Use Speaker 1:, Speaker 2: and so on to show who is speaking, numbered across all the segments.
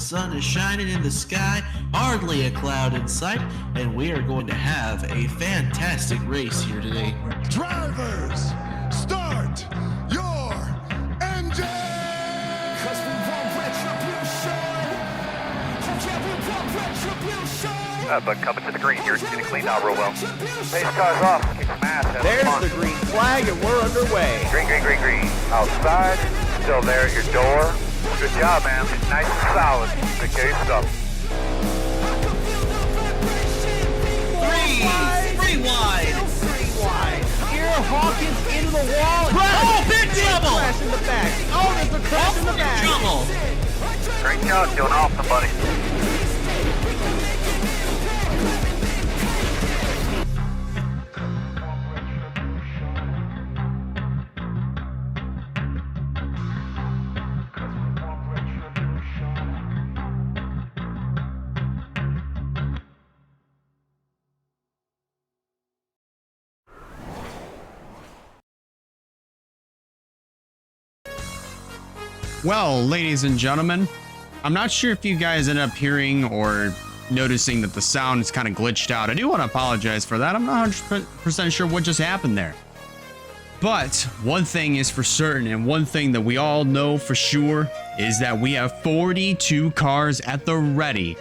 Speaker 1: sun is shining in the sky, hardly a cloud in sight, and we are going to have a fantastic race here today.
Speaker 2: Drivers, start your engine!
Speaker 3: Cause we want retribution. Yeah, we want retribution.
Speaker 4: But coming to the green here, it's getting cleaned out real well. Pace car's off, kick some ass.
Speaker 5: There's the green flag and we're underway.
Speaker 4: Green, green, green, green. Outside, still there at your door. Good job, man. Nice and solid. Good case stuff.
Speaker 1: Three wide.
Speaker 5: Here, Hawkins into the wall.
Speaker 1: Oh, big trouble!
Speaker 5: Crash in the back. Oh, there's a crash in the back.
Speaker 1: Trouble.
Speaker 4: Great job, doing awesome, buddy.
Speaker 6: Well, ladies and gentlemen, I'm not sure if you guys end up hearing or noticing that the sound is kind of glitched out. I do want to apologize for that. I'm not 100% sure what just happened there. But one thing is for certain, and one thing that we all know for sure, is that we have 42 cars at the ready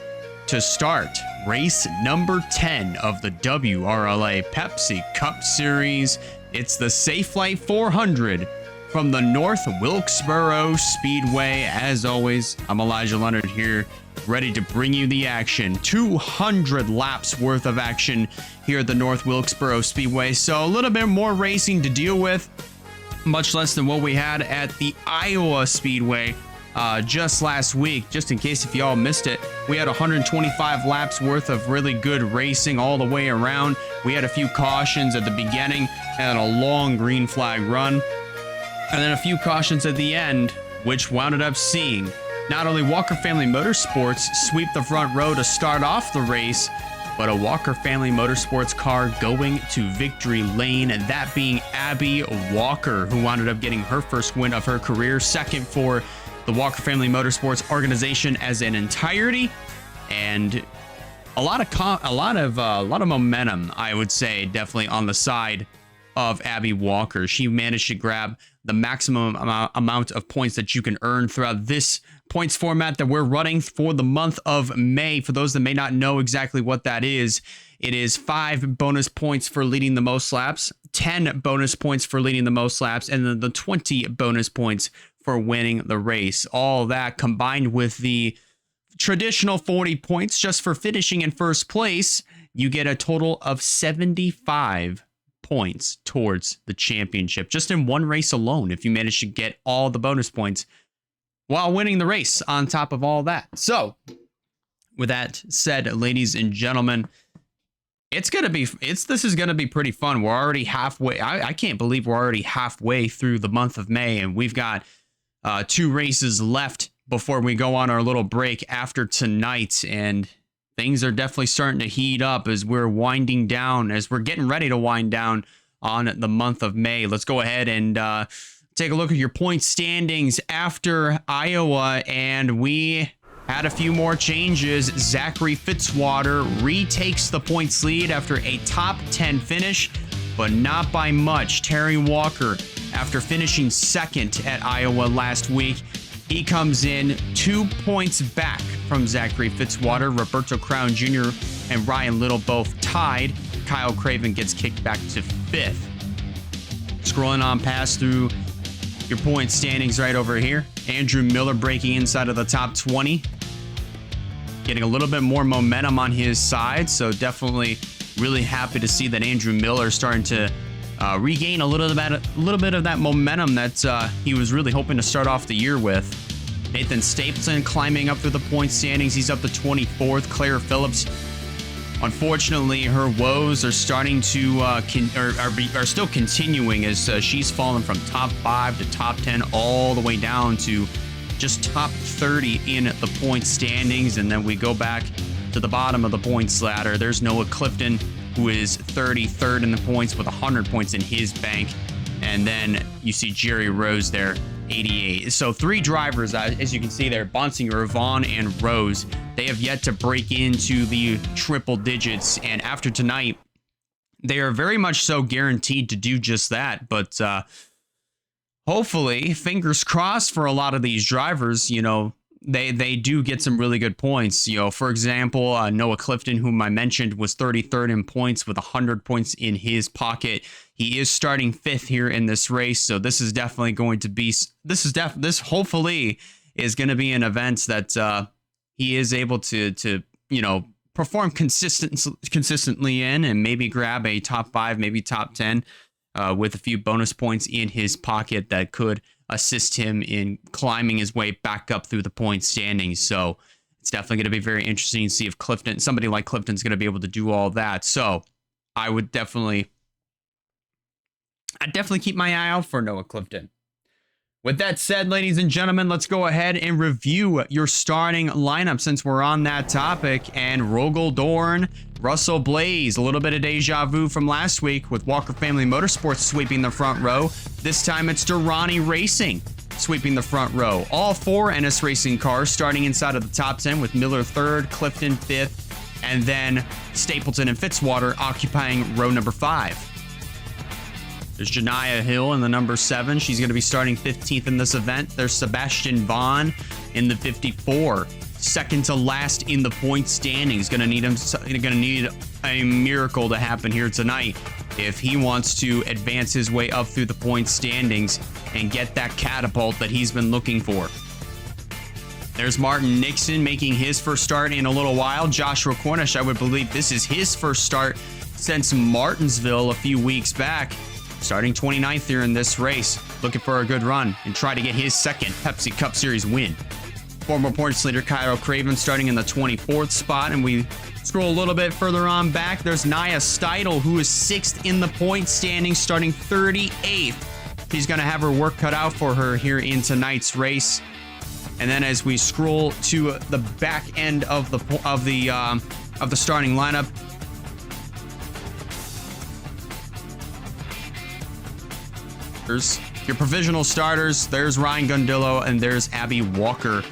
Speaker 6: to start race number 10 of the WRLA Pepsi Cup Series. It's the Safelite 400 from the North Wilkesboro Speedway. As always, I'm Elijah Leonard here, ready to bring you the action. 200 laps worth of action here at the North Wilkesboro Speedway. So a little bit more racing to deal with, much less than what we had at the Iowa Speedway just last week. Just in case if y'all missed it, we had 125 laps worth of really good racing all the way around. We had a few cautions at the beginning and a long green flag run, and then a few cautions at the end, which wound up seeing not only Walker Family Motorsports sweep the front row to start off the race, but a Walker Family Motorsports car going to victory lane, and that being Abby Walker, who wound up getting her first win of her career, second for the Walker Family Motorsports organization as an entirety, and a lot of momentum, I would say, definitely on the side of Abby Walker. She managed to grab the maximum amount of points that you can earn throughout this points format that we're running for the month of May. For those that may not know exactly what that is, it is 5 bonus points for leading the most laps, 10 bonus points for leading the most laps, and then the 20 bonus points for winning the race. All that combined with the traditional 40 points just for finishing in first place, you get a total of 75 points towards the championship just in one race alone, if you manage to get all the bonus points while winning the race on top of all that. So with that said, ladies and gentlemen, this is gonna be pretty fun. We're already halfway. I can't believe we're already halfway through the month of May, and we've got 2 races left before we go on our little break after tonight, and things are definitely starting to heat up as we're winding down, as we're getting ready to wind down on the month of May. Let's go ahead and take a look at your point standings after Iowa, and we had a few more changes. Zachary Fitzwater retakes the points lead after a top 10 finish, but not by much. Terry Walker, after finishing second at Iowa last week, he comes in 2 points back from Zachary Fitzwater. Roberto Crown Jr. and Ryan Little both tied. Kyle Craven gets kicked back to 5th. Scrolling on past through your point standings right over here. Andrew Miller breaking inside of the top 20. Getting a little bit more momentum on his side. So definitely really happy to see that Andrew Miller starting to regain a little bit of that momentum that he was really hoping to start off the year with. Nathan Stapleton climbing up through the point standings. He's up to 24th. Claire Phillips, unfortunately, her woes are starting to are still continuing as she's fallen from top 5 to top 10 all the way down to just top 30 in the point standings. And then we go back to the bottom of the points ladder. There's Noah Clifton, who is 33rd in the points with 100 points in his bank. And then you see Jerry Rose there 88. So 3 drivers, as you can see there, Bonsinger, Vaughn, and Rose, they have yet to break into the triple digits. And after tonight, they are very much so guaranteed to do just that. But hopefully, fingers crossed for a lot of these drivers, you know, they do get some really good points. You know, for example, Noah Clifton, whom I mentioned, was 33rd in points with 100 points in his pocket. He is starting 5th here in this race, so this is definitely going to be this hopefully is going to be an event that he is able to you know, perform consistently in, and maybe grab a top 5, maybe top 10 with a few bonus points in his pocket that could assist him in climbing his way back up through the point standings. So it's definitely going to be very interesting to see if somebody like Clifton's going to be able to do all that. So I'd definitely keep my eye out for Noah Clifton. With that said, ladies and gentlemen, let's go ahead and review your starting lineup since we're on that topic. And Rogel Dorn, Russell Blaze, a little bit of deja vu from last week with Walker Family Motorsports sweeping the front row. This time it's Durrani Racing sweeping the front row. All 4 NS Racing cars starting inside of the top 10 with Miller 3rd, Clifton 5th, and then Stapleton and Fitzwater occupying row number 5. There's Janiyah Hill in the number 7. She's going to be starting 15th in this event. There's Sebastian Vaughn in the 54. Second to last in the point standings. Going to need a miracle to happen here tonight if he wants to advance his way up through the point standings and get that catapult that he's been looking for. There's Martin Nixon making his first start in a little while. Joshua Cornish, I would believe this is his first start since Martinsville a few weeks back. Starting 29th here in this race, looking for a good run and try to get his second Pepsi Cup Series win. Former points leader Cairo Craven starting in the 24th spot, and we scroll a little bit further on back. There's Naya Steidel, who is 6th in the point standing, starting 38th. She's going to have her work cut out for her here in tonight's race. And then as we scroll to the back end of the starting lineup, your provisional starters, there's Ryan Gundillo and there's Abby Walker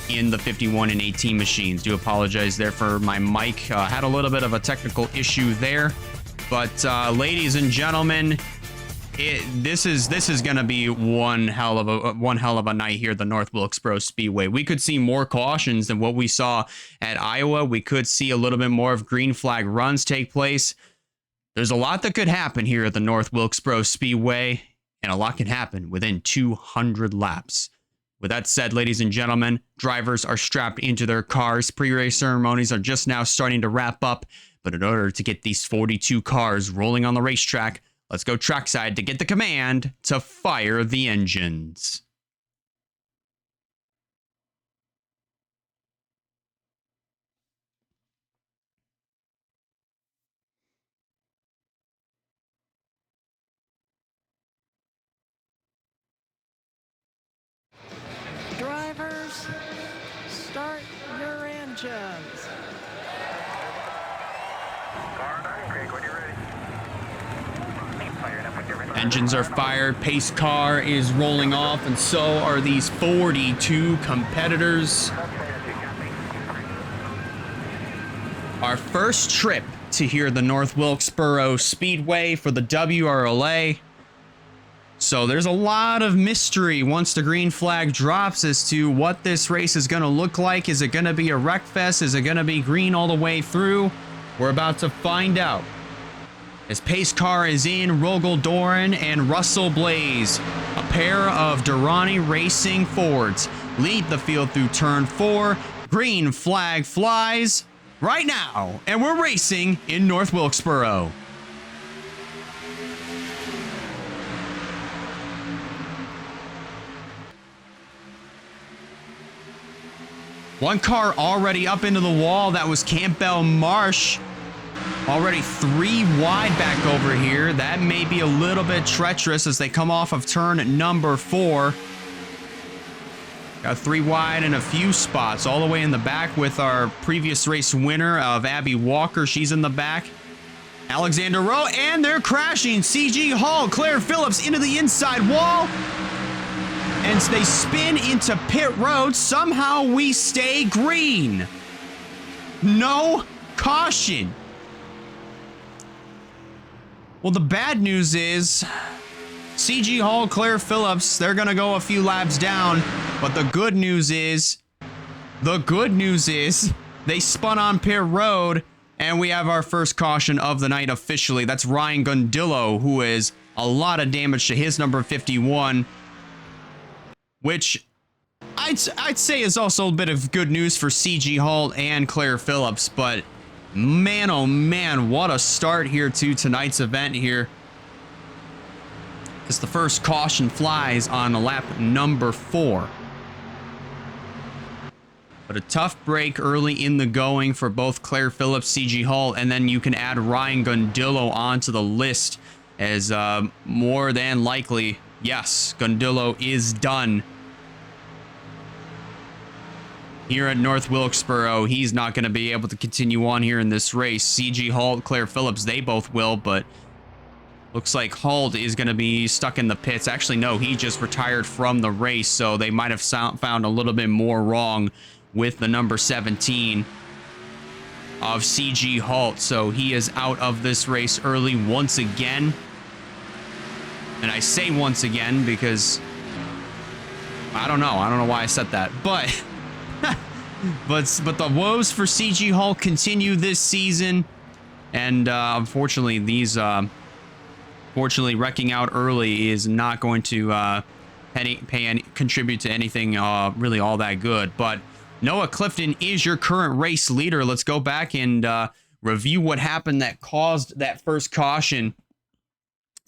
Speaker 6: in the 51 and 18 machines. Do apologize there for my mic. Had a little bit of a technical issue there. But ladies and gentlemen, this is going to be one hell of a night here at the North Wilkesboro Speedway. We could see more cautions than what we saw at Iowa. We could see a little bit more of green flag runs take place. There's a lot that could happen here at the North Wilkesboro Speedway. And a lot can happen within 200 laps. With that said, ladies and gentlemen, drivers are strapped into their cars. Pre-race ceremonies are just now starting to wrap up. But in order to get these 42 cars rolling on the racetrack, let's go trackside to get the command to fire the engines.
Speaker 7: Drivers, start your engines.
Speaker 6: Engines are fired, pace car is rolling off, and so are these 42 competitors. Our first trip to here the North Wilkesboro Speedway for the WRLA. So there's a lot of mystery once the green flag drops as to what this race is going to look like. Is it going to be a wreck fest? Is it going to be green all the way through? We're about to find out. As pace car is in, Rogel Doran and Russell Blaze, a pair of Durrani Racing Fords, lead the field through turn 4. Green flag flies right now, and we're racing in North Wilkesboro. One car already up into the wall. That was Campbell Marsh. Already 3 wide back over here. That may be a little bit treacherous as they come off of turn number 4. Got 3 wide and a few spots all the way in the back with our previous race winner of Abby Walker. She's in the back. Alexander Rowe, and they're crashing. CG Hall, Claire Phillips into the inside wall. and they spin into pit road. Somehow we stay green. No caution. Well, the bad news is CG Hall, Claire Phillips, they're going to go a few laps down. But the good news is they spun on pit road, and we have our first caution of the night officially. That's Ryan Gundillo, who is a lot of damage to his number 51, which I'd say is also a bit of good news for CG Hall and Claire Phillips. But man, oh man, what a start here to tonight's event here. As the first caution flies on lap number 4. But a tough break early in the going for both Claire Phillips, CG Hall, and then you can add Ryan Gundillo onto the list as more than likely, yes, Gundillo is done. Here at North Wilkesboro, he's not going to be able to continue on here in this race. CG Hall, Claire Phillips, they both will, but looks like Hall is going to be stuck in the pits. Actually, no, he just retired from the race, so they might have found a little bit more wrong with the number 17 of CG Halt. So he is out of this race early once again. And I say once again because I don't know why I said that, but but the woes for CG Halt continue this season, and unfortunately fortunately wrecking out early is not going to contribute to anything really all that good. But Noah Clifton is your current race leader. Let's go back and review what happened that caused that first caution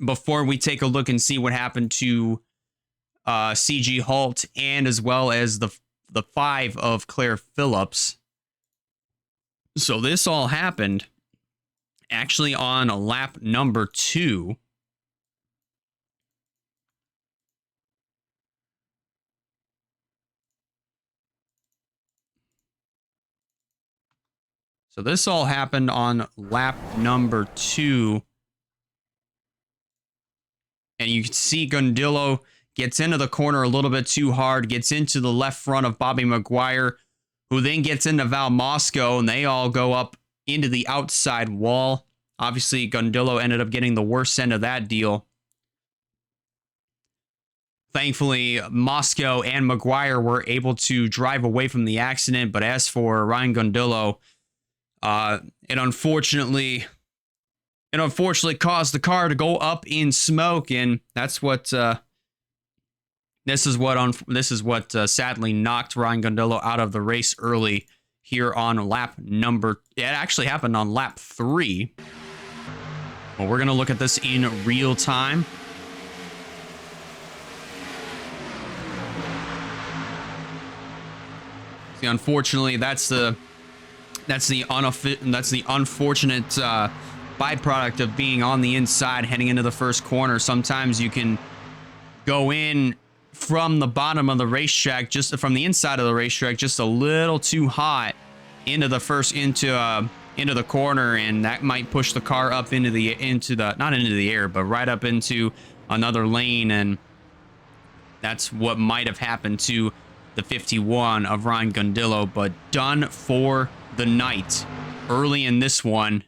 Speaker 6: before we take a look and see what happened to CG Halt and as well as the 5 of Claire Phillips. So this all happened actually on lap number 2. So this all happened on lap number 2. And you can see Gundillo gets into the corner a little bit too hard, gets into the left front of Bobby McGuire, who then gets into Val Mosco, and they all go up into the outside wall. Obviously, Gundillo ended up getting the worst end of that deal. Thankfully, Mosco and McGuire were able to drive away from the accident, but as for Ryan Gundillo, it unfortunately caused the car to go up in smoke, and that's what this is what sadly knocked Ryan Gundillo out of the race early here on lap number. It actually happened on lap 3. Well, we're gonna look at this in real time. See, unfortunately, that's the unfortunate byproduct of being on the inside heading into the first corner. Sometimes you can go in from the bottom of the racetrack, just from the inside of the racetrack, just a little too hot into the corner, and that might push the car up into the not into the air, but right up into another lane, and that's what might have happened to the 51 of Ryan Gundillo. But done for the night early in this one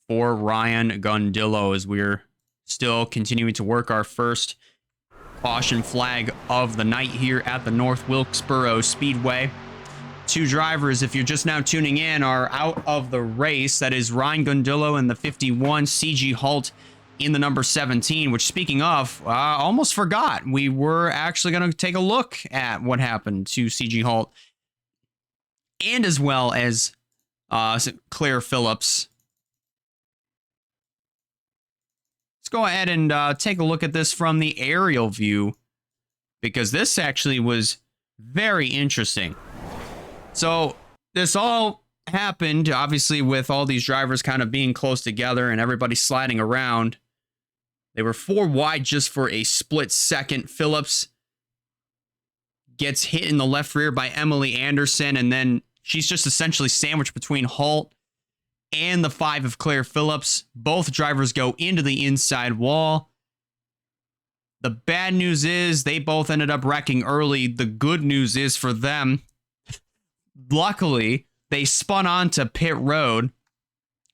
Speaker 6: for Ryan Gundillo, as we're still continuing to work our first caution flag of the night here at the North Wilkesboro Speedway. 2 drivers, if you're just now tuning in, are out of the race. That is Ryan Gundillo in the 51, CG Halt in the number 17, which, speaking of, almost forgot. We were actually going to take a look at what happened to CG Halt and as well as Claire Phillips. Let's go ahead and take a look at this from the aerial view, because this actually was very interesting. So this all happened, obviously, with all these drivers kind of being close together and everybody sliding around. They were 4 wide just for a split second. Phillips gets hit in the left rear by Emily Anderson, and then she's just essentially sandwiched between Halt and the 5 of Claire Phillips. Both drivers go into the inside wall. The bad news is they both ended up wrecking early. The good news is for them, luckily, they spun onto pit road.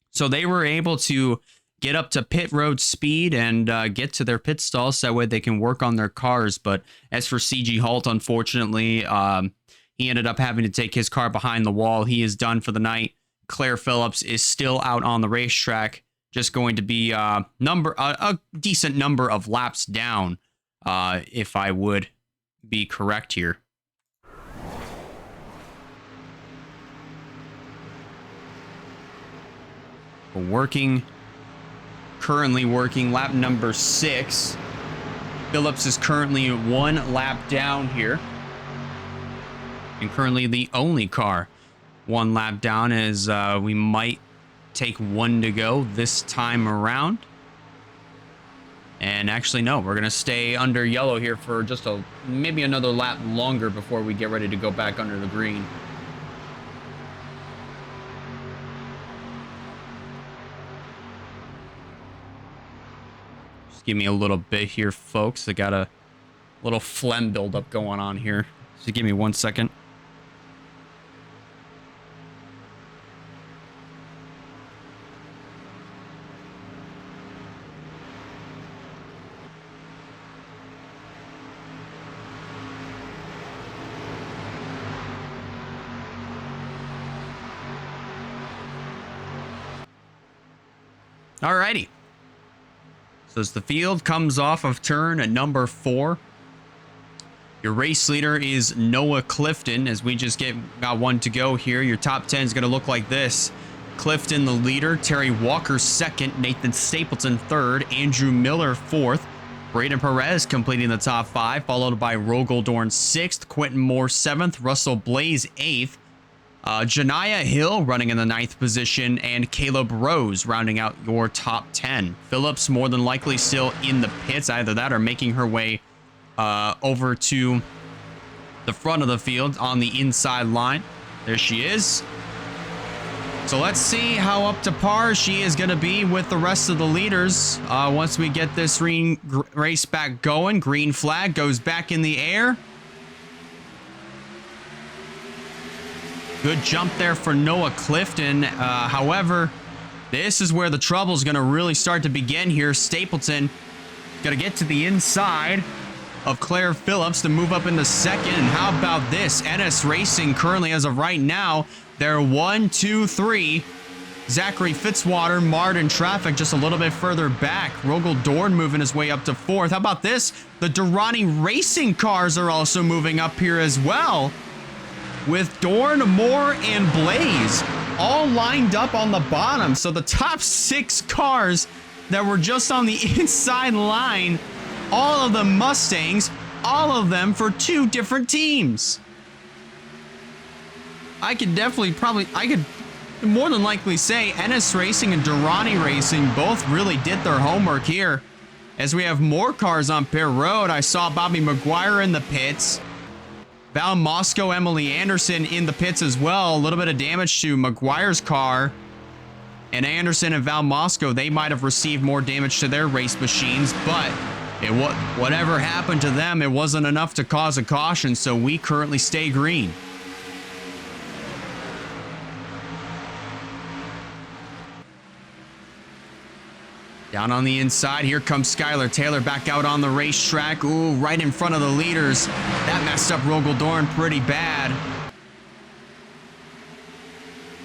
Speaker 6: So they were able to get up to pit road speed and get to their pit stalls so that way they can work on their cars. But as for CG Halt, unfortunately, he ended up having to take his car behind the wall. He is done for the night. Claire Phillips is still out on the racetrack, just going to be a decent number of laps down, if I would be correct here. Currently working lap number 6. Phillips is currently 1 lap down here. And currently the only car 1 lap down, as we might take 1 to go this time around. And actually, no, we're going to stay under yellow here for just maybe another lap longer before we get ready to go back under the green. Just give me a little bit here, folks. I got a little phlegm buildup going on here. So give me 1 second. Alrighty. So as the field comes off of turn at number 4, your race leader is Noah Clifton. As we just got 1 to go here, your top 10 is going to look like this. Clifton the leader, Terry Walker second, Nathan Stapleton third, Andrew Miller fourth, Braden Perez completing the top 5, followed by Rogaldorn 6th, Quentin Moore 7th, Russell Blaze 8th, Janiyah Hill running in the 9th position, and Caleb Rose rounding out your top 10. Phillips more than likely still in the pits, either that or making her way over to the front of the field on the inside line. There she is. So let's see how up to par she is going to be with the rest of the leaders once we get this race back going. Green flag goes back in the air. Good jump there for Noah Clifton. However, this is where the trouble is going to really start to begin here. Stapleton going to get to the inside of Claire Phillips to move up into second. And how about this? NS Racing currently, as of right now, they're 1, 2, 3. Zachary Fitzwater marred in traffic just a little bit further back. Rogel Dorn moving his way up to 4th. How about this? The Durrani Racing cars are also moving up here as well, with Dorn, Moore, and Blaze all lined up on the bottom. So the top 6 cars that were just on the inside line, all of them Mustangs, all of them for 2 different teams. I could more than likely say NS Racing and Durrani Racing both really did their homework here. As we have more cars on pit road, I saw Bobby McGuire in the pits. Val Moscow, Emily Anderson in the pits as well. A little bit of damage to McGuire's car. And Anderson and Val Moscow, they might have received more damage to their race machines, but whatever happened to them, it wasn't enough to cause a caution, so we currently stay green. Down on the inside, here comes Skylar Taylor back out on the racetrack. Ooh, right in front of the leaders. That messed up Rogel Dorn pretty bad.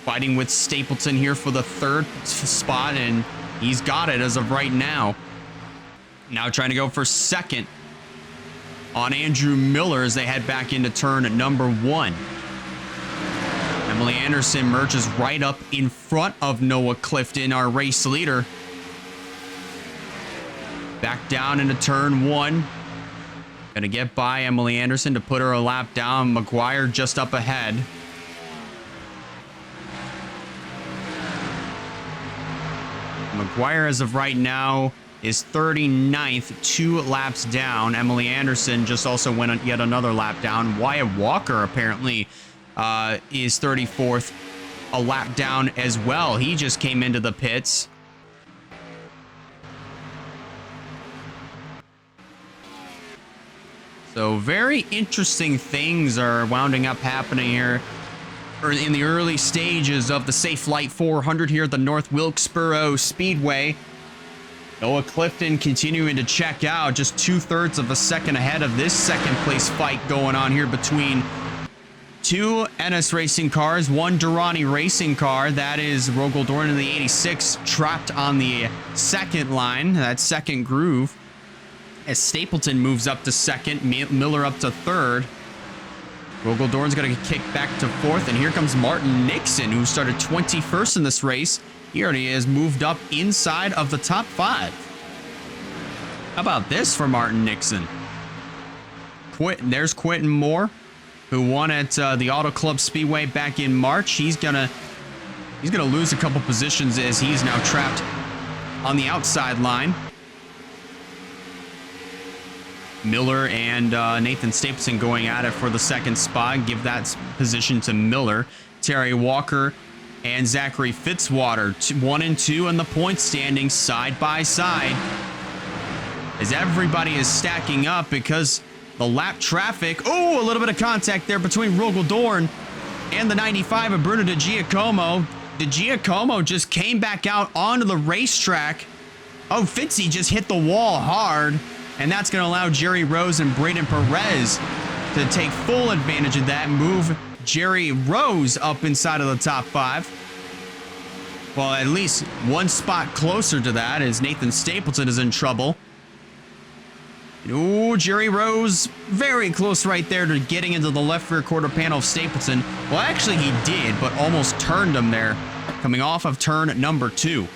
Speaker 6: Fighting with Stapleton here for the 3rd spot, and he's got it as of right now. Now trying to go for 2nd on Andrew Miller as they head back into turn at number 1. Emily Anderson merges right up in front of Noah Clifton, our race leader. Back down into turn 1. Gonna get by Emily Anderson to put her a lap down. McGuire just up ahead. McGuire, as of right now, is 39th, 2 laps down. Emily Anderson just also went yet another lap down. Wyatt Walker apparently is 34th, a lap down as well. He just came into the pits. So very interesting things are wounding up happening here in the early stages of the Safelite 400 here at the North Wilkesboro Speedway. Noah Clifton continuing to check out, just 2/3 of a second ahead of this second place fight going on here between two NS Racing cars, one Durrani Racing car. That is Rogel Dorn in the 86, trapped on the second line, that second groove. As Stapleton moves up to second, Miller up to third. Rogel Dorn's going to get kicked back to fourth, and here comes Martin Nixon, who started 21st in this race. He already has moved up inside of the top 5. How about this for Martin Nixon? There's Quentin Moore, who won at the Auto Club Speedway back in March. He's gonna lose a couple positions as he's now trapped on the outside line. Miller and Nathan Stapleton going at it for the second spot. Give that position to Miller. Terry Walker and Zachary Fitzwater, 1 and 2 in the point standings side by side. As everybody is stacking up because the lap traffic. Oh, a little bit of contact there between Rogel Dorn and the 95 of Bruno De Giacomo. De Giacomo just came back out onto the racetrack. Oh, Fitzy just hit the wall hard. And that's going to allow Jerry Rose and Braden Perez to take full advantage of that, move Jerry Rose up inside of the top 5. Well, at least one spot closer to that as Nathan Stapleton is in trouble. Oh, Jerry Rose very close right there to getting into the left rear quarter panel of Stapleton. Well, actually he did, but almost turned him there, coming off of turn number 2.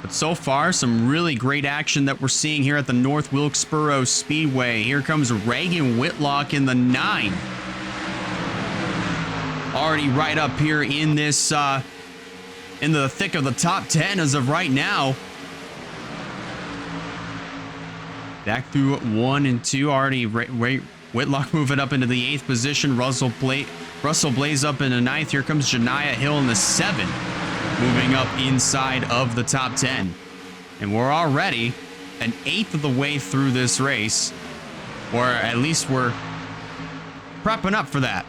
Speaker 6: But so far, some really great action that we're seeing here at the North Wilkesboro Speedway. Here comes Reagan Whitlock in the 9. Already right up here in this, in the thick of the top 10 as of right now. Back through 1 and 2, already Whitlock moving up into the 8th position. Russell Blaze up in the 9th. Here comes Janiah Hill in the 7. Moving up inside of the top 10. And we're already an 1/8 of the way through this race. Or at least we're prepping up for that.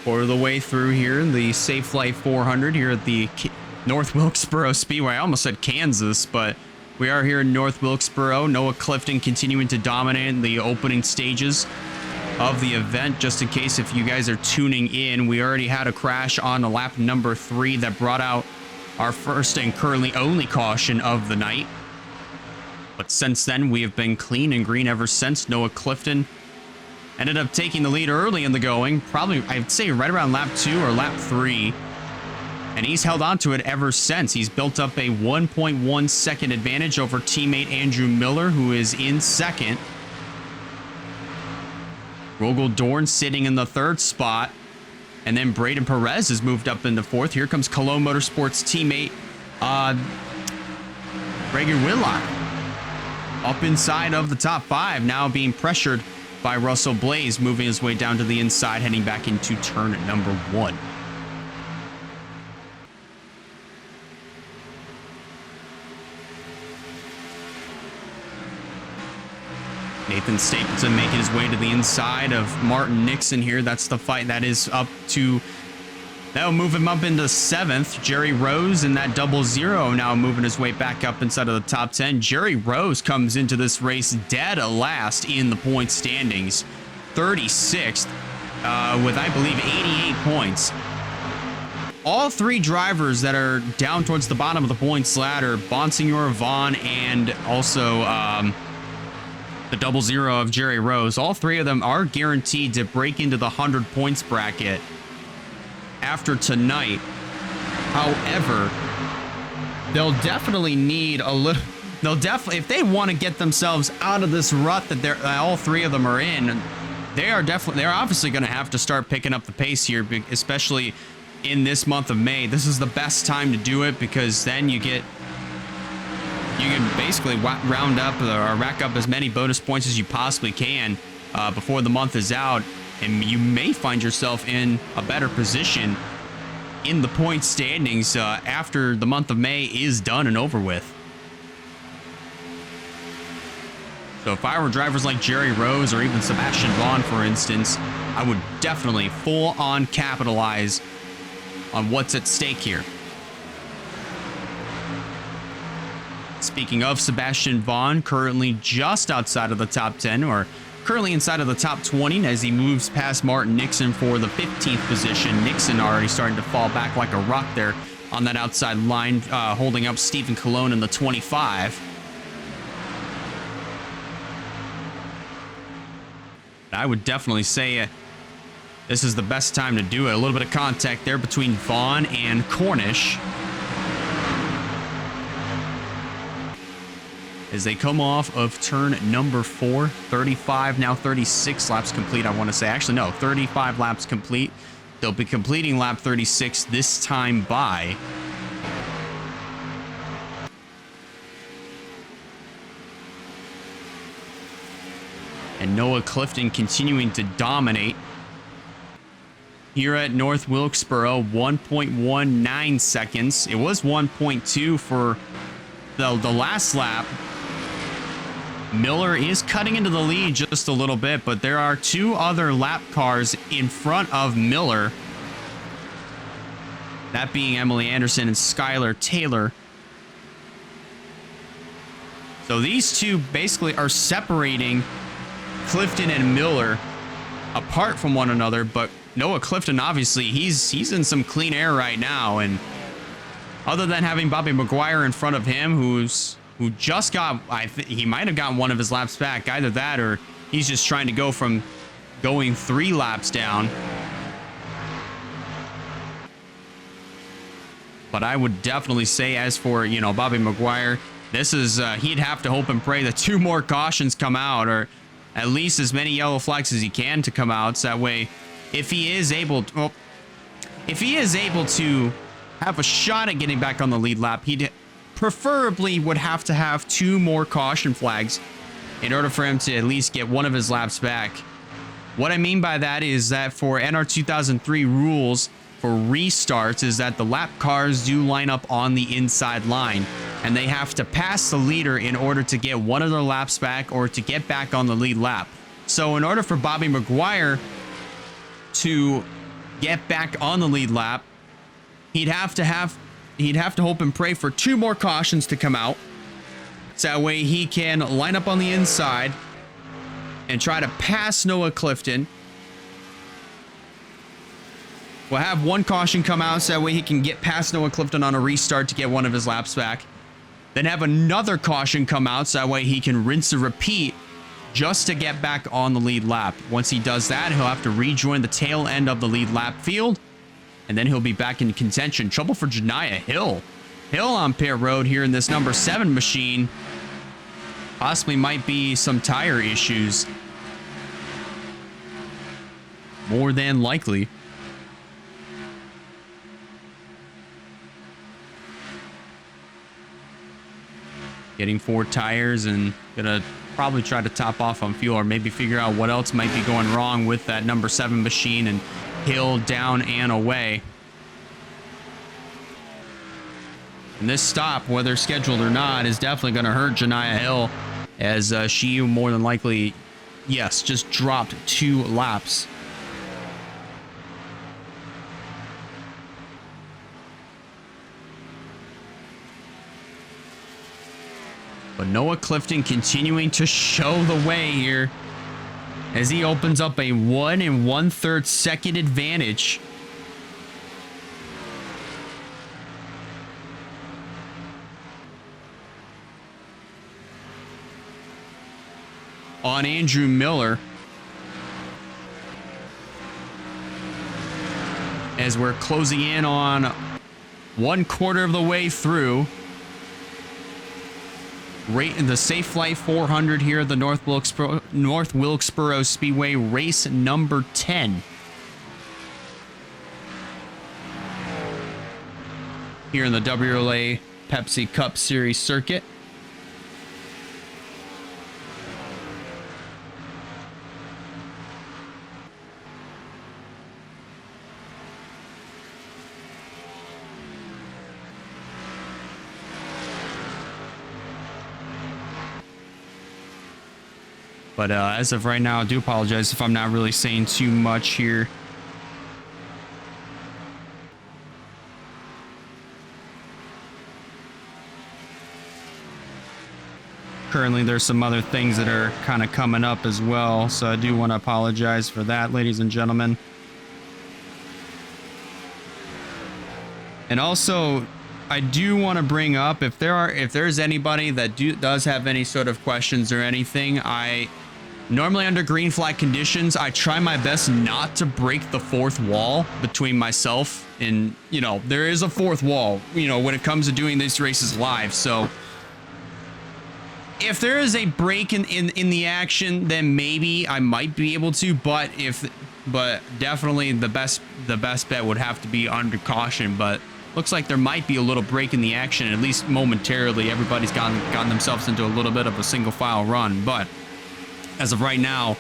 Speaker 6: For the way through here, the Safelite 400 here at the North Wilkesboro Speedway. I almost said Kansas, but we are here in North Wilkesboro. Noah Clifton continuing to dominate the opening stages of the event. Just in case if you guys are tuning in, we already had a crash on the lap number 3 that brought out our first and currently only caution of the night. But since then, we have been clean and green ever since. Noah Clifton ended up taking the lead early in the going, probably I'd say right around lap 2 or lap 3. And he's held on to it ever since. He's built up a 1.1 second advantage over teammate Andrew Miller, who is in second. Rogel Dorn sitting in the 3rd spot. And then Braden Perez has moved up into 4th. Here comes Cologne Motorsports teammate Reagan Whitlock up inside of the top 5, now being pressured by Russell Blaze, moving his way down to the inside, heading back into turn number 1. Nathan Stapleton making his way to the inside of Martin Nixon here. That's the fight that is up to... That'll move him up into 7th. Jerry Rose in that 00 now moving his way back up inside of the top 10. Jerry Rose comes into this race dead last in the point standings. 36th with, I believe, 88 points. All 3 drivers that are down towards the bottom of the points ladder, Bonsignor, Vaughn, and also... the 00 of Jerry Rose, all 3 of them are guaranteed to break into the 100 points bracket after tonight. However, they'll definitely need a little... if they want to get themselves out of this rut that all 3 of them are in, they're obviously going to have to start picking up the pace here, especially in this month of May. This is the best time to do it because then you get you can basically round up or rack up as many bonus points as you possibly can before the month is out, and you may find yourself in a better position in the point standings after the month of May is done and over with. So if I were drivers like Jerry Rose or even Sebastian Vaughn, for instance, I would definitely full-on capitalize on what's at stake here. Speaking of Sebastian Vaughn, currently just outside of the top 10, or currently inside of the top 20 as he moves past Martin Nixon for the 15th position. Nixon already starting to fall back like a rock there on that outside line, holding up Stephen Colon in the 25. I would definitely say this is the best time to do it. A little bit of contact there between Vaughn and Cornish as they come off of turn number 4. 35, now 36 laps complete, I want to say. Actually, no, 35 laps complete. They'll be completing lap 36 this time by and Noah Clifton continuing to dominate here at North Wilkesboro. 1.19 seconds. It was 1.2 for the last lap. Miller is cutting into the lead just a little bit, but there are two other lap cars in front of Miller. That being Emily Anderson and Skylar Taylor. So these two basically are separating Clifton and Miller apart from one another, but Noah Clifton, obviously, he's in some clean air right now, and other than having Bobby McGuire in front of him, who just got, he might have gotten one of his laps back, either that or he's just trying to go from going 3 laps down. But I would definitely say, as for, you know, Bobby McGuire, this is, he'd have to hope and pray that 2 more cautions come out, or at least as many yellow flags as he can to come out. So that way, if he is able to, well, if he is able to have a shot at getting back on the lead lap, he'd preferably would have to have 2 more caution flags in order for him to at least get one of his laps back. What I mean by that is that for NR 2003 rules for restarts is that the lap cars do line up on the inside line, and they have to pass the leader in order to get one of their laps back or to get back on the lead lap. So in order for Bobby McGuire to get back on the lead lap, he'd have to hope and pray for 2 more cautions to come out, so that way he can line up on the inside and try to pass Noah Clifton. We'll have 1 caution come out, so that way he can get past Noah Clifton on a restart to get one of his laps back. Then have another caution come out, so that way he can rinse and repeat just to get back on the lead lap. Once he does that, he'll have to rejoin the tail end of the lead lap field, and then he'll be back in contention. Trouble for Janiah Hill. Hill on pit road here in this number 7 machine. Possibly might be some tire issues. More than likely. Getting 4 tires and gonna probably try to top off on fuel, or maybe figure out what else might be going wrong with that number 7 machine, and Hill down and away. And this stop, whether scheduled or not, is definitely going to hurt Janiah Hill, as she more than likely, yes, just dropped 2 laps. But Noah Clifton continuing to show the way here as he opens up a 1 1/3 second advantage. On Andrew Miller, as we're closing in on 1/4 of the way through. Right in the Safelite 400 here at the North Wilkesboro Speedway, race number 10. Here in the WRLA Pepsi Cup Series circuit. But as of right now, I do apologize if I'm not really saying too much here. Currently, there's some other things that are kind of coming up as well, so I do want to apologize for that, ladies and gentlemen. And also, I do want to bring up, if there's anybody that does have any sort of questions or anything, I normally under green flag conditions, I try my best not to break the fourth wall between myself and, you know, there is a fourth wall, you know, when it comes to doing these races live. So if there is a break in the action, then maybe I might be able to, but definitely the best bet would have to be under caution. But looks like there might be a little break in the action, at least momentarily. Everybody's gotten themselves into a little bit of a single file run, but as of right now,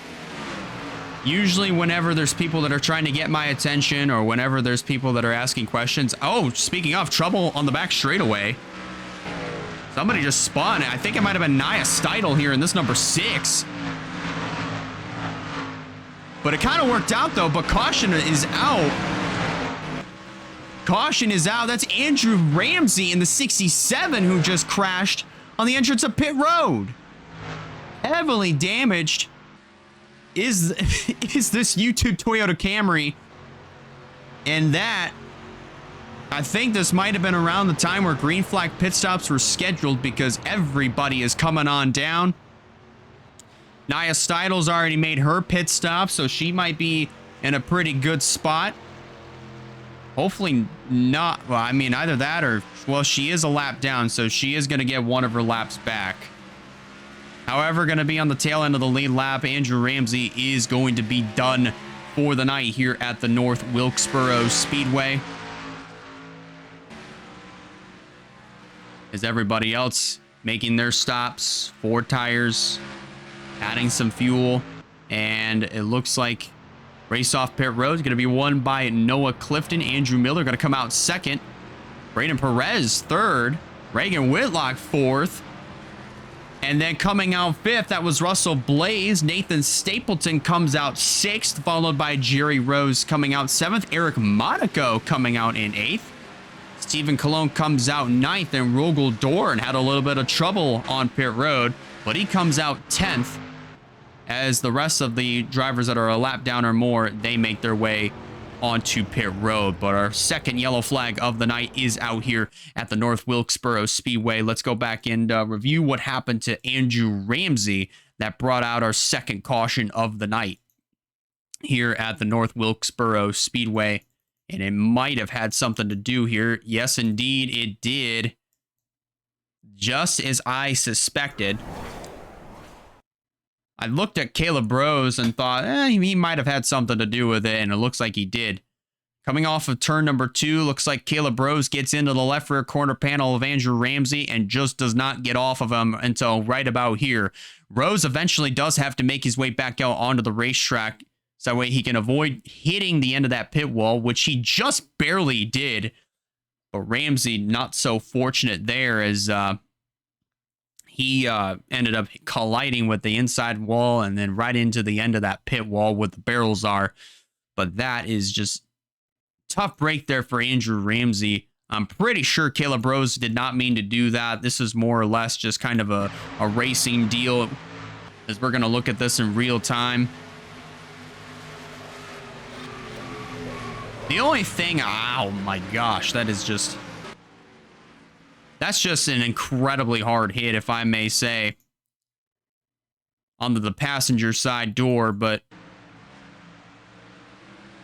Speaker 6: usually whenever there's people that are trying to get my attention or whenever there's people that are asking questions. Oh, speaking of, trouble on the back straightaway. Somebody just spun. I think it might have been Nia Steidel here in this number 6. But it kind of worked out, though. But caution is out. Caution is out. That's Andrew Ramsey in the 67 who just crashed on the entrance of pit road. Heavily damaged is this YouTube Toyota Camry. And that, I think this might have been around the time where green flag pit stops were scheduled, because everybody is coming on down. Nia Steidel's already made her pit stop, so she might be in a pretty good spot. Hopefully not. Well, I mean, either that or, well, she is a lap down, so she is going to get one of her laps back. However, going to be on the tail end of the lead lap. Andrew Ramsey is going to be done for the night here at the North Wilkesboro Speedway. As everybody else making their stops, 4 tires, adding some fuel, and it looks like race off pit road is going to be won by Noah Clifton. Andrew Miller going to come out second. Braden Perez third. Reagan Whitlock fourth. And then coming out fifth, that was Russell Blaze. Nathan Stapleton comes out sixth, followed by Jerry Rose coming out seventh. Eric Monaco coming out in eighth. Stephen Colon comes out ninth, and Rogel Dorn had a little bit of trouble on pit road, but he comes out 10th. As the rest of the drivers that are a lap down or more, they make their way onto pit road. But our second yellow flag of the night is out here at the North Wilkesboro Speedway. Let's go back and review what happened to Andrew Ramsey that brought out our second caution of the night here at the North Wilkesboro Speedway. And it might have had something to do here. Yes, indeed, it did. Just as I suspected. I looked at Caleb Rose and thought, he might have had something to do with it, and it looks like he did. Coming off of turn number 2, looks like Caleb Rose gets into the left rear corner panel of Andrew Ramsey and just does not get off of him until right about here. Rose eventually does have to make his way back out onto the racetrack, so that way he can avoid hitting the end of that pit wall, which he just barely did. But Ramsey not so fortunate there, as he ended up colliding with the inside wall and then right into the end of that pit wall where the barrels are. But that is just tough break there for Andrew Ramsey. I'm pretty sure Caleb Rose did not mean to do that. This is more or less just kind of a racing deal, as we're going to look at this in real time. The only thing, oh my gosh, that's just an incredibly hard hit, if I may say, onto the passenger side door. But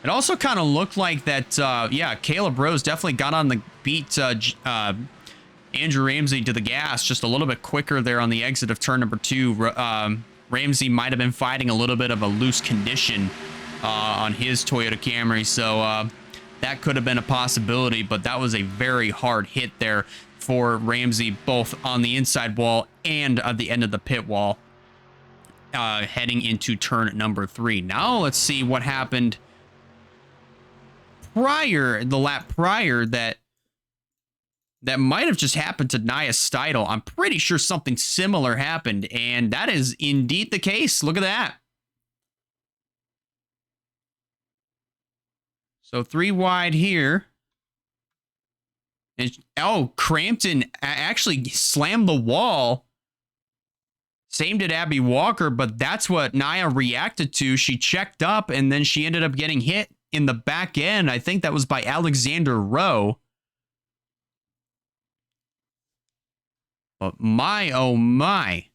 Speaker 6: it also kind of looked like that, yeah, Caleb Rose definitely got on the beat Andrew Ramsey to the gas just a little bit quicker there on the exit of turn number 2. Ramsey might have been fighting a little bit of a loose condition on his Toyota Camry, so that could have been a possibility, but that was a very hard hit there for Ramsey, both on the inside wall and at the end of the pit wall, heading into turn number 3. Now let's see what happened the lap prior, that that might have just happened to Nia Steidl. I'm pretty sure something similar happened, and that is indeed the case. Look at that. So 3 wide here. And oh, Crampton actually slammed the wall. Same did Abby Walker, but that's what Nia reacted to. She checked up, and then she ended up getting hit in the back end. I think that was by Alexander Rowe. But my, oh my.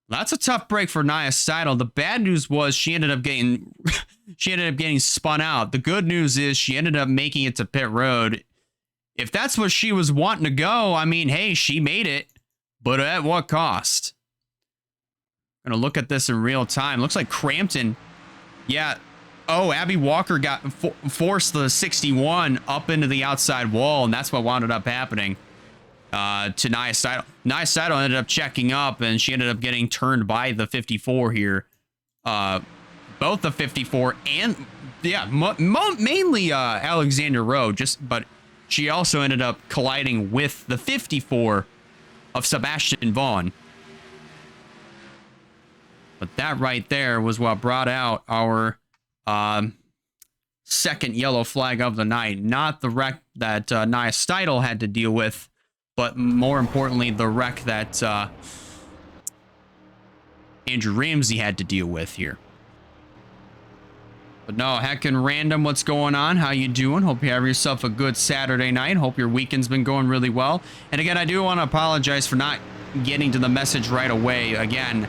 Speaker 6: That's a tough break for Nia Steidl. The bad news was she ended up getting spun out. The good news is she ended up making it to pit road. If that's what she was wanting to go, I mean, hey, she made it. But at what cost? Gonna look at this in real time. Looks like Crampton. Yeah. Oh, Abby Walker got forced the 61 up into the outside wall, and that's what wound up happening to Nia Steidl. Nia Steidl ended up checking up, and she ended up getting turned by the 54 here. Both the 54 and, yeah, mainly Alexander Rowe, but she also ended up colliding with the 54 of Sebastian Vaughn. But that right there was what brought out our second yellow flag of the night. Not the wreck that Nia Steidl had to deal with, but more importantly, the wreck that Andrew Ramsey had to deal with here. But no, heckin' random, what's going on? How you doing? Hope you have yourself a good Saturday night. Hope your weekend's been going really well. And again, I do want to apologize for not getting to the message right away. Again,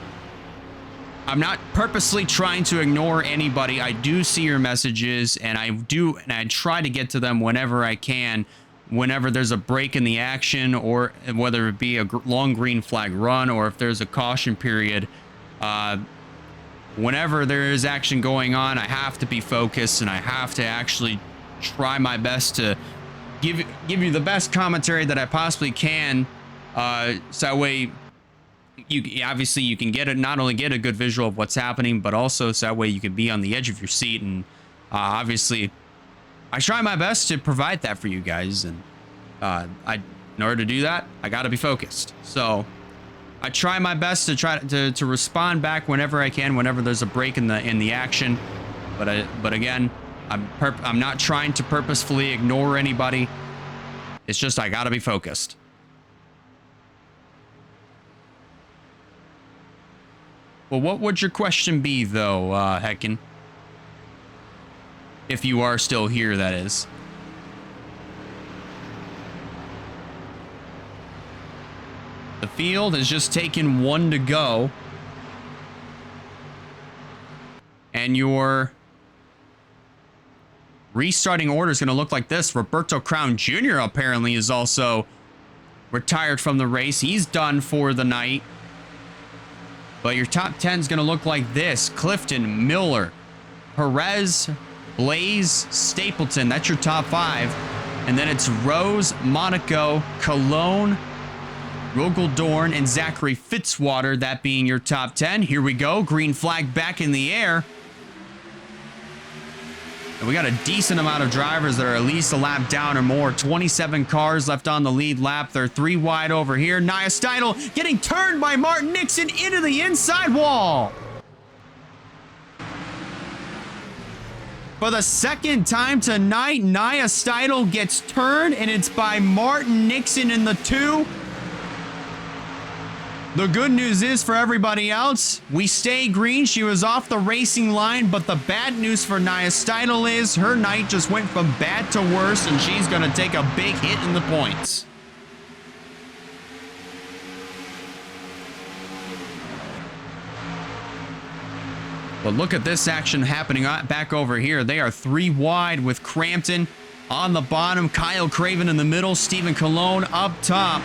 Speaker 6: I'm not purposely trying to ignore anybody. I do see your messages, and I try to get to them whenever I can, whenever there's a break in the action, or whether it be a long green flag run, or if there's a caution period. Whenever there is action going on, I have to be focused, and I have to actually try my best to give you the best commentary that I possibly can. So that way, obviously you can not only get a good visual of what's happening, but also so that way you can be on the edge of your seat. And obviously, I try my best to provide that for you guys. And in order to do that, I got to be focused. So I try my best to try to respond back whenever I can, whenever there's a break in the action. But again, I'm not trying to purposefully ignore anybody. It's just I gotta be focused. Well, what would your question be, though, Heckin? If you are still here, that is. The field has just taken 1 to go. And your restarting order is going to look like this. Roberto Crown Jr. apparently is also retired from the race. He's done for the night. But your top 10 is going to look like this. Clifton, Miller, Perez, Blaze, Stapleton. That's your top 5. And then it's Rose, Monaco, Cologne, Rogel-Dorn, and Zachary Fitzwater, that being your top 10. Here we go. Green flag back in the air. And we got a decent amount of drivers that are at least a lap down or more. 27 cars left on the lead lap. They're 3 wide over here. Nia Steidl getting turned by Martin Nixon into the inside wall. For the second time tonight, Nia Steidl gets turned, and it's by Martin Nixon in the 2. The good news is for everybody else, we stay green. She was off the racing line, but the bad news for Nia Steidl is her night just went from bad to worse, and she's going to take a big hit in the points. But look at this action happening back over here. They are 3 wide with Crampton on the bottom, Kyle Craven in the middle, Stephen Colon up top.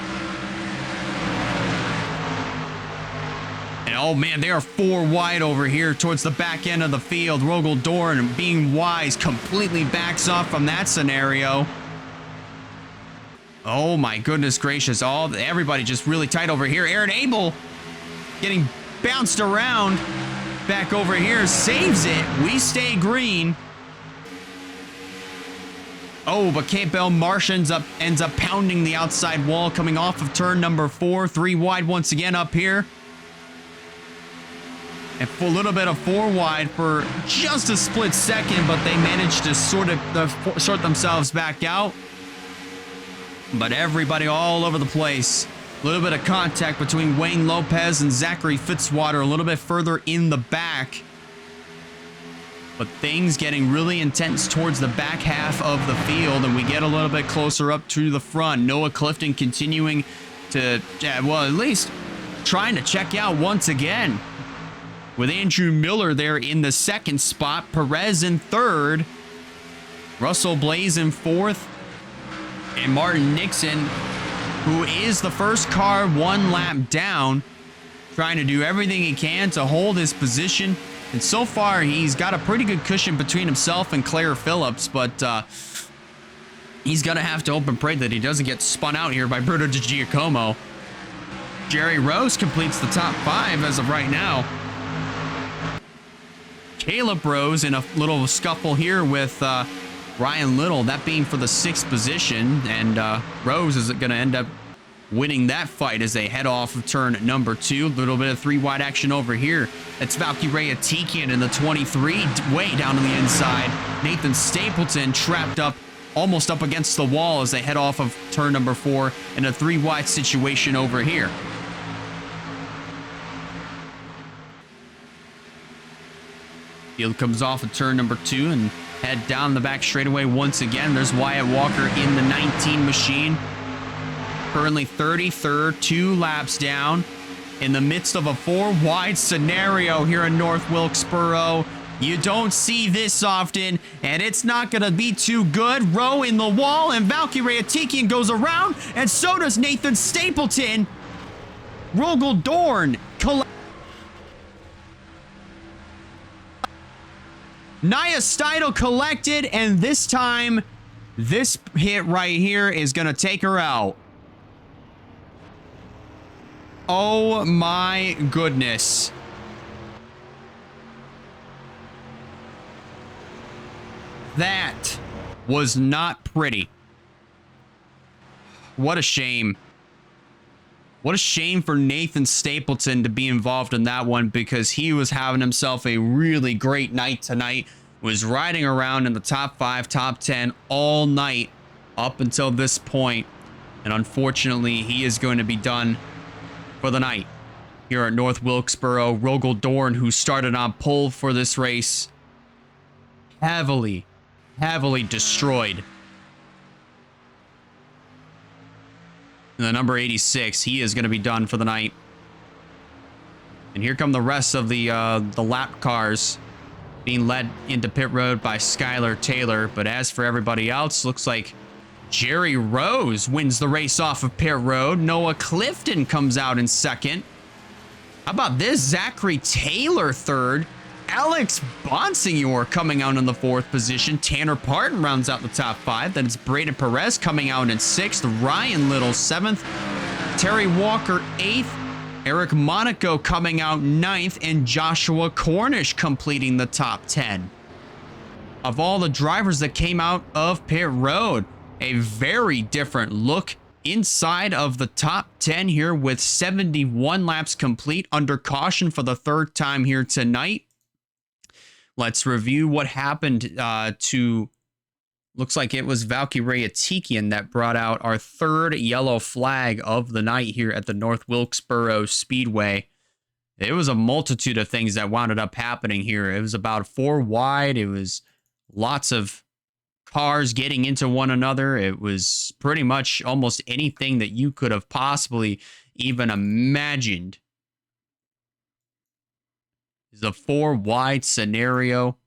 Speaker 6: And oh man, they are 4 wide over here towards the back end of the field. Rogel-Dorn, being wise, completely backs off from that scenario. Oh my goodness gracious. Everybody just really tight over here. Aaron Abel getting bounced around back over here, saves it. We stay green. Oh, but Campbell Marsh ends up pounding the outside wall coming off of turn number 4. 3 wide once again up here. And for a little bit of 4 wide for just a split second, but they managed to sort themselves back out. But everybody all over the place. A little bit of contact between Wayne Lopez and Zachary Fitzwater a little bit further in the back. But things getting really intense towards the back half of the field, and we get a little bit closer up to the front. Noah Clifton continuing to, well, at least trying to check out once again. With Andrew Miller there in the second spot, Perez in third, Russell Blaze in fourth, and Martin Nixon, who is the first car 1 lap down, trying to do everything he can to hold his position. And so far, he's got a pretty good cushion between himself and Claire Phillips, but he's going to have to hope and pray that he doesn't get spun out here by Bruno Di Giacomo. Jerry Rose completes the top 5 as of right now. Caleb Rose in a little scuffle here with Ryan Little, that being for the 6th position, and Rose is going to end up winning that fight as they head off of turn number 2. A little bit of 3 wide action over here. That's Valkyrie Atikian in the 23, way down on the inside. Nathan Stapleton trapped up, almost up against the wall as they head off of turn number 4 in a 3 wide situation over here. Field comes off of turn number 2 and head down the back straightaway once again. There's Wyatt Walker in the 19 machine. Currently 33rd, 2 laps down. In the midst of a 4 wide scenario here in North Wilkesboro. You don't see this often, and it's not going to be too good. Rowe in the wall, and Valkyrie Atikian goes around, and so does Nathan Stapleton. Rogel Dorn Nia Steidel collected, and this time, this hit right here is going to take her out. Oh my goodness. That was not pretty. What a shame. What a shame for Nathan Stapleton to be involved in that one, because he was having himself a really great night tonight. Was riding around in the top 5, top 10 all night up until this point. And unfortunately, he is going to be done for the night here at North Wilkesboro. Rogel Dorn, who started on pole for this race, heavily destroyed. And the number 86, he is going to be done for the night. And here come the rest of the lap cars being led into pit road by Skylar Taylor. But as for everybody else, looks like Jerry Rose wins the race off of pit road. Noah Clifton comes out in second. How about this? Zachary Taylor third. Alex Bonsignor coming out in the 4th position. Tanner Parton rounds out the top 5. Then it's Braden Perez coming out in 6th. Ryan Little 7th. Terry Walker 8th. Eric Monaco coming out 9th. And Joshua Cornish completing the top 10. Of all the drivers that came out of pit road, a very different look inside of the top 10 here with 71 laps complete under caution for the 3rd time here tonight. Let's review what happened to, looks like it was Valkyrie Atikian that brought out our 3rd yellow flag of the night here at the North Wilkesboro Speedway. It was a multitude of things that wound up happening here. It was about 4 wide. It was lots of cars getting into one another. It was pretty much almost anything that you could have possibly even imagined. The 4 wide scenario.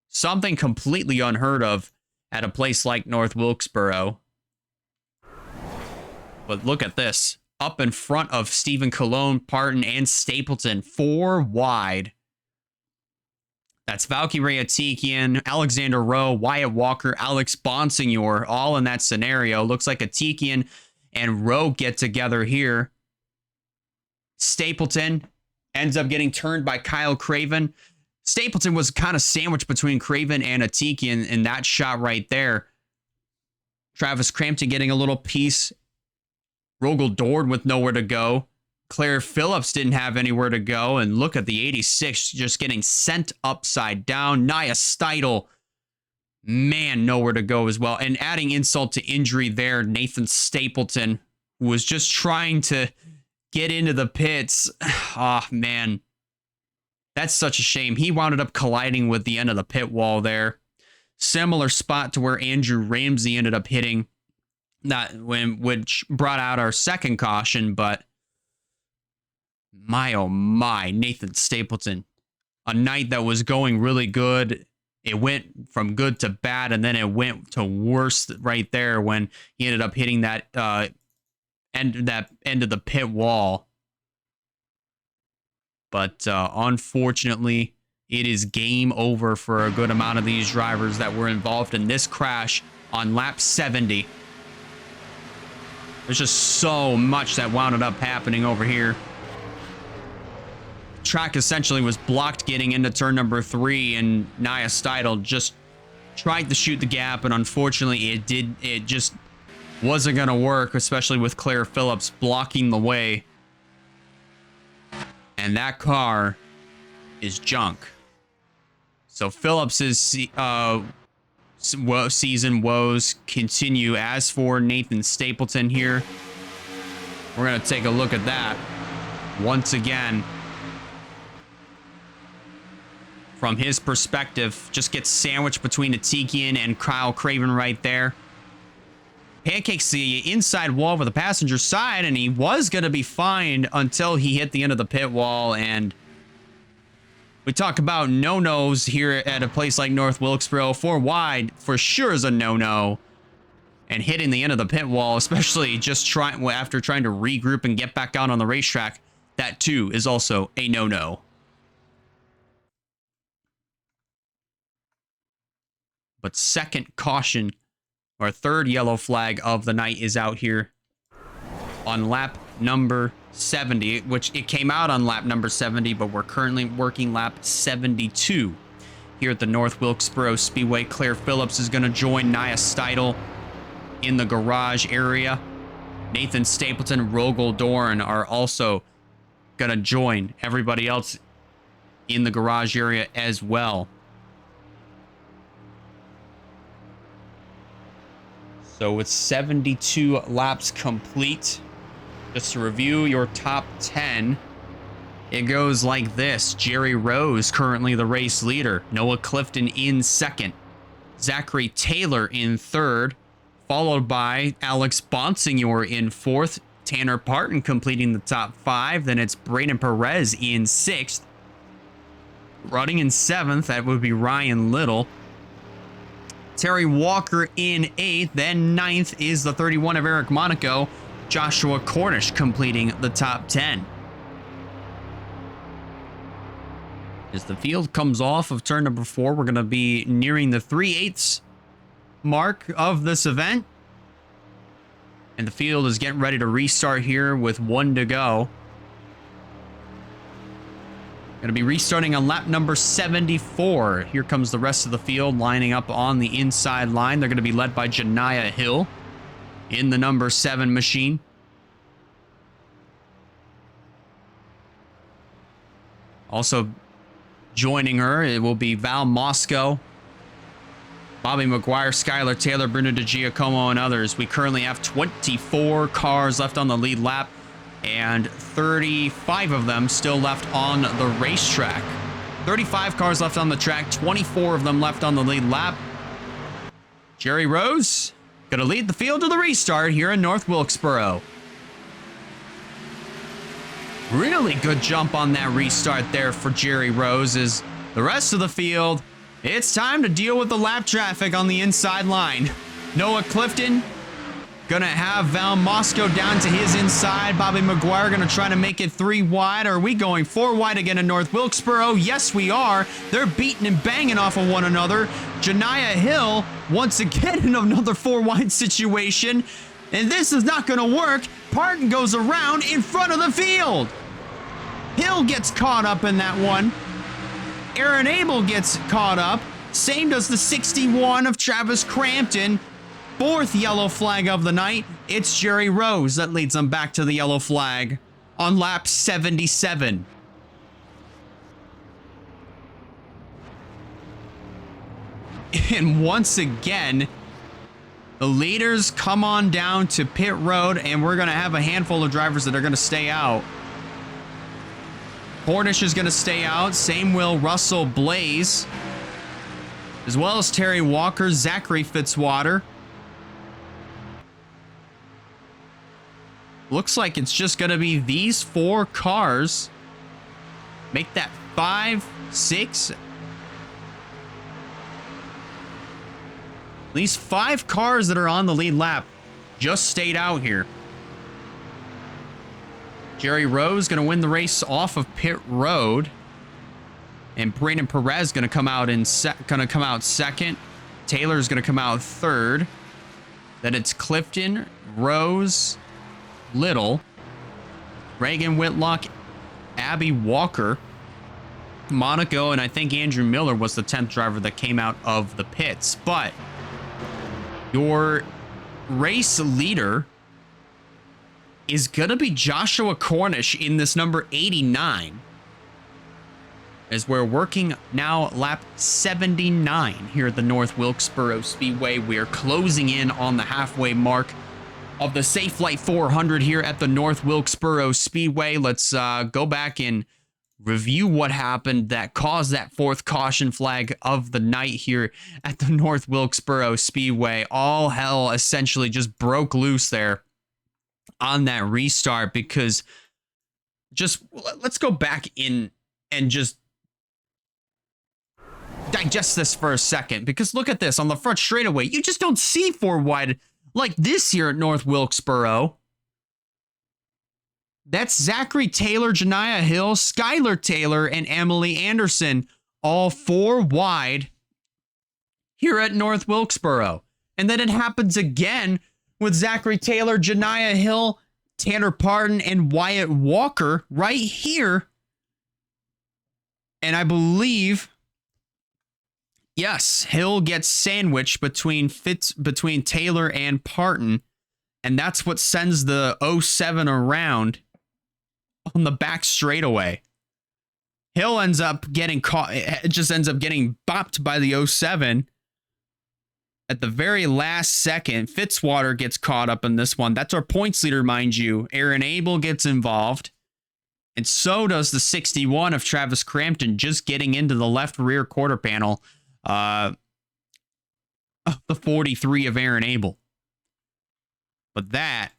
Speaker 6: Something completely unheard of at a place like North Wilkesboro. But look at this. Up in front of Stephen Colon, Parton, and Stapleton. 4 wide. That's Valkyrie Atikian, Alexander Rowe, Wyatt Walker, Alex Bonsignor, all in that scenario. Looks like Atikian and Rowe get together here. Stapleton ends up getting turned by Kyle Craven. Stapleton was kind of sandwiched between Craven and Atiki in that shot right there. Travis Crampton getting a little piece. Rogel Dord with nowhere to go. Claire Phillips didn't have anywhere to go. And look at the 86 just getting sent upside down. Nia Steidel, man, nowhere to go as well. And adding insult to injury there, Nathan Stapleton, who was just trying to get into the pits. Oh, man. That's such a shame. He wound up colliding with the end of the pit wall there. Similar spot to where Andrew Ramsey ended up hitting, which brought out our second caution, but my oh my, Nathan Stapleton. A night that was going really good. It went from good to bad, and then it went to worse right there when he ended up hitting that end of the pit wall. But unfortunately, it is game over for a good amount of these drivers that were involved in this crash on lap 70. There's just so much that wound up happening over here. Track essentially was blocked getting into turn number 3, and Nia Steidel just tried to shoot the gap, and unfortunately it just wasn't going to work, especially with Claire Phillips blocking the way. And that car is junk. So Phillips's season woes continue. As for Nathan Stapleton here, we're going to take a look at that once again. From his perspective, just gets sandwiched between Atikian and Kyle Craven right there. Pancakes the inside wall with the passenger side, and he was going to be fine until he hit the end of the pit wall. And we talk about no-nos here at a place like North Wilkesboro. 4 wide for sure is a no-no. And hitting the end of the pit wall, especially just after trying to regroup and get back out on the racetrack, that too is also a no-no. But second caution, our third yellow flag of the night, is out here on lap number 70, which it came out on lap number 70, but we're currently working lap 72 here at the North Wilkesboro Speedway. Claire Phillips is going to join Nia Steidel in the garage area. Nathan Stapleton, Rogel Dorn are also going to join everybody else in the garage area as well. So with 72 laps complete, just to review your top 10, it goes like this. Jerry Rose, currently the race leader. Noah Clifton in second. Zachary Taylor in third, followed by Alex Bonsignor in fourth. Tanner Parton completing the top 5. Then it's Braden Perez in sixth. Running in seventh, that would be Ryan Little. Terry Walker in 8th. Then 9th is the 31 of Eric Monaco. Joshua Cornish completing the top 10. As the field comes off of turn number 4, we're going to be nearing the 3/8 mark of this event. And the field is getting ready to restart here with 1 to go. Going to be restarting on lap number 74. Here comes the rest of the field lining up on the inside line. They're going to be led by Janiyah Hill in the number 7 machine. Also joining her, it will be Val Mosco, Bobby McGuire, Skylar Taylor, Bruno DiGiacomo, and others. We currently have 24 cars left on the lead lap, and 35 of them still left on the racetrack. 35 cars left on the track, 24 of them left on the lead lap. Jerry Rose going to lead the field to the restart here in North Wilkesboro. Really good jump on that restart there for Jerry Rose. As the rest of the field, it's time to deal with the lap traffic on the inside line. Noah Clifton gonna have Val Mosco down to his inside. Bobby McGuire gonna try to make it 3 wide. Are we going 4 wide again in North Wilkesboro? Yes, we are. They're beating and banging off of one another. Janiyah Hill once again in another 4 wide situation. And this is not gonna work. Parton goes around in front of the field. Hill gets caught up in that one. Aaron Abel gets caught up. Same does the 61 of Travis Crampton. 4th yellow flag of the night. It's Jerry Rose that leads them back to the yellow flag on lap 77. And once again, the leaders come on down to pit road, and we're going to have a handful of drivers that are going to stay out. Cornish is going to stay out. Same will Russell Blaze, as well as Terry Walker, Zachary Fitzwater. Looks like it's just going to be these 4 cars. Make that 5, 6. These 5 cars that are on the lead lap just stayed out here. Jerry Rose going to win the race off of pit road. And Brandon Perez going to come out second. Taylor's going to come out 3rd. Then it's Clifton, Rose, Little, Reagan Whitlock, Abby Walker, Monaco, and I think Andrew Miller was the 10th driver that came out of the pits. But your race leader is going to be Joshua Cornish in this number 89. As we're working now lap 79 here at the North Wilkesboro Speedway. We're closing in on the halfway mark of the Safelite 400 here at the North Wilkesboro Speedway. Let's go back and review what happened that caused that 4th caution flag of the night here at the North Wilkesboro Speedway. All hell essentially just broke loose there on that restart, because just let's go back in and just digest this for a second, because look at this on the front straightaway. You just don't see 4 wide like this here at North Wilkesboro. That's Zachary Taylor, Janiah Hill, Skylar Taylor, and Emily Anderson, all 4 wide here at North Wilkesboro. And then it happens again with Zachary Taylor, Janiah Hill, Tanner Parton, and Wyatt Walker right here. And I believe, yes, Hill gets sandwiched between Taylor and Parton. And that's what sends the 07 around on the back straightaway. Hill ends up getting caught. It just ends up getting bopped by the 07 at the very last second. Fitzwater gets caught up in this one. That's our points leader, mind you. Aaron Abel gets involved. And so does the 61 of Travis Crampton, just getting into the left rear quarter panel. The 43 of Aaron Abel. But that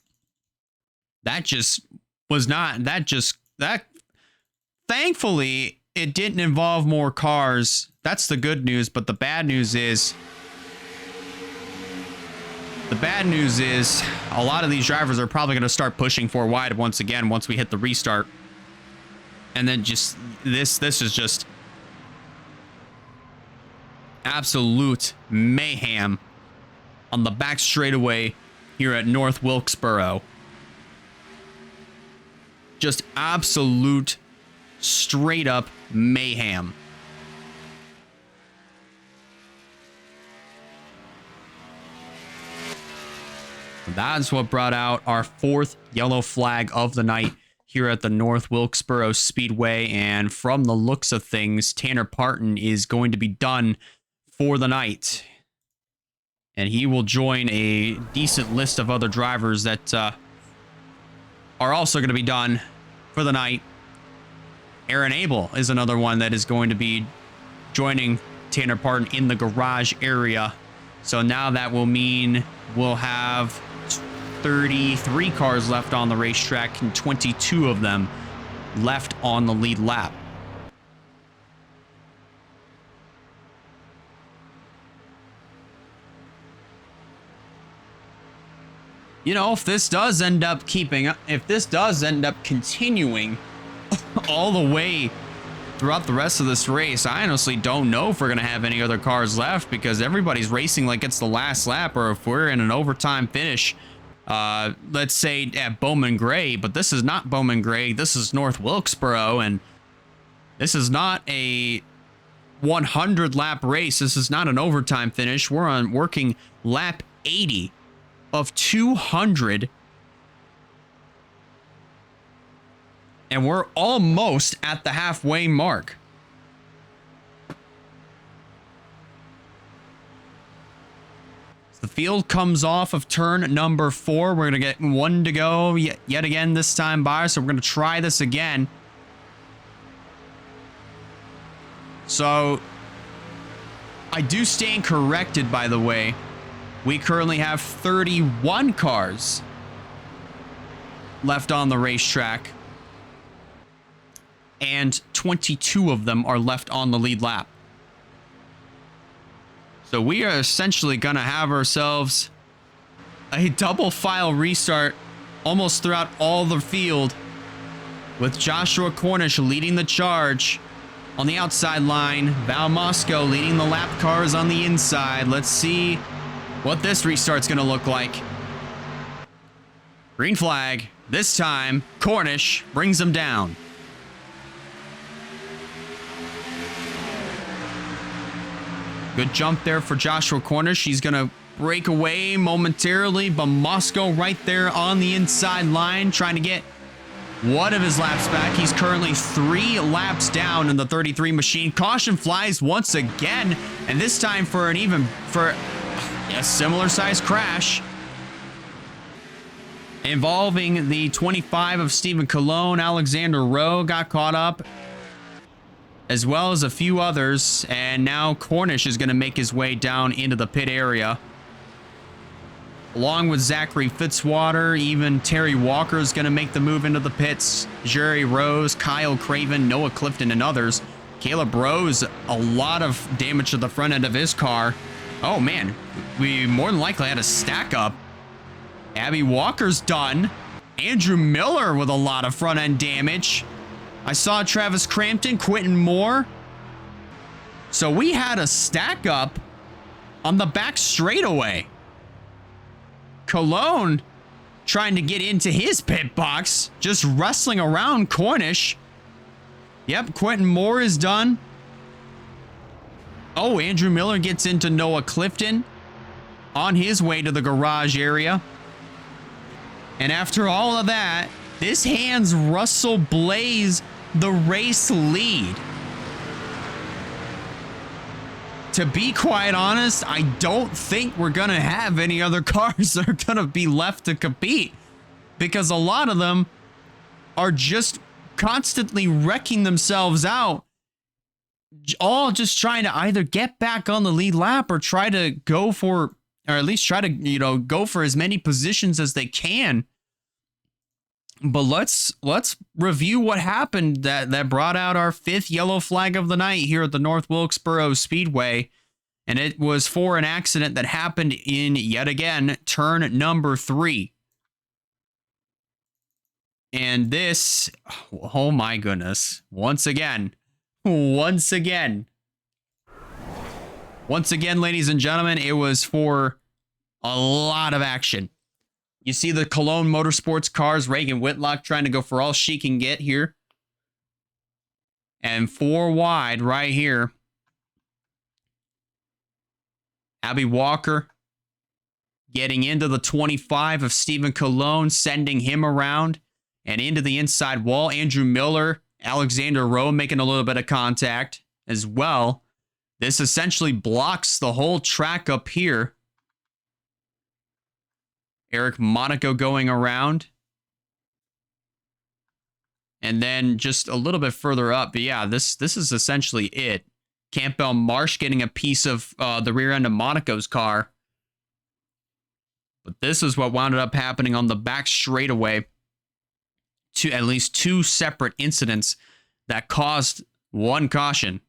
Speaker 6: just was not, that thankfully it didn't involve more cars. That's the good news. But the bad news is a lot of these drivers are probably going to start pushing 4 wide once again once we hit the restart. And then just this is just absolute mayhem on the back straightaway here at North Wilkesboro. Just absolute straight up mayhem. That's what brought out our 4th yellow flag of the night here at the North Wilkesboro Speedway. And from the looks of things, Tanner Parton is going to be done for the night. And he will join a decent list of other drivers that are also going to be done for the night. Aaron Abel is another one that is going to be joining Tanner Parton in the garage area. So now that will mean we'll have 33 cars left on the racetrack and 22 of them left on the lead lap. You know, if this does end up continuing all the way throughout the rest of this race, I honestly don't know if we're going to have any other cars left, because everybody's racing like it's the last lap, or if we're in an overtime finish, let's say at Bowman Gray. But this is not Bowman Gray. This is North Wilkesboro, and this is not a 100 lap race. This is not an overtime finish. We're on working lap 80 of 200. And we're almost at the halfway mark. The field comes off of turn number 4. We're going to get 1 to go yet again this time by. So we're going to try this again. So I do stand corrected, by the way. We currently have 31 cars left on the racetrack. And 22 of them are left on the lead lap. So we are essentially going to have ourselves a double file restart almost throughout all the field, with Joshua Cornish leading the charge on the outside line. Val Moscow leading the lap cars on the inside. Let's see what this restart's going to look like. Green flag. This time, Cornish brings them down. Good jump there for Joshua Cornish. He's going to break away momentarily, but Moscow right there on the inside line trying to get one of his laps back. He's currently 3 laps down in the 33 machine. Caution flies once again, and this time for a similar size crash involving the 25 of Stephen Colon. Alexander Rowe got caught up, as well as a few others, and now Cornish is going to make his way down into the pit area. Along with Zachary Fitzwater, even Terry Walker is going to make the move into the pits. Jerry Rose, Kyle Craven, Noah Clifton, and others. Caleb Rose, a lot of damage to the front end of his car. Oh man, we more than likely had a stack up. Abby Walker's done. Andrew Miller with a lot of front end damage. I saw Travis Crampton, Quentin Moore. So we had a stack up on the back straightaway. Cologne trying to get into his pit box, just wrestling around Cornish. Yep, Quentin Moore is done. Oh, Andrew Miller gets into Noah Clifton on his way to the garage area. And after all of that, this hands Russell Blaze the race lead. To be quite honest, I don't think we're going to have any other cars that are going to be left to compete, because a lot of them are just constantly wrecking themselves out, all just trying to either get back on the lead lap or try to go for, or at least try to, go for as many positions as they can. But let's review what happened that brought out our 5th yellow flag of the night here at the North Wilkesboro Speedway. And it was for an accident that happened in, yet again, turn number 3. And this, oh my goodness, once again, ladies and gentlemen, it was for a lot of action. You see the Cologne Motorsports cars, Reagan Whitlock trying to go for all she can get here. And 4 wide right here. Abby Walker getting into the 25 of Stephen Cologne, sending him around and into the inside wall. Andrew Miller, Alexander Rowe making a little bit of contact as well. This essentially blocks the whole track up here. Eric Monaco going around. And then just a little bit further up. But yeah, this is essentially it. Campbell Marsh getting a piece of the rear end of Monaco's car. But this is what wound up happening on the back straightaway. At least 2 separate incidents that caused 1 caution.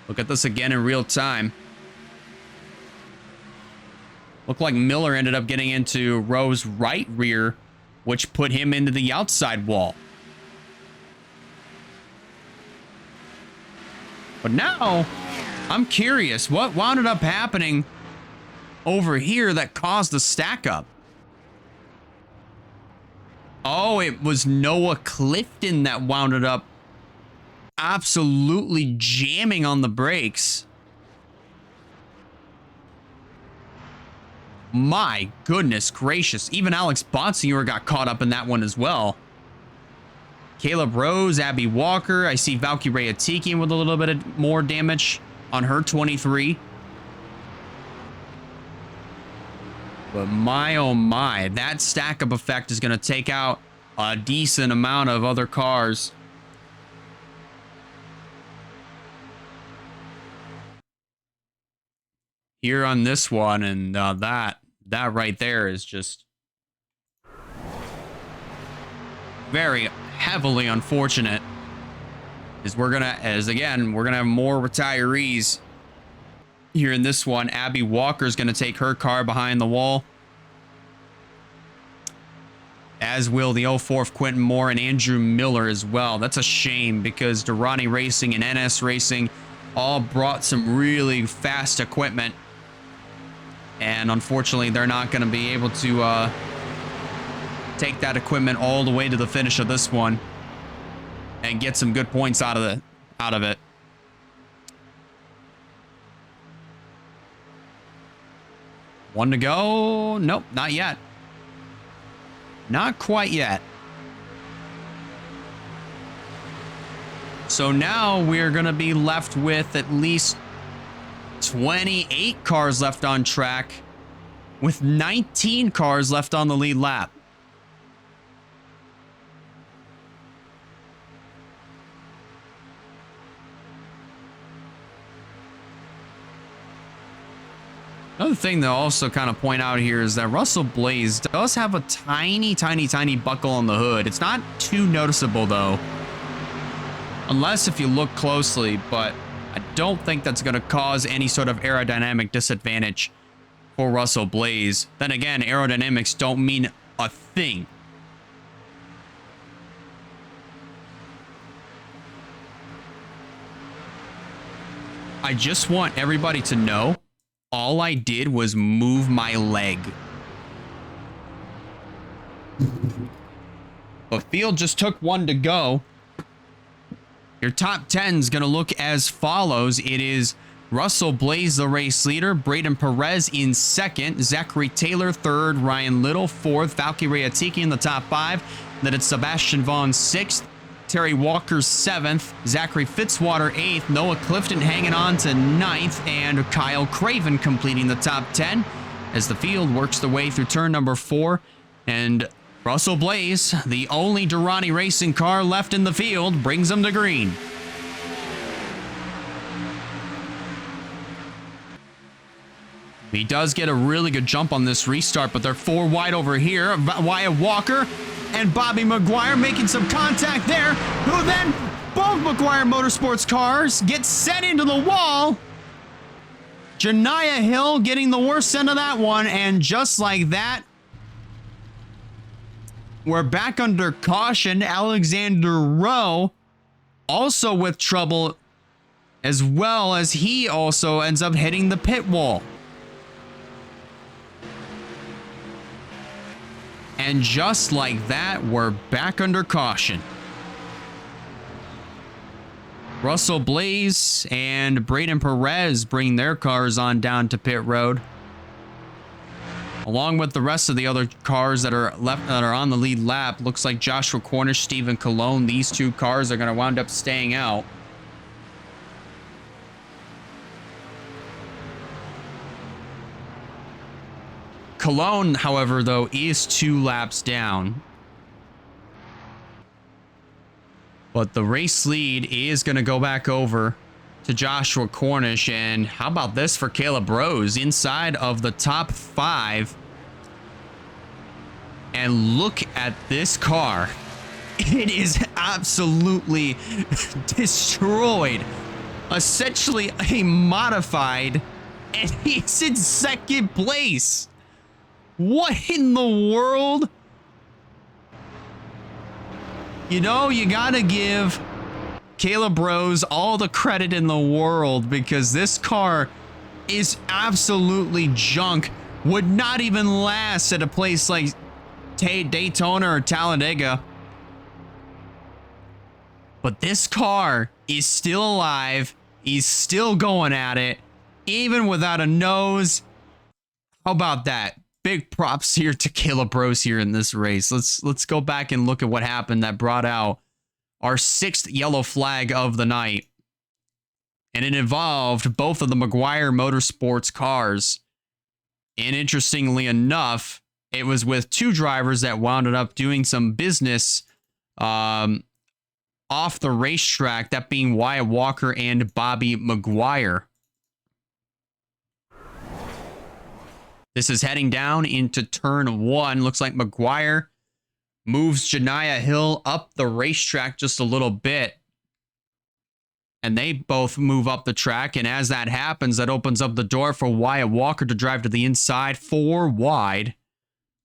Speaker 6: Look at this again in real time. Looked like Miller ended up getting into Rowe's right rear, which put him into the outside wall. But now, I'm curious, what wound up happening over here that caused the stack up? Oh, it was Noah Clifton that wound up absolutely jamming on the brakes. My goodness gracious. Even Alex Bonsignor got caught up in that one as well. Caleb Rose, Abby Walker. I see Valkyrie Atikian with a little bit of more damage on her 23. But my, oh my, that stack-up effect is going to take out a decent amount of other cars. Here on this one, and that right there is just very heavily unfortunate. We're gonna have more retirees here in this one. Abby Walker's gonna take her car behind the wall, as will the 04th Quentin Moore and Andrew Miller as well. That's a shame because Durrani Racing and NS Racing all brought some really fast equipment, and unfortunately they're not going to be able to take that equipment all the way to the finish of this one and get some good points out of it. One to go. Nope, not yet. Not quite yet. So now we're going to be left with at least 28 cars left on track, with 19 cars left on the lead lap. Another thing to also kind of point out here is that Russell Blaze does have a tiny buckle on the hood. It's not too noticeable though, unless if you look closely, but I don't think that's going to cause any sort of aerodynamic disadvantage for Russell Blaze. Then again, aerodynamics don't mean a thing. I just want everybody to know all I did was move my leg. The field just took one to go. Your top 10 is going to look as follows. It is Russell Blaze, the race leader. Braden Perez in second. Zachary Taylor third. Ryan Little fourth. Valkyrie Atiki in the top 5. Then it's Sebastian Vaughn 6th. Terry Walker 7th. Zachary Fitzwater 8th. Noah Clifton hanging on to 9th. And Kyle Craven completing the top 10 as the field works their way through turn number 4. And Russell Blaze, the only Durrani Racing car left in the field, brings them to green. He does get a really good jump on this restart, but they're 4 wide over here. Wyatt Walker and Bobby McGuire making some contact there, who then, both McGuire Motorsports cars get set into the wall. Janiah Hill getting the worst end of that one, and just like that, we're back under caution. Alexander Rowe also with trouble, as well as he also ends up hitting the pit wall. And just like that, we're back under caution. Russell Blaze and Braden Perez bring their cars on down to pit road, along with the rest of the other cars that are left that are on the lead lap. Looks like Joshua Cornish, Stephen Colon, these 2 cars are going to wind up staying out. Cologne, however, though, is 2 laps down. But the race lead is going to go back over to Joshua Cornish. And how about this for Caleb Rose inside of the top 5? And look at this car. It is absolutely destroyed. Essentially a modified, and he's in second place. What in the world? You know, you gotta give Caleb Rose all the credit in the world, because this car is absolutely junk. Would not even last at a place like Daytona or Talladega. But this car is still alive. He's still going at it, even without a nose. How about that? Big props here to Caleb Rose here in this race. Let's go back and look at what happened that brought out our 6th yellow flag of the night. And it involved both of the Maguire Motorsports cars. And interestingly enough, it was with 2 drivers that wound up doing some business off the racetrack, that being Wyatt Walker and Bobby Maguire. This is heading down into turn 1. Looks like Maguire moves Janiah Hill up the racetrack just a little bit. And they both move up the track. And as that happens, that opens up the door for Wyatt Walker to drive to the inside 4 wide.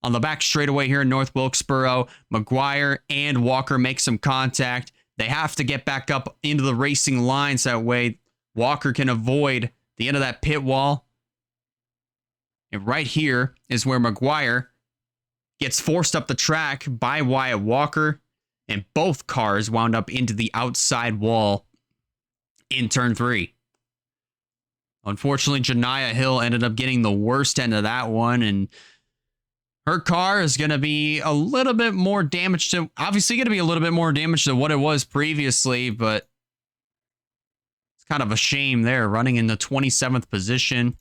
Speaker 6: On the back straightaway here in North Wilkesboro, Maguire and Walker make some contact. They have to get back up into the racing lines. That way Walker can avoid the end of that pit wall. And right here is where Maguire gets forced up the track by Wyatt Walker. And both cars wound up into the outside wall in turn 3. Unfortunately, Janiah Hill ended up getting the worst end of that one. And her car is going to be a little bit more damaged to, obviously going to be a little bit more damaged than what it was previously, but it's kind of a shame there, running in the 27th position,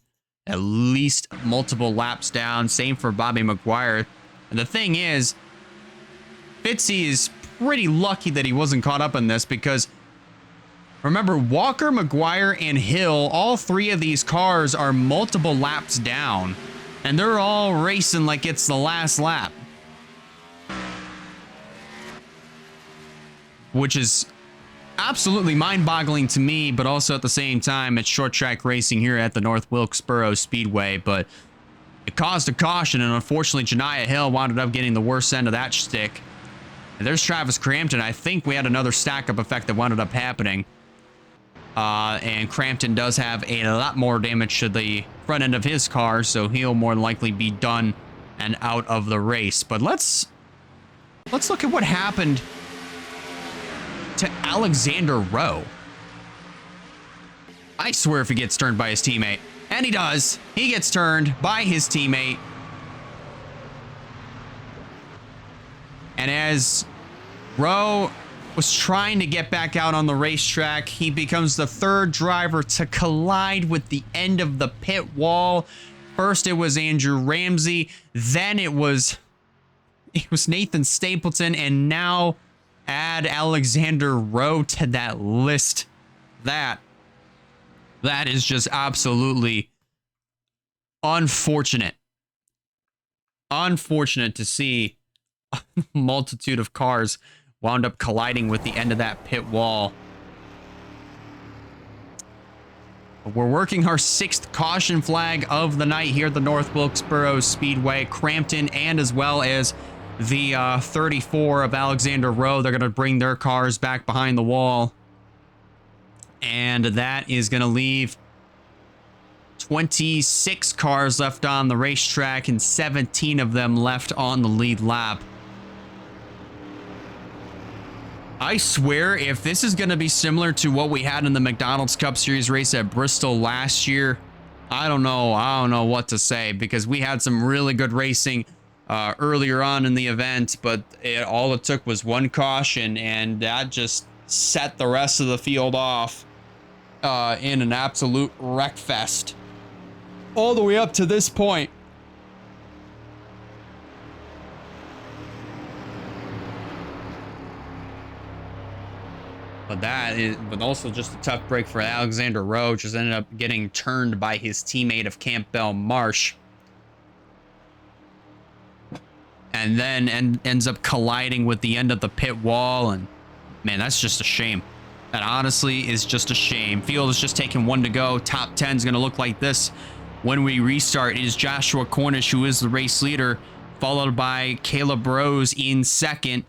Speaker 6: at least multiple laps down. Same for Bobby Maguire. And the thing is, Fitzy is pretty lucky that he wasn't caught up in this, because remember, Walker, Maguire, and Hill, all 3 of these cars are multiple laps down. And they're all racing like it's the last lap. Which is absolutely mind-boggling to me, but also at the same time, it's short track racing here at the North Wilkesboro Speedway. But it caused a caution, and unfortunately, Janiah Hill wound up getting the worst end of that stick. And there's Travis Crampton. I think we had another stack-up effect that wound up happening. And Crampton does have a lot more damage to the front end of his car, so he'll more than likely be done and out of the race. But let's look at what happened to Alexander Rowe. I swear if he gets turned by his teammate. And he does. He gets turned by his teammate. And as Rowe was trying to get back out on the racetrack, he becomes the 3rd driver to collide with the end of the pit wall. First, it was Andrew Ramsey. Then it was Nathan Stapleton. And now add Alexander Rowe to that list. That is just absolutely unfortunate. Unfortunate to see a multitude of cars wound up colliding with the end of that pit wall. We're working our 6th caution flag of the night here at the North Wilkesboro Speedway. Crampton and as well as the 34 of Alexander Rowe, they're going to bring their cars back behind the wall. And that is going to leave 26 cars left on the racetrack and 17 of them left on the lead lap. I swear, if this is going to be similar to what we had in the McDonald's Cup Series race at Bristol last year, I don't know what to say, because we had some really good racing earlier on in the event, but all it took was one caution, and that just set the rest of the field off in an absolute wreck fest all the way up to this point. But also just a tough break for Alexander Rowe. Just ended up getting turned by his teammate of Campbell Marsh. And then ends up colliding with the end of the pit wall. And man, that's just a shame. That honestly is just a shame. Field is just taking 1 to go. Top 10 is going to look like this when we restart. It is Joshua Cornish, who is the race leader, followed by Caleb Rose in 2nd.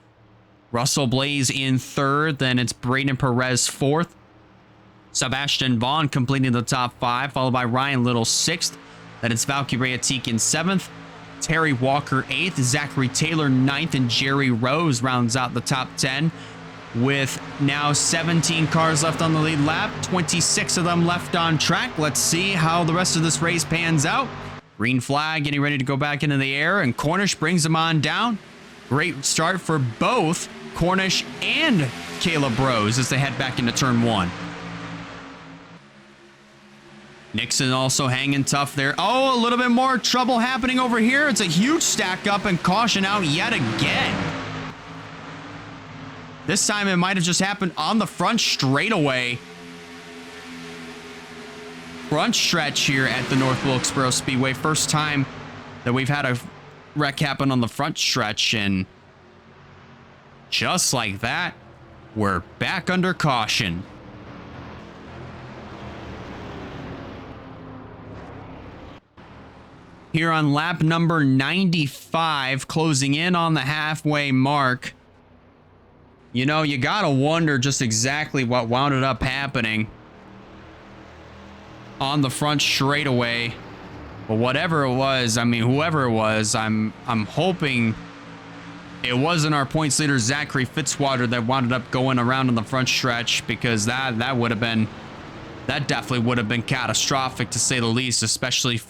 Speaker 6: Russell Blaze in 3rd, then it's Braden Perez 4th. Sebastian Vaughn completing the top 5, followed by Ryan Little 6th. Then it's Valkyrie Atik in 7th. Terry Walker 8th, Zachary Taylor 9th, and Jerry Rose rounds out the top 10. with now 17 cars left on the lead lap, 26 of them left on track. Let's see how the rest of this race pans out. Green flag getting ready to go back into the air, and Cornish brings them on down. Great start for both Cornish and Caleb Rose as they head back into turn 1. Nixon also hanging tough there. Oh, a little bit more trouble happening over here. It's a huge stack up and caution out yet again. This time it might have just happened on the front straightaway. Front stretch here at the North Wilkesboro Speedway. First time that we've had a wreck happen on the front stretch, and just like that, we're back under caution. Here on lap number 95, closing in on the halfway mark. You know, you gotta wonder just exactly what wound up happening on the front straightaway. But whatever it was, I mean, whoever it was, I'm hoping it wasn't our points leader Zachary Fitzwater that wound up going around on the front stretch, because that definitely would have been catastrophic to say the least, especially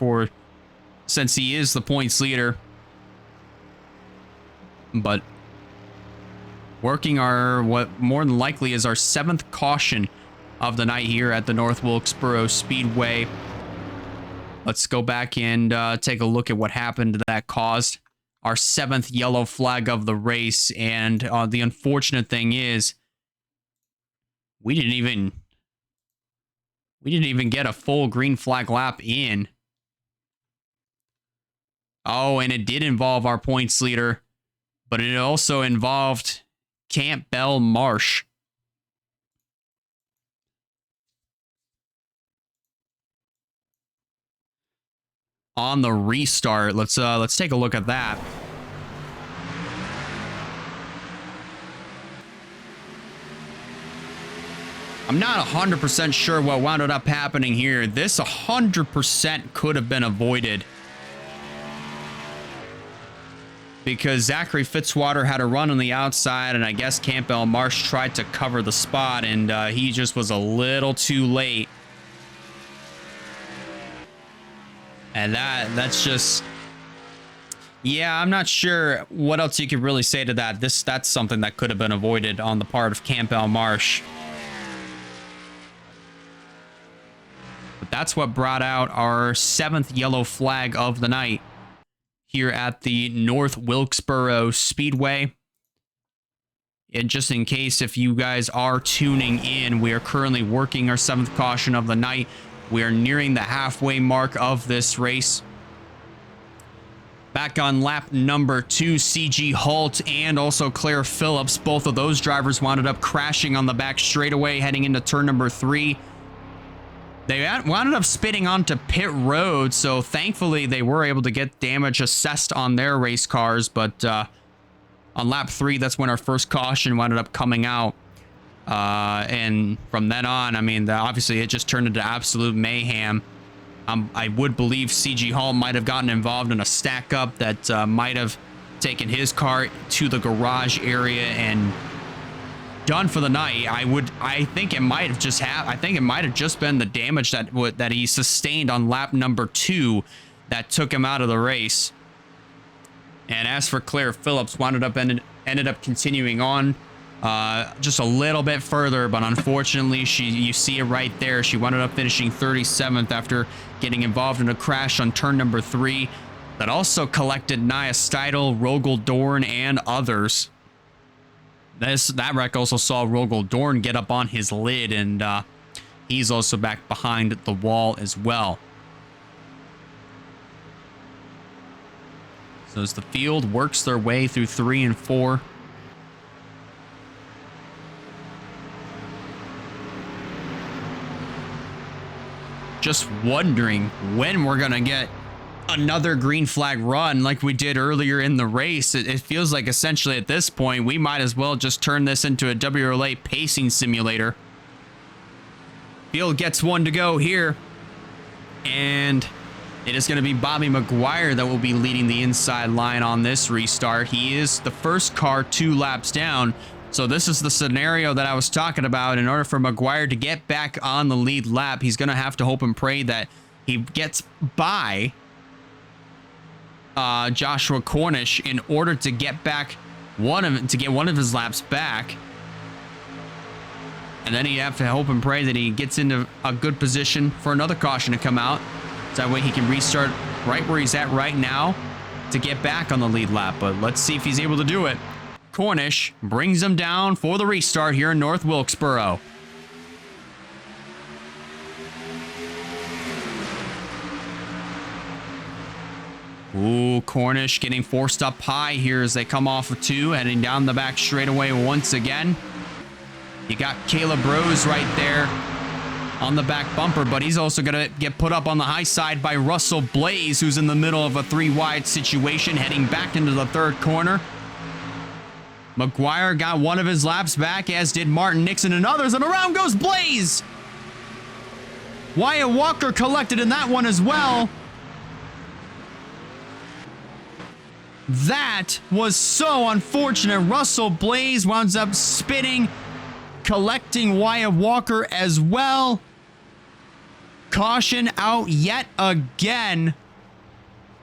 Speaker 6: since he is the points leader. But working what more than likely is our 7th caution of the night here at the North Wilkesboro Speedway. Let's go back and take a look at what happened that caused our 7th yellow flag of the race. And the unfortunate thing is we didn't even get a full green flag lap in. Oh, and it did involve our points leader, but it also involved Campbell Marsh. On the restart, let's take a look at that. I'm not 100% sure what wound up happening here. This 100% could have been avoided, because Zachary Fitzwater had a run on the outside, and I guess Campbell Marsh tried to cover the spot, and he just was a little too late. And that's just, yeah, I'm not sure what else you could really say to that. That's something that could have been avoided on the part of Campbell Marsh. But that's what brought out our 7th yellow flag of the night here at the North Wilkesboro Speedway. And just in case if you guys are tuning in, we are currently working our 7th caution of the night. We are nearing the halfway mark of this race. Back on lap number 2, CG Holt and also Claire Phillips, both of those drivers wound up crashing on the back straightaway heading into turn number 3. They wound up spitting onto pit road, so thankfully they were able to get damage assessed on their race cars. But on lap 3, that's when our first caution wound up coming out. And from then on, I mean, obviously it just turned into absolute mayhem. I would believe CG Hall might have gotten involved in a stack up that might have taken his car to the garage area and done for the night. I think it might have just been the damage that he sustained on lap number 2 that took him out of the race. And as for Claire Phillips, ended up continuing on just a little bit further, but unfortunately you see it right there, she wound up finishing 37th after getting involved in a crash on turn number 3 that also collected Nia Steidel, Rogel Dorn, and others. That wreck also saw Rogel Dorn get up on his lid, and he's also back behind the wall as well. So as the field works their way through 3 and 4, just wondering when we're gonna get another green flag run like we did earlier in the race. It feels like essentially at this point we might as well just turn this into a WRLA pacing simulator. Field gets one to go here, and it is going to be Bobby McGuire that will be leading the inside line on this restart. He is the first car 2 laps down, So this is the scenario that I was talking about. In order for Maguire to get back on the lead lap, he's going to have to hope and pray that he gets by Joshua Cornish in order to get back one of his laps back. And then you have to hope and pray that he gets into a good position for another caution to come out. So that way he can restart right where he's at right now to get back on the lead lap. But let's see if he's able to do it. Cornish brings him down for the restart here in North Wilkesboro. Ooh, Cornish getting forced up high here as they come off of 2, heading down the back straightaway once again. You got Caleb Rose right there on the back bumper, but he's also going to get put up on the high side by Russell Blaze, who's in the middle of a 3-wide situation, heading back into the 3rd corner. Maguire got one of his laps back, as did Martin Nixon and others, and around goes Blaze. Wyatt Walker collected in that one as well. That was so unfortunate. Russell Blaze winds up spinning, collecting Wyatt Walker as well. Caution out yet again.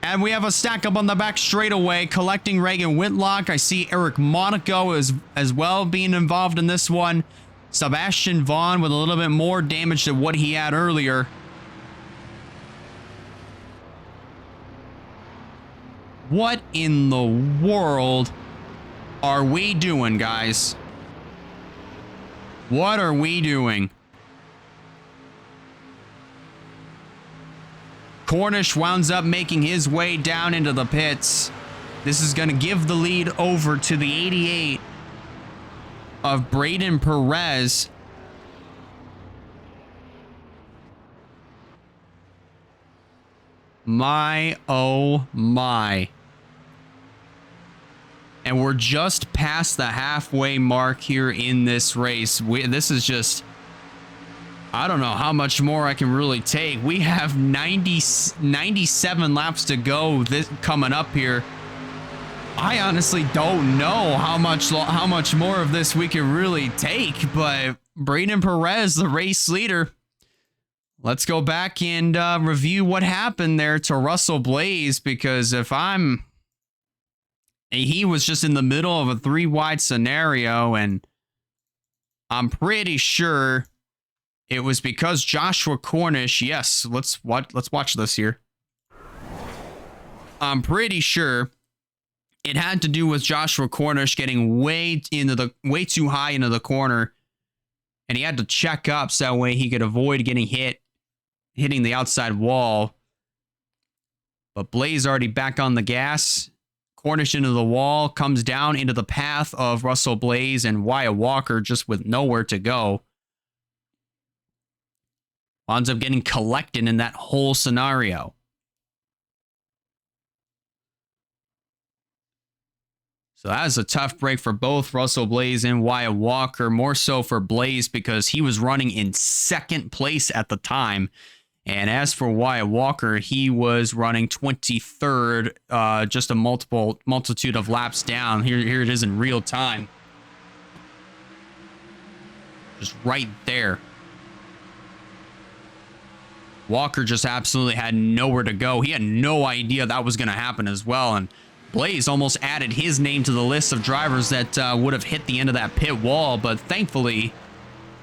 Speaker 6: And we have a stack up on the back straightaway, collecting Reagan Whitlock. I see Eric Monaco as well being involved in this one. Sebastian Vaughn with a little bit more damage than what he had earlier. What in the world are we doing, guys? What are we doing? Cornish winds up making his way down into the pits. This is going to give the lead over to the 88 of Braden Perez. My, oh my. And we're just past the halfway mark here in this race. This is just... I don't know how much more I can really take. We have 97 laps to go coming up here. I honestly don't know how much more of this we can really take, but Braden Perez, the race leader. Let's go back and review what happened there to Russell Blaze, because he was just in the middle of a 3-wide scenario, and I'm pretty sure it was because Joshua Cornish, yes, let's watch this here. I'm pretty sure it had to do with Joshua Cornish getting way too high into the corner, and he had to check up so that way he could avoid getting hitting the outside wall. But Blaze already back on the gas. Cornish into the wall, comes down into the path of Russell Blaze and Wyatt Walker just with nowhere to go. Winds up getting collected in that whole scenario. So that was a tough break for both Russell Blaze and Wyatt Walker, more so for Blaze because he was running in 2nd place at the time. And as for Wyatt Walker, he was running 23rd, just a multitude of laps down. Here it is in real time. Just right there. Walker just absolutely had nowhere to go. He had no idea that was going to happen as well. And Blaze almost added his name to the list of drivers that would have hit the end of that pit wall. But thankfully,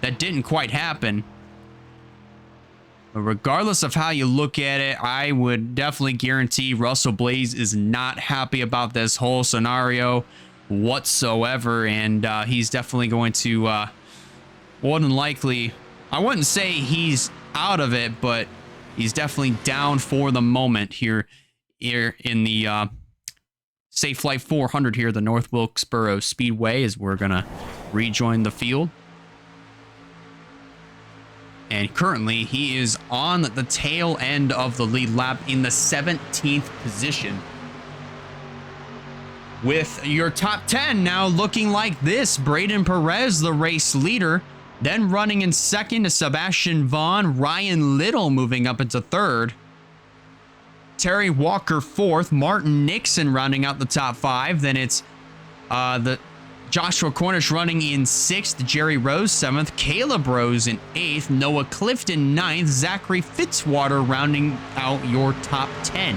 Speaker 6: that didn't quite happen. But regardless of how you look at it, I would definitely guarantee Russell Blaze is not happy about this whole scenario whatsoever. And he's definitely going to, more than likely, I wouldn't say he's out of it, but he's definitely down for the moment here in the Safelite 400 here at the North Wilkesboro Speedway as we're going to rejoin the field. And currently, he is on the tail end of the lead lap in the 17th position. With your top 10 now looking like this. Braden Perez, the race leader. Then running in 2nd is Sebastian Vaughn. Ryan Little moving up into 3rd. Terry Walker 4th. Martin Nixon rounding out the top 5. Then it's the Joshua Cornish running in 6th, Jerry Rose 7th, Caleb Rose in 8th, Noah Clifton 9th, Zachary Fitzwater rounding out your top 10.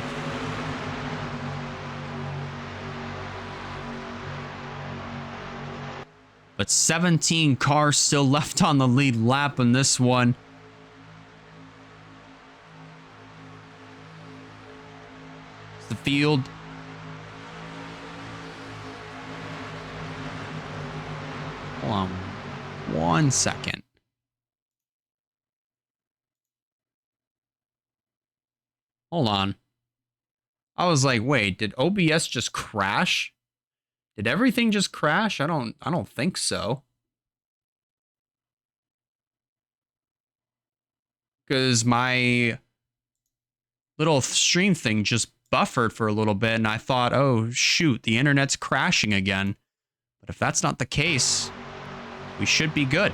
Speaker 6: But 17 cars still left on the lead lap in this one. It's the field. Hold on 1 second. Hold on. I was like, wait, did OBS just crash? Did everything just crash? I don't think so. Because my little stream thing just buffered for a little bit and I thought, oh shoot, the internet's crashing again. But if that's not the case, we should be good.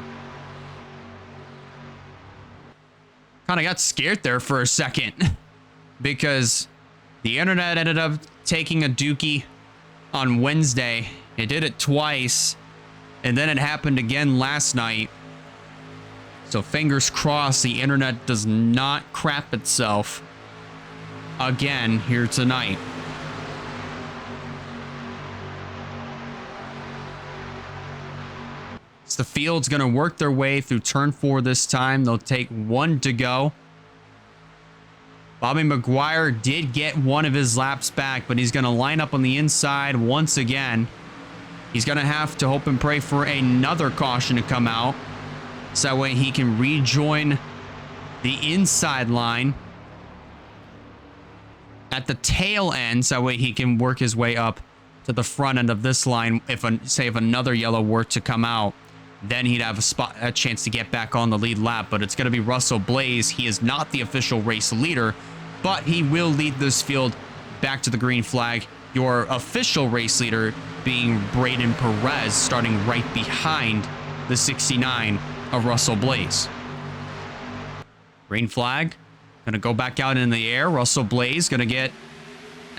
Speaker 6: Kind of got scared there for a second because the internet ended up taking a dookie on Wednesday. It did it twice, and then it happened again last night. So fingers crossed the internet does not crap itself again here tonight. So the field's going to work their way through turn 4 this time. They'll take 1 to go. Bobby McGuire did get one of his laps back, but he's going to line up on the inside once again. He's going to have to hope and pray for another caution to come out, so that way he can rejoin the inside line at the tail end, so that way he can work his way up to the front end of this line. If another yellow were to come out, then he'd have a chance to get back on the lead lap. But it's going to be Russell Blaze. He is not the official race leader, but he will lead this field back to the green flag. Your official race leader being Braden Perez, starting right behind the 69 of Russell Blaze. Green flag. Going to go back out in the air. Russell Blaze going to get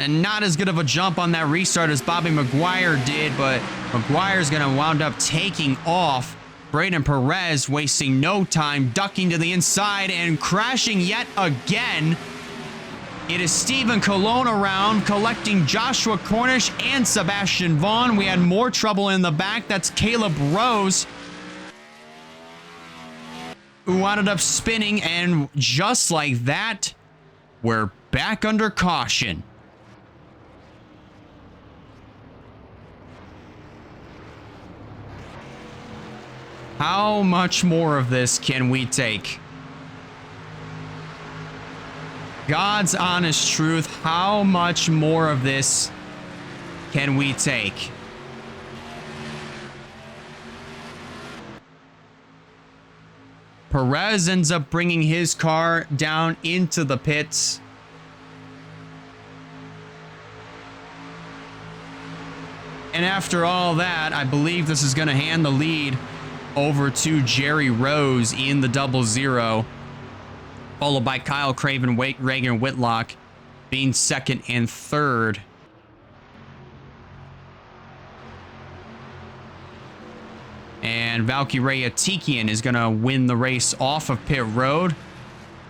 Speaker 6: not as good of a jump on that restart as Bobby McGuire did, but McGuire's going to wound up taking off. Braden Perez wasting no time, ducking to the inside and crashing yet again. It is Stephen Colon around, collecting Joshua Cornish and Sebastian Vaughn. We had more trouble in the back. That's Caleb Rose, who wound up spinning, and just like that, we're back under caution. How much more of this can we take? God's honest truth, how much more of this can we take? Perez ends up bringing his car down into the pits. And after all that, I believe this is going to hand the lead over to Jerry Rose in the 00, followed by Kyle Craven, Reagan Whitlock being 2nd and 3rd. And Valkyrie Atikian is going to win the race off of pit road.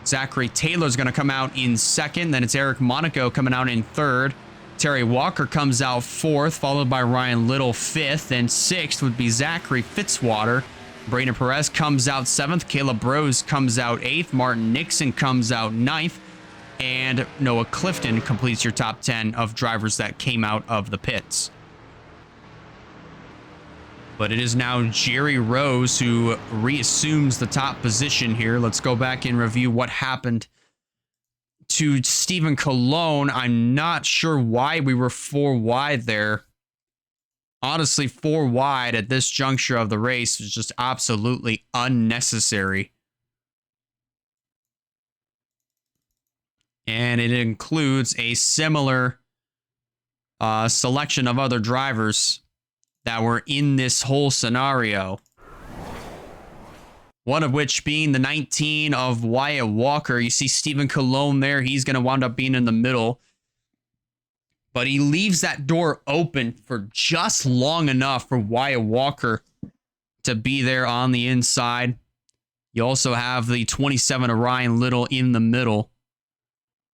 Speaker 6: Zachary Taylor's going to come out in 2nd. Then it's Eric Monaco coming out in 3rd. Terry Walker comes out 4th, followed by Ryan Little 5th. And 6th would be Zachary Fitzwater. Braden Perez comes out 7th. Caleb Rose comes out 8th. Martin Nixon comes out 9th. And Noah Clifton completes your top 10 of drivers that came out of the pits. But it is now Jerry Rose who reassumes the top position here. Let's go back and review what happened to Stephen Colon. I'm not sure why we were 4 wide there. Honestly, 4 wide at this juncture of the race was just absolutely unnecessary. And it includes a similar selection of other drivers that were in this whole scenario. One of which being the 19 of Wyatt Walker. You see Stephen Colon there. He's going to wind up being in the middle. But he leaves that door open for just long enough for Wyatt Walker to be there on the inside. You also have the 27 of Ryan Little in the middle.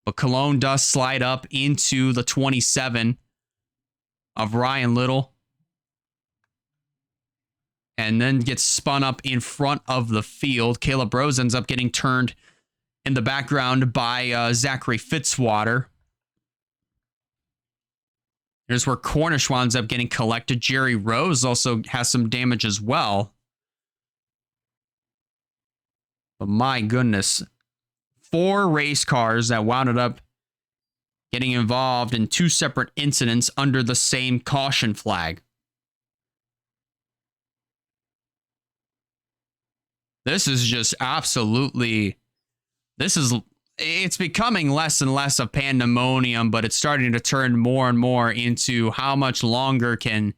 Speaker 6: But Cologne does slide up into the 27 of Ryan Little. And then gets spun up in front of the field. Caleb Rose ends up getting turned in the background by Zachary Fitzwater. Here's where Cornish winds up getting collected. Jerry Rose also has some damage as well. But my goodness. 4 race cars that wound up getting involved in 2 separate incidents under the same caution flag. This is just absolutely... It's becoming less and less of pandemonium, but it's starting to turn more and more into how much longer can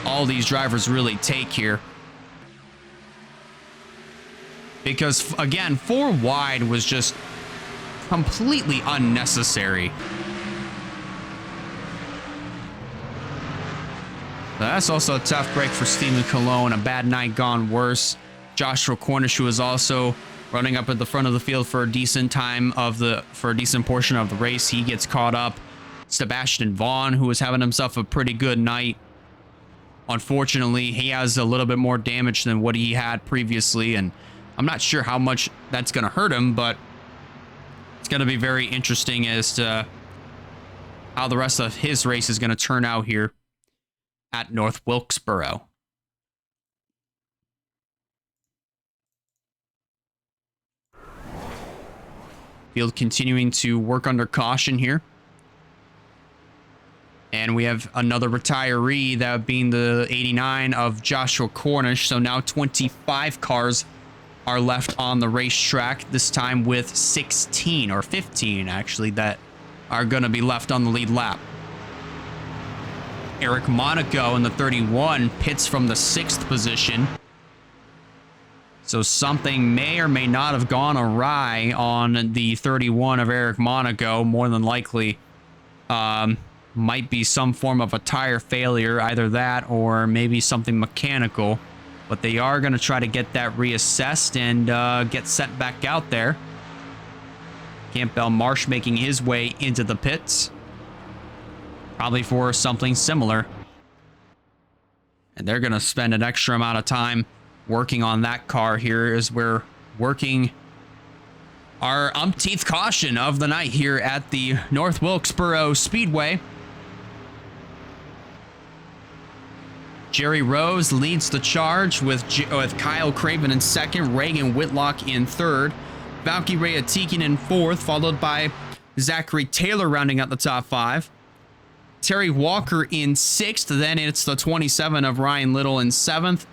Speaker 6: all these drivers really take here. Because, again, 4 wide was just completely unnecessary. That's also a tough break for Stephen Cologne. A bad night gone worse. Joshua Cornish, who is also running up at the front of the field for a decent for a decent portion of the race. He gets caught up. Sebastian Vaughn, who was having himself a pretty good night. Unfortunately, he has a little bit more damage than what he had previously, and I'm not sure how much that's going to hurt him, but it's going to be very interesting as to how the rest of his race is going to turn out here at North Wilkesboro. Field continuing to work under caution here. And we have another retiree, that being the 89 of Joshua Cornish. So now 25 cars are left on the racetrack, this time with 16 or 15 actually that are going to be left on the lead lap. Eric Monaco in the 31 pits from the 6th position. So something may or may not have gone awry on the 31 of Eric Monaco. More than likely, might be some form of a tire failure, either that or maybe something mechanical. But they are going to try to get that reassessed and get sent back out there. Campbell Marsh making his way into the pits. Probably for something similar. And they're going to spend an extra amount of time working on that car here as we're working our umpteenth caution of the night here at the North Wilkesboro Speedway. Jerry Rose leads the charge with Kyle Craven in 2nd, Reagan Whitlock in 3rd, Valky Rayatikian in 4th, followed by Zachary Taylor rounding out the top 5. Terry Walker in 6th, then it's the 27 of Ryan Little in 7th.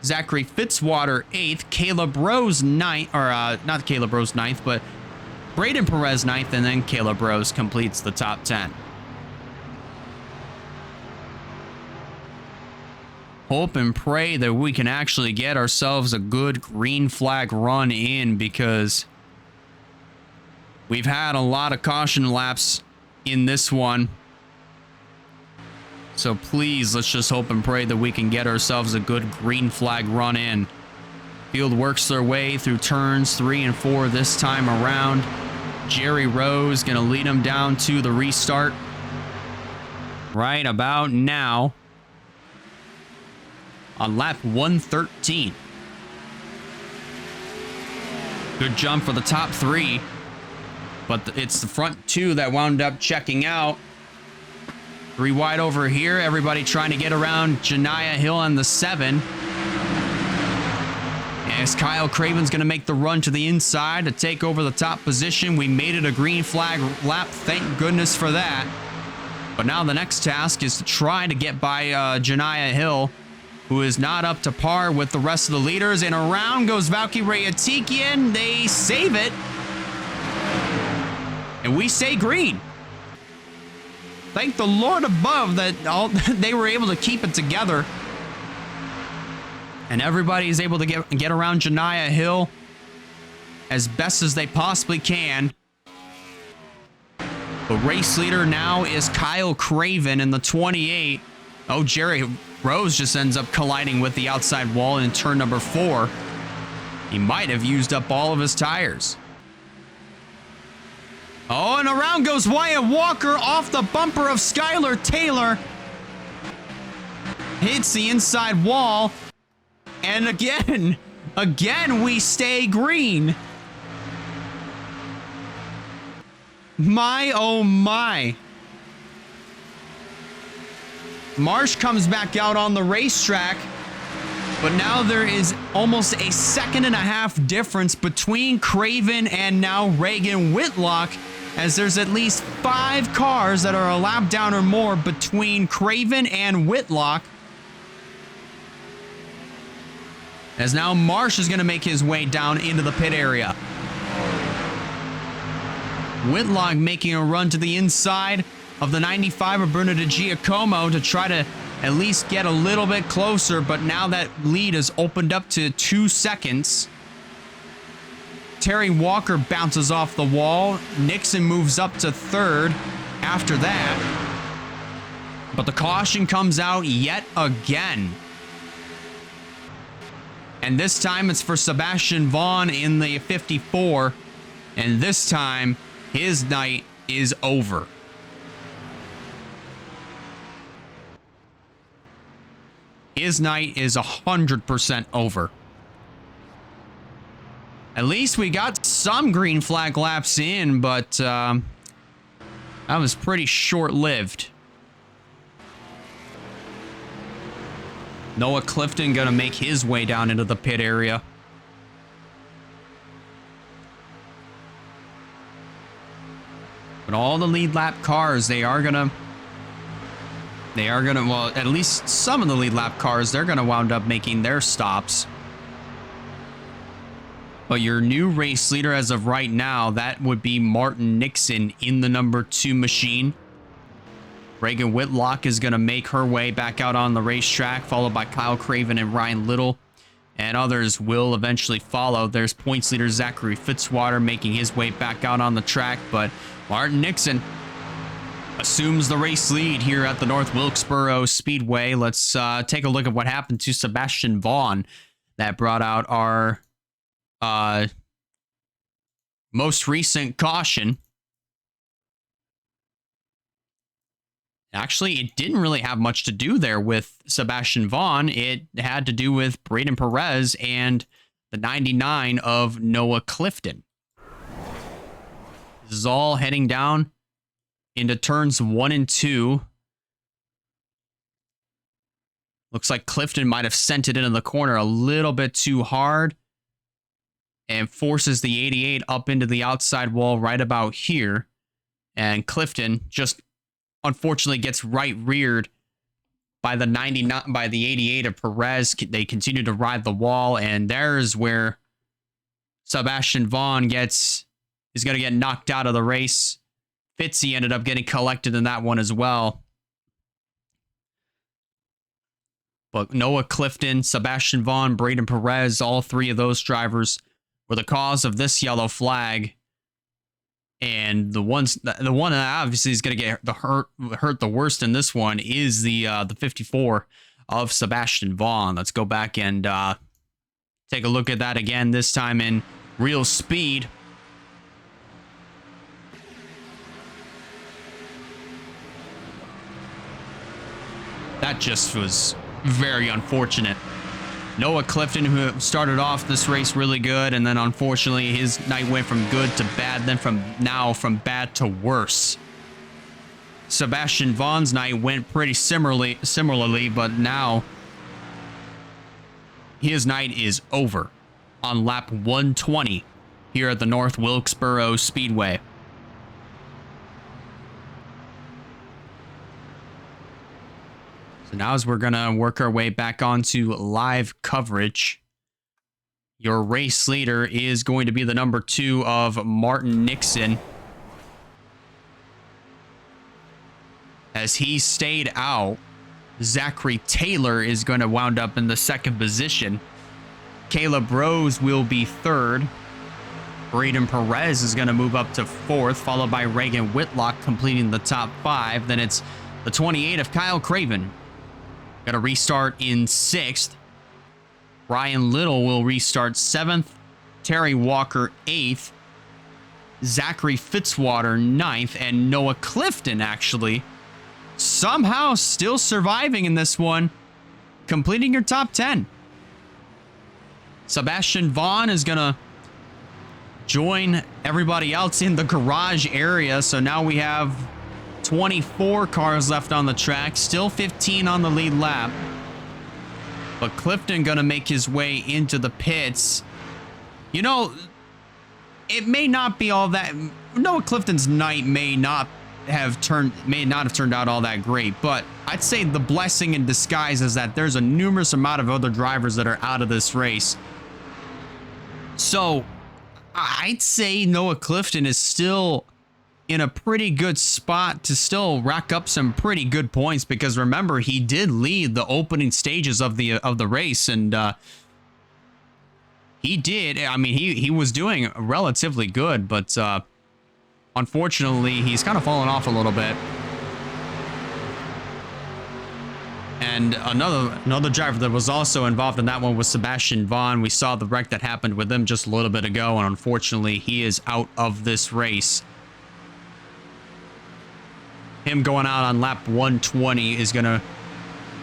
Speaker 6: Zachary Fitzwater 8th, Caleb Rose 9th, or not Caleb Rose 9th, but Braden Perez 9th, and then Caleb Rose completes the top 10. Hope and pray that we can actually get ourselves a good green flag run in, because we've had a lot of caution laps in this one. So please, let's just hope and pray that we can get ourselves a good green flag run in. Field works their way through turns 3 and 4 this time around. Jerry Rose going to lead them down to the restart right about now on lap 113. Good jump for the top 3, but it's the front 2 that wound up checking out. 3 wide over here. Everybody trying to get around Janiah Hill on the 7. As Kyle Craven's going to make the run to the inside to take over the top position. We made it a green flag lap. Thank goodness for that. But now the next task is to try to get by Janiah Hill, who is not up to par with the rest of the leaders. And around goes Valky Rayatikian. They save it. And we say green. Thank the Lord above that they were able to keep it together. And everybody is able to get around Janiah Hill as best as they possibly can. But The race leader now is Kyle Craven in the 28. Oh, Jerry Rose just ends up colliding with the outside wall in turn number 4. He might have used up all of his tires. Oh, and around goes Wyatt Walker off the bumper of Skylar Taylor. Hits the inside wall. And again we stay green. My, oh my. Marsh comes back out on the racetrack, but now there is almost a 1.5 seconds difference between Craven and now Reagan Whitlock, as there's at least 5 cars that are a lap down or more between Craven and Whitlock. As now Marsh is going to make his way down into the pit area. Whitlock making a run to the inside of the 95 of Bruno Di Giacomo to try to at least get a little bit closer, but now that lead is opened up to 2 seconds. Terry Walker bounces off the wall. Nixon moves up to 3rd after that. But the caution comes out yet again. And this time it's for Sebastian Vaughn in the 54. And this time his night is over. His night is 100% over. At least we got some green flag laps in, but that was pretty short-lived. Noah Clifton gonna make his way down into the pit area. But all the lead lap cars, they are gonna, well, at least some of the lead lap cars, they're gonna wound up making their stops. But your new race leader as of right now, that would be Martin Nixon in the number 2 machine. Reagan Whitlock is going to make her way back out on the racetrack, followed by Kyle Craven and Ryan Little. And others will eventually follow. There's points leader Zachary Fitzwater making his way back out on the track. But Martin Nixon assumes the race lead here at the North Wilkesboro Speedway. Let's take a look at what happened to Sebastian Vaughn. That brought out our most recent caution. Actually, it didn't really have much to do there with Sebastian Vaughn. It had to do with Braden Perez and the 99 of Noah Clifton. This is all heading down into turns 1 and 2. Looks like Clifton might have sent it into the corner a little bit too hard and forces the 88 up into the outside wall right about here. And Clifton just unfortunately gets right reared by the 99, by the 88 of Perez. They continue to ride the wall, and there's where Sebastian Vaughn is going to get knocked out of the race. Fitzy ended up getting collected in that one as well. But Noah Clifton, Sebastian Vaughn, Braden Perez, all 3 of those drivers were the cause of this yellow flag. And the one that obviously is going to get hurt the worst in this one is the 54 of Sebastian Vaughn. Let's go back and take a look at that again, this time in real speed. That just was very unfortunate. Noah Clifton, who started off this race really good, and then unfortunately his night went from good to bad, then from bad to worse. Sebastian Vaughn's night went pretty similarly, but now his night is over on lap 120 here at the North Wilkesboro Speedway. So now as we're going to work our way back onto live coverage, your race leader is going to be the number 2 of Martin Nixon. As he stayed out, Zachary Taylor is going to wound up in the 2nd position. Caleb Rose will be 3rd. Braden Perez is going to move up to 4th, followed by Reagan Whitlock completing the top 5. Then it's the 28 of Kyle Craven. Going to restart in 6th. Ryan Little will restart 7th. Terry Walker 8th. Zachary Fitzwater 9th. And Noah Clifton actually somehow still surviving in this one, completing your top 10. Sebastian Vaughn is going to join everybody else in the garage area. So now we have 24 cars left on the track, still 15 on the lead lap. But Clifton going to make his way into the pits. You know, it may not be all that. Noah Clifton's night may not have turned out all that great, but I'd say the blessing in disguise is that there's a numerous amount of other drivers that are out of this race. So I'd say Noah Clifton is still in a pretty good spot to still rack up some pretty good points, because remember, he did lead the opening stages of the race, and he did. I mean, he was doing relatively good, but unfortunately, he's kind of fallen off a little bit. And another driver that was also involved in that one was Sebastian Vaughn. We saw the wreck that happened with him just a little bit ago, and unfortunately, he is out of this race. Him going out on lap 120 is going to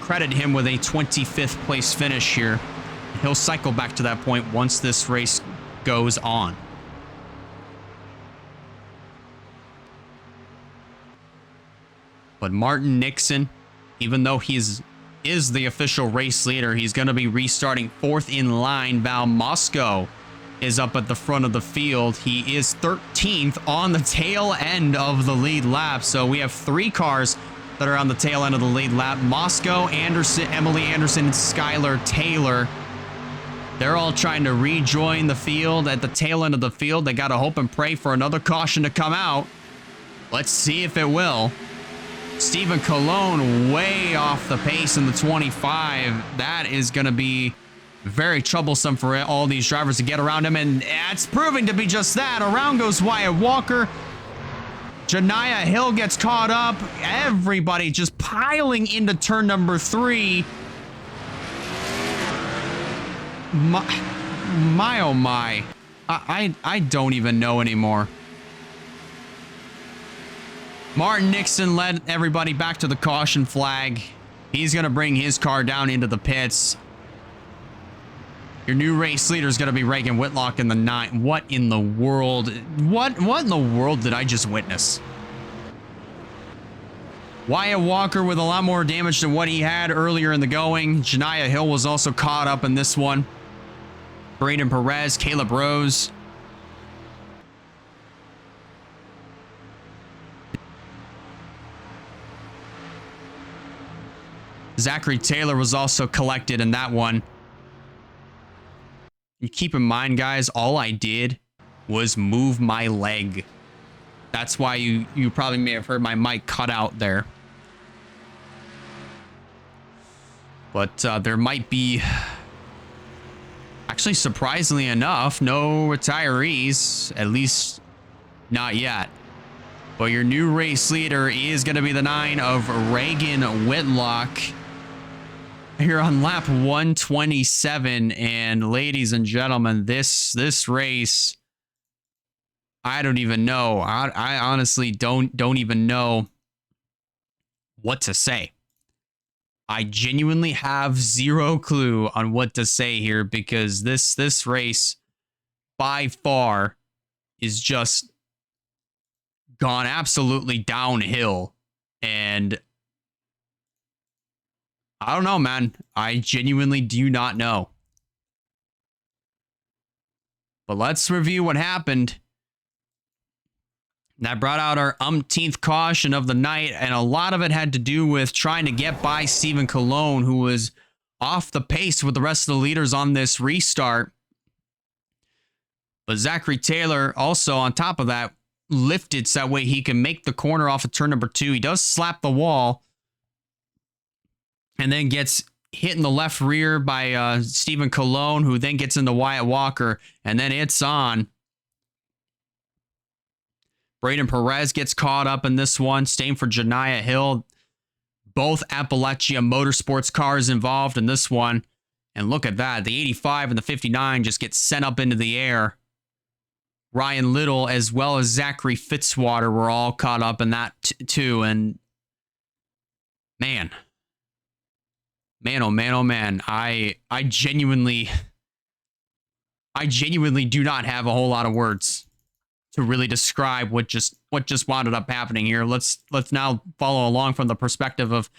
Speaker 6: credit him with a 25th place finish here. He'll cycle back to that point once this race goes on. But Martin Nixon, even though is the official race leader, he's going to be restarting 4th in line. Val Moscow is up at the front of the field. He is 13th on the tail end of the lead lap. So we have 3 cars that are on the tail end of the lead lap. Moscow, Anderson, Emily Anderson, and Skylar Taylor. They're all trying to rejoin the field at the tail end of the field. They got to hope and pray for another caution to come out. Let's see if it will. Stephen Colon way off the pace in the 25. That is going to be very troublesome for all these drivers to get around him, and it's proving to be just that. Around goes Wyatt Walker. Janiah Hill gets caught up. Everybody just piling into turn number 3. My oh my. I don't even know anymore. Martin Nixon led everybody back to the caution flag. He's going to bring his car down into the pits. Your new race leader is going to be Reagan Whitlock in the 9. What in the world? What in the world did I just witness? Wyatt Walker with a lot more damage than what he had earlier in the going. Janiah Hill was also caught up in this one. Braden Perez, Caleb Rose. Zachary Taylor was also collected in that one. You keep in mind, guys, all I did was move my leg. That's why you probably may have heard my mic cut out there. But there might be, actually, surprisingly enough, no retirees, at least not yet. But your new race leader is going to be the 9 of Reagan Whitlock here on lap 127. And ladies and gentlemen, this race, I don't even know. I honestly don't even know what to say. I genuinely have zero clue on what to say here, because this race by far is just gone absolutely downhill. And I don't know, man. I genuinely do not know. But let's review what happened. That brought out our umpteenth caution of the night, and a lot of it had to do with trying to get by Stephen Colon, who was off the pace with the rest of the leaders on this restart. But Zachary Taylor also, on top of that, lifted so that way he can make the corner off of turn number 2. He does slap the wall and then gets hit in the left rear by Stephen Colon, who then gets into Wyatt Walker, and then it's on. Braden Perez gets caught up in this one. Same for Janiah Hill. Both Appalachia Motorsports cars involved in this one. And look at that. The 85 and the 59 just get sent up into the air. Ryan Little as well as Zachary Fitzwater were all caught up in that too. And man, oh man. I genuinely do not have a whole lot of words to really describe what just wound up happening here. Let's now follow along from the perspective of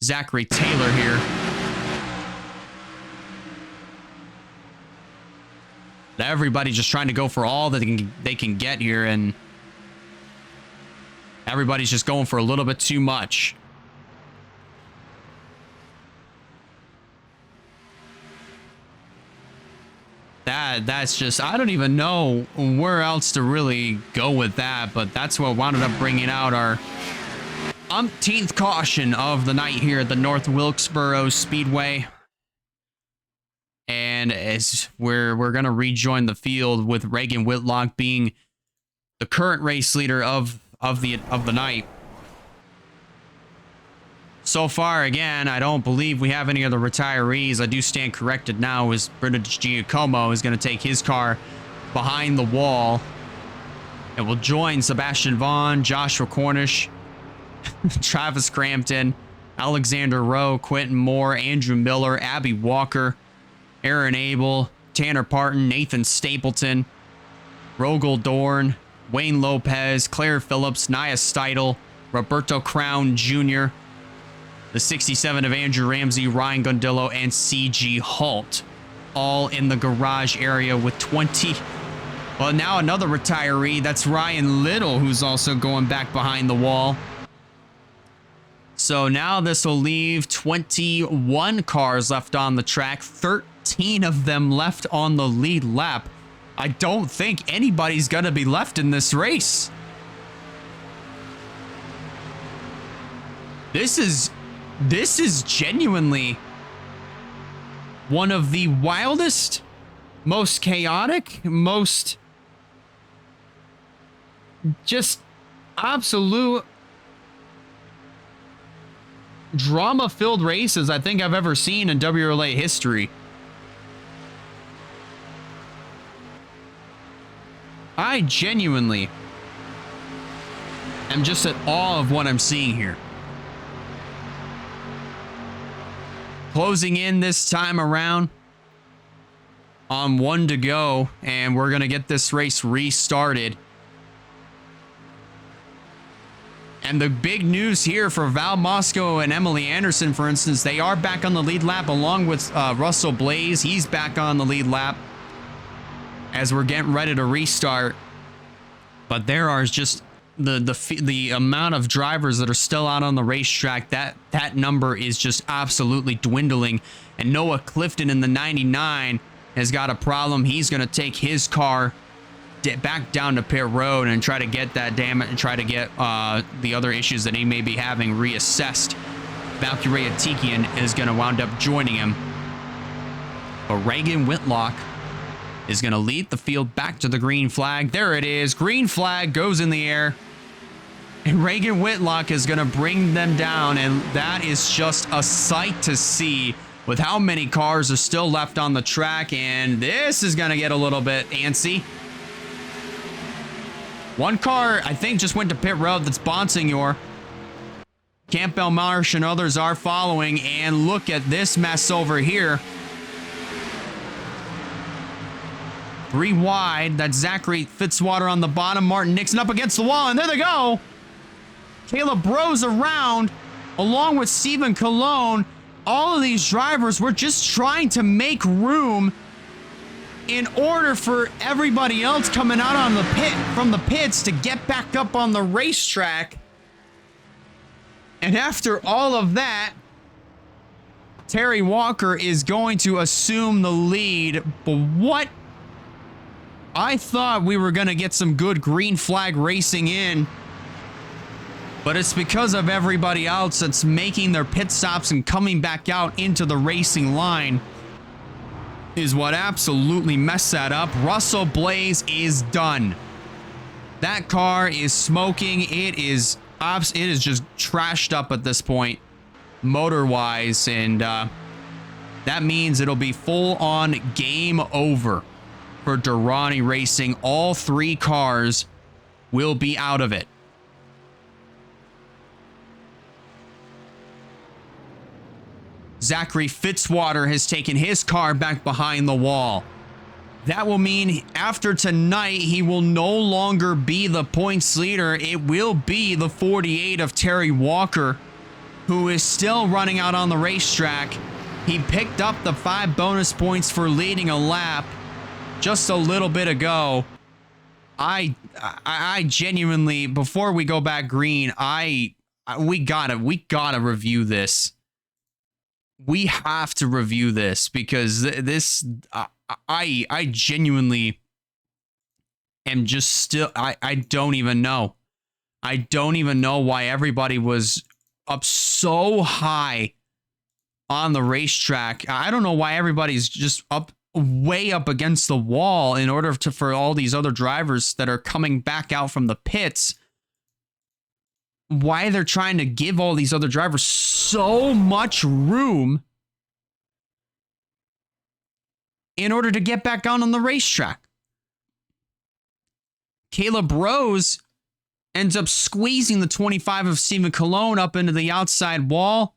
Speaker 6: Zachary Taylor here. Everybody's just trying to go for all that they can get here, and everybody's just going for a little bit too much. That's just, I don't even know where else to really go with that, but that's what wound up bringing out our umpteenth caution of the night here at the North Wilkesboro Speedway. And as we're going to rejoin the field with Reagan Whitlock being the current race leader of the night. So far, again, I don't believe we have any other retirees. I do stand corrected now, as British Giacomo is going to take his car behind the wall and will join Sebastian Vaughn, Joshua Cornish, Travis Crampton, Alexander Rowe, Quentin Moore, Andrew Miller, Abby Walker, Aaron Abel, Tanner Parton, Nathan Stapleton, Rogel Dorn, Wayne Lopez, Claire Phillips, Nia Steidel, Roberto Crown Jr., the 67 of Andrew Ramsey, Ryan Gondillo, and CG Halt, all in the garage area with 20. Well, now another retiree. That's Ryan Little, who's also going back behind the wall. So now this will leave 21 cars left on the track, 13 of them left on the lead lap. I don't think anybody's going to be left in this race. This is genuinely one of the wildest, most chaotic, most just absolute drama-filled races I think I've ever seen in WRLA history. I genuinely am just at awe of what I'm seeing here. Closing in this time around on 1 to go, and we're going to get this race restarted. And the big news here for Val Moscow and Emily Anderson, for instance, they are back on the lead lap along with Russell Blaze. He's back on the lead lap as we're getting ready to restart. But there are just the amount of drivers that are still out on the racetrack. That number is just absolutely dwindling. And Noah Clifton in the 99 has got a problem. He's going to take his car back down to pit road and try to get that damage and try to get the other issues that he may be having reassessed. Valkyrie Atikian is going to wound up joining him. But Reagan Whitlock is going to lead the field back to the green flag. There it is. Green flag goes in the air. And Reagan Whitlock is going to bring them down. And that is just a sight to see with how many cars are still left on the track. And this is going to get a little bit antsy. One car, I think, just went to pit road. That's Bonsignor. Campbell Marsh and others are following. And look at this mess over here. 3 wide. That's Zachary Fitzwater on the bottom. Martin Nixon up against the wall. And there they go. Caleb Rose around along with Stephen Colon. All of these drivers were just trying to make room in order for everybody else coming out on the from the pits to get back up on the racetrack. And after all of that, Terry Walker is going to assume the lead. But what? I thought we were going to get some good green flag racing in. But it's because of everybody else that's making their pit stops and coming back out into the racing line is what absolutely messed that up. Russell Blaze is done. That car is smoking. It is just trashed up at this point, motor-wise, and that means it'll be full-on game over for Durrani Racing. All 3 cars will be out of it. Zachary Fitzwater has taken his car back behind the wall. That will mean after tonight, he will no longer be the points leader. It will be the 48 of Terry Walker, who is still running out on the racetrack. He picked up the 5 bonus points for leading a lap just a little bit ago. I genuinely, before we go back green, we gotta review this. We have to review this because this, I genuinely am just still, I don't even know. I don't even know why everybody was up so high on the racetrack. I don't know why everybody's just way up against the wall in order for all these other drivers that are coming back out from the pits. Why they're trying to give all these other drivers so much room in order to get back on the racetrack. Caleb Rose ends up squeezing the 25 of Stephen Colon up into the outside wall.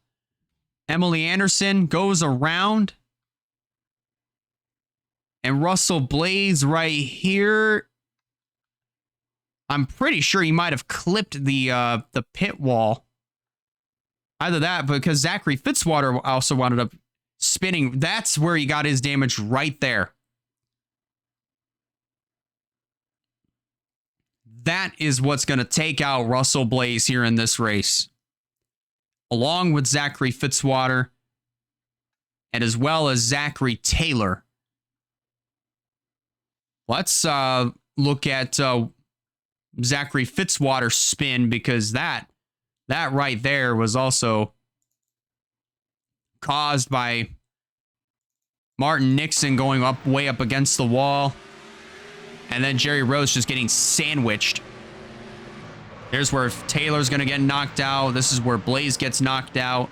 Speaker 6: Emily Anderson goes around. And Russell Blaze right here. I'm pretty sure he might have clipped the pit wall. Either that, because Zachary Fitzwater also wound up spinning. That's where he got his damage right there. That is what's going to take out Russell Blaze here in this race. Along with Zachary Fitzwater. And as well as Zachary Taylor. Let's look at Zachary Fitzwater's spin, because that right there was also caused by Martin Nixon going way up against the wall. And then Jerry Rose just getting sandwiched. Here's where Taylor's going to get knocked out. This is where Blaze gets knocked out.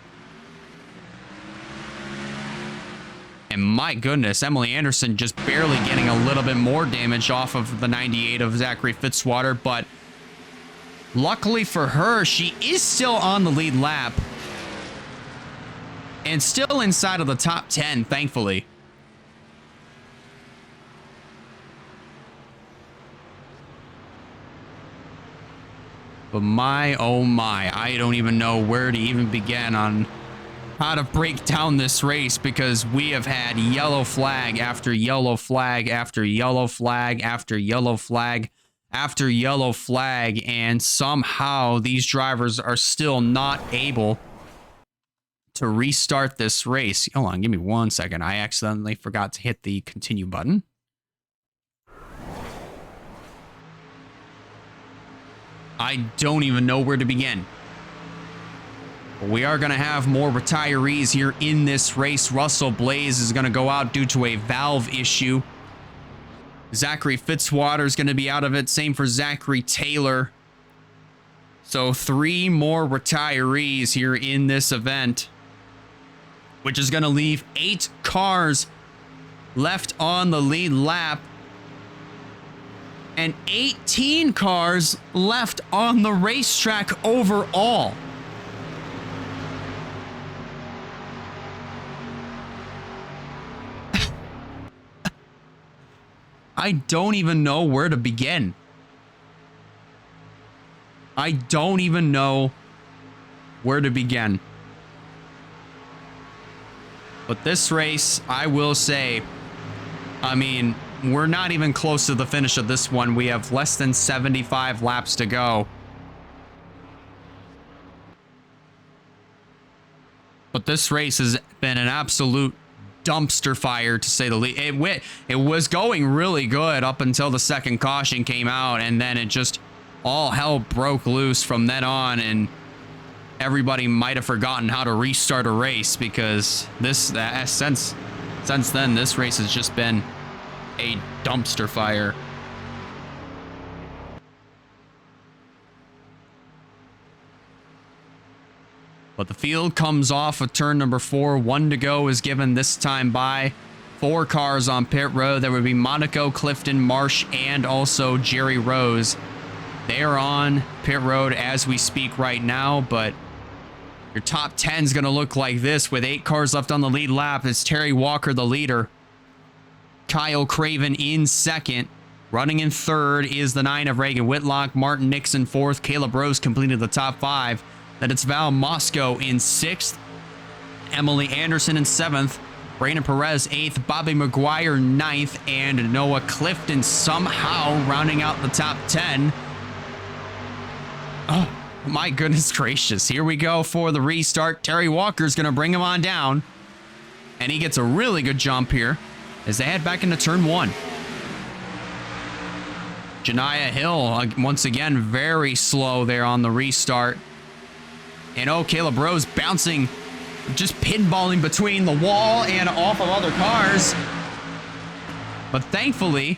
Speaker 6: And my goodness, Emily Anderson just barely getting a little bit more damage off of the 98 of Zachary Fitzwater. But luckily for her, she is still on the lead lap. And still inside of the top 10, thankfully. But my, oh my, I don't even know where to even begin on how to break down this race, because we have had yellow flag after yellow flag after yellow flag after yellow flag after yellow flag, and somehow these drivers are still not able to restart this race. Hold on, give me 1 second. I accidentally forgot to hit the continue button. I don't even know where to begin. We are going to have more retirees here in this race. Russell Blaze is going to go out due to a valve issue. Zachary Fitzwater is going to be out of it. Same for Zachary Taylor. So 3 more retirees here in this event, which is going to leave 8 cars left on the lead lap and 18 cars left on the racetrack overall. I don't even know where to begin. I don't even know where to begin. But this race, I will say, I mean, we're not even close to the finish of this one. We have less than 75 laps to go. But this race has been an absolute dumpster fire, to say the least. It was going really good up until the second caution came out, and then it just all hell broke loose from then on, and everybody might have forgotten how to restart a race, because since then this race has just been a dumpster fire. But the field comes off of turn number 4. 1 to go is given this time by 4 cars on pit road. There would be Monaco, Clifton, Marsh, and also Jerry Rose. They are on pit road as we speak right now, but your top 10 is going to look like this with 8 cars left on the lead lap. It's Terry Walker, the leader. Kyle Craven in second. Running in third is the 9 of Reagan Whitlock. Martin Nixon fourth. Caleb Rose completed the top 5. Then it's Val Moscow in 6th. Emily Anderson in 7th. Brandon Perez 8th. Bobby McGuire 9th. And Noah Clifton somehow rounding out the top 10. Oh, my goodness gracious. Here we go for the restart. Terry Walker's going to bring him on down. And he gets a really good jump here as they head back into turn 1. Janiyah Hill, once again, very slow there on the restart. And oh, Caleb Rose bouncing, just pinballing between the wall and off of other cars. But thankfully,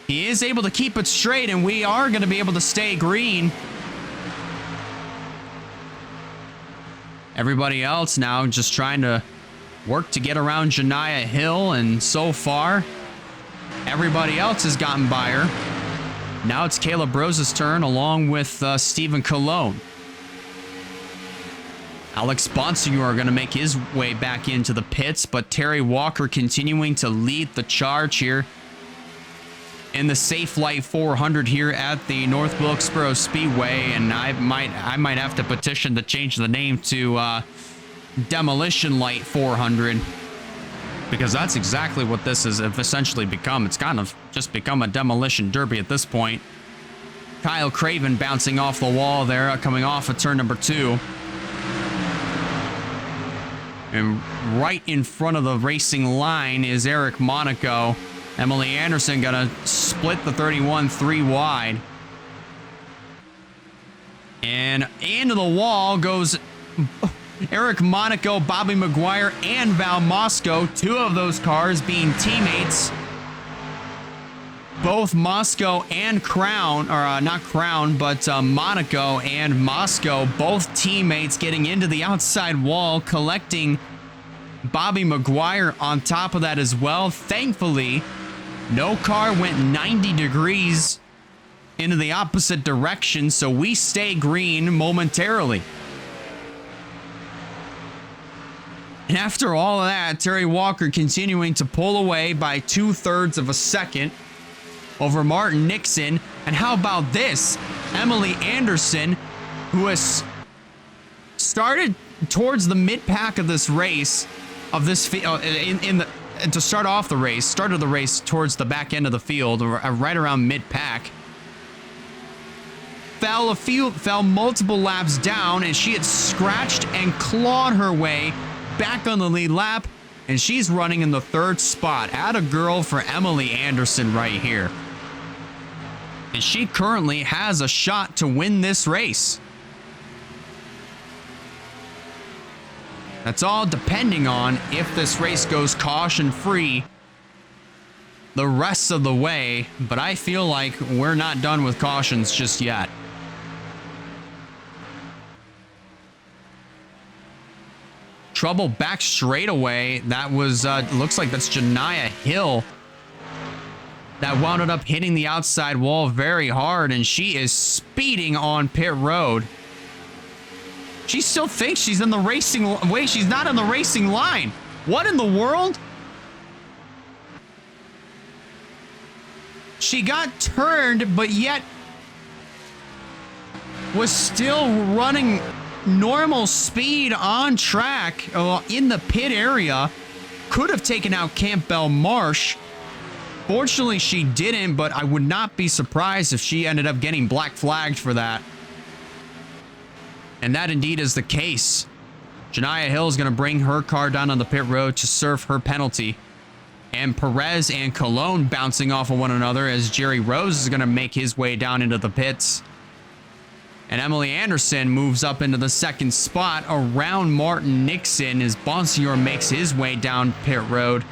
Speaker 6: he is able to keep it straight, and we are going to be able to stay green. Everybody else now just trying to work to get around Janiyah Hill, and so far, everybody else has gotten by her. Now it's Caleb Rose's turn, along with Stephen Colon. Alex Bonsignor are going to make his way back into the pits, but Terry Walker continuing to lead the charge here in the Safelite 400 here at the North Wilkesboro Speedway, and I might have to petition to change the name to Demolition Light 400, because that's exactly what this has essentially become. It's kind of just become a demolition derby at this point. Kyle Craven bouncing off the wall there, coming off of turn number 2. And right in front of the racing line is Eric Monaco. Emily Anderson gonna split the 31 3 wide. And into the wall goes Eric Monaco, Bobby McGuire, and Val Moscow. 2 of those cars being teammates. Both Moscow and Crown, or not Crown, but Monaco and Moscow, both teammates getting into the outside wall, collecting Bobby McGuire on top of that as well. Thankfully, no car went 90 degrees into the opposite direction, so we stay green momentarily. And after all of that, Terry Walker continuing to pull away by 2/3 of a second over Martin Nixon. And how about this? Emily Anderson, who has started towards the mid-pack of this race, of this to start off the race, started the race towards the back end of the field, right around mid-pack. Fell multiple laps down, and she had scratched and clawed her way back on the lead lap, and she's running in the 3rd spot. Atta girl for Emily Anderson right here. And she currently has a shot to win this race. That's all depending on if this race goes caution-free the rest of the way, but I feel like we're not done with cautions just yet. Trouble back straightaway. That was, looks like that's Janiyah Hill. That wound up hitting the outside wall very hard, and she is speeding on pit road. She still thinks she's in the racing... Wait, she's not in the racing line. What in the world? She got turned, but yet was still running normal speed on track in the pit area. Could have taken out Campbell Marsh. Fortunately, she didn't, but I would not be surprised if she ended up getting black flagged for that. And that indeed is the case. Janiyah Hill is going to bring her car down on the pit road to serve her penalty. And Perez and Colon bouncing off of one another as Jerry Rose is going to make his way down into the pits. And Emily Anderson moves up into the 2nd spot around Martin Nixon as Bonsignor makes his way down pit road.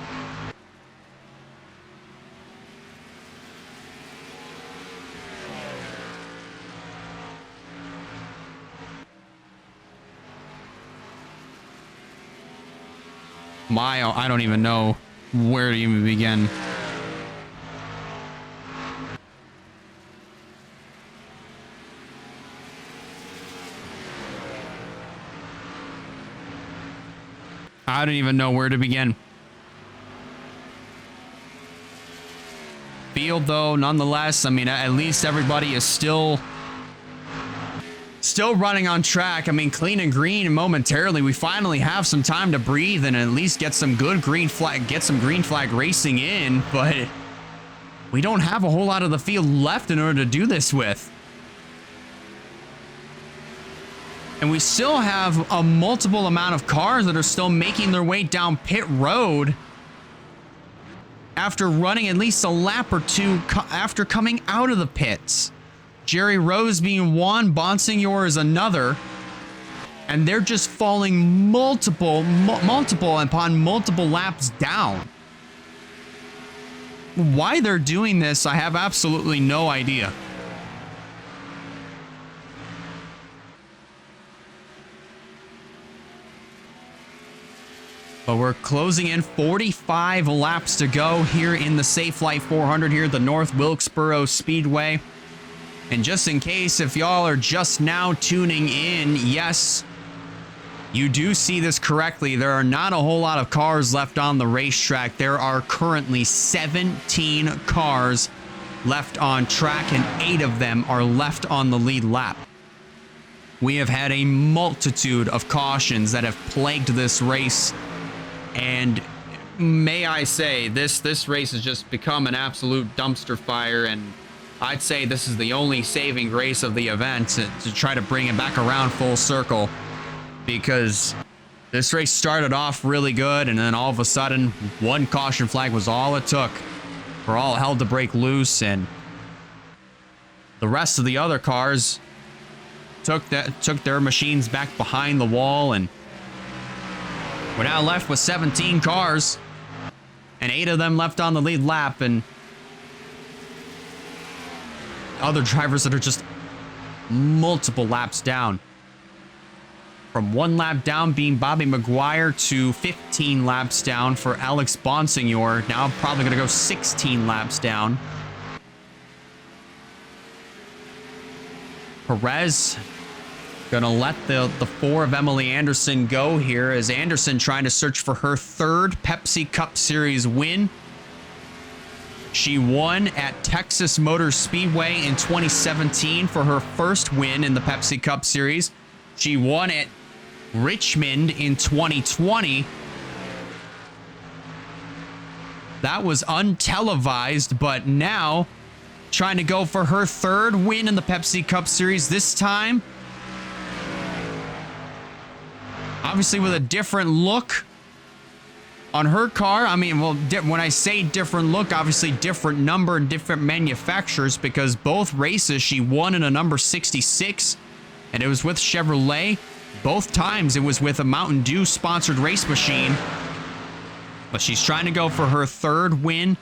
Speaker 6: mile. I don't even know where to even begin. I don't even know where to begin. Field, though, nonetheless, I mean, at least everybody is still running on track. I mean, clean and green momentarily. We finally have some time to breathe and at least get some good green flag racing in, but we don't have a whole lot of the field left in order to do this with. And we still have a multiple amount of cars that are still making their way down pit road after running at least a lap or two after coming out of the pits. Jerry Rose being one, Bonsignor is another, and they're just falling multiple upon multiple laps down. Why they're doing this, I have absolutely no idea. But we're closing in 45 laps to go here in the Safelite 400 here at the North Wilkesboro Speedway. And just in case, if y'all are just now tuning in, yes, you do see this correctly. There are not a whole lot of cars left on the racetrack. There are currently 17 cars left on track, and 8 of them are left on the lead lap. We have had a multitude of cautions that have plagued this race. And may I say, this race has just become an absolute dumpster fire, and I'd say this is the only saving grace of the event to try to bring it back around full circle, because this race started off really good, and then all of a sudden, one caution flag was all it took for all hell to break loose, and the rest of the other cars took their machines back behind the wall, and we're now left with 17 cars, and 8 of them left on the lead lap, and other drivers that are just multiple laps down. From 1 lap down being Bobby McGuire to 15 laps down for Alex Bonsignor. Now probably going to go 16 laps down. Perez gonna let the 4 of Emily Anderson go here, as Anderson trying to search for her 3rd Pepsi Cup Series win. She won at Texas Motor Speedway in 2017 for her 1st win in the Pepsi Cup Series. She won at Richmond in 2020. That was untelevised, but now trying to go for her 3rd win in the Pepsi Cup Series, this time obviously with a different look on her car. I mean, well, when I say different look, obviously different number and different manufacturers, because both races she won in a number 66, and it was with Chevrolet. Both times it was with a Mountain Dew sponsored race machine. But she's trying to go for her 3rd win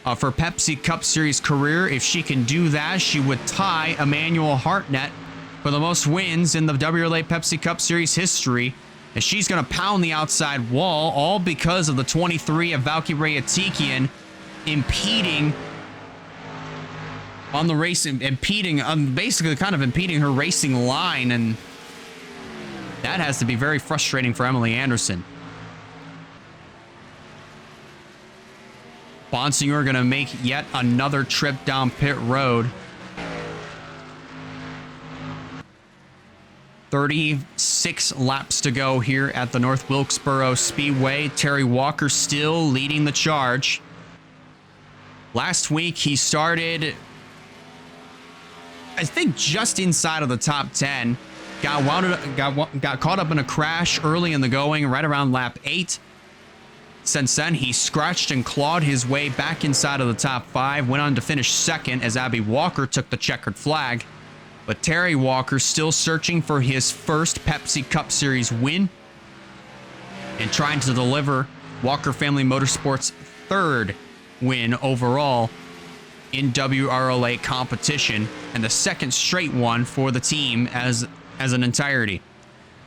Speaker 6: of her Pepsi Cup Series career. If she can do that, she would tie Emmanuel Hartnett for the most wins in the WRLA Pepsi Cup Series history. And she's going to pound the outside wall, all because of the 23 of Valkyrie Atikian impeding on the race, basically kind of impeding her racing line. And that has to be very frustrating for Emily Anderson. Bonsignor going to make yet another trip down pit road. 36 laps to go here at the North Wilkesboro Speedway. Terry Walker still leading the charge. Last week he started, I think, just inside of the top 10. Got caught up in a crash early in the going, right around lap 8. Since then, he scratched and clawed his way back inside of the top 5. Went on to finish 2nd as Abby Walker took the checkered flag. But Terry Walker still searching for his 1st Pepsi Cup Series win and trying to deliver Walker Family Motorsports' 3rd win overall in WRLA competition, and the 2nd straight one for the team as an entirety.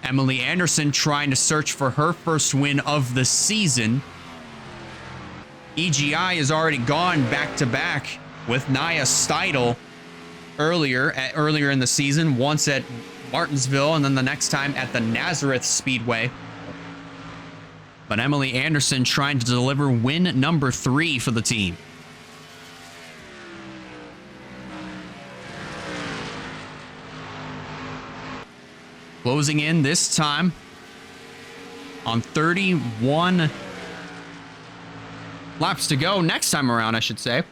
Speaker 6: Emily Anderson trying to search for her first win of the season. EGI has already gone back-to-back with Nia Steidel earlier in the season, once at Martinsville and then the next time at the Nazareth Speedway. But Emily Anderson trying to deliver win number 3 for the team. Closing in this time on 31 laps to go. Next time around, I should say.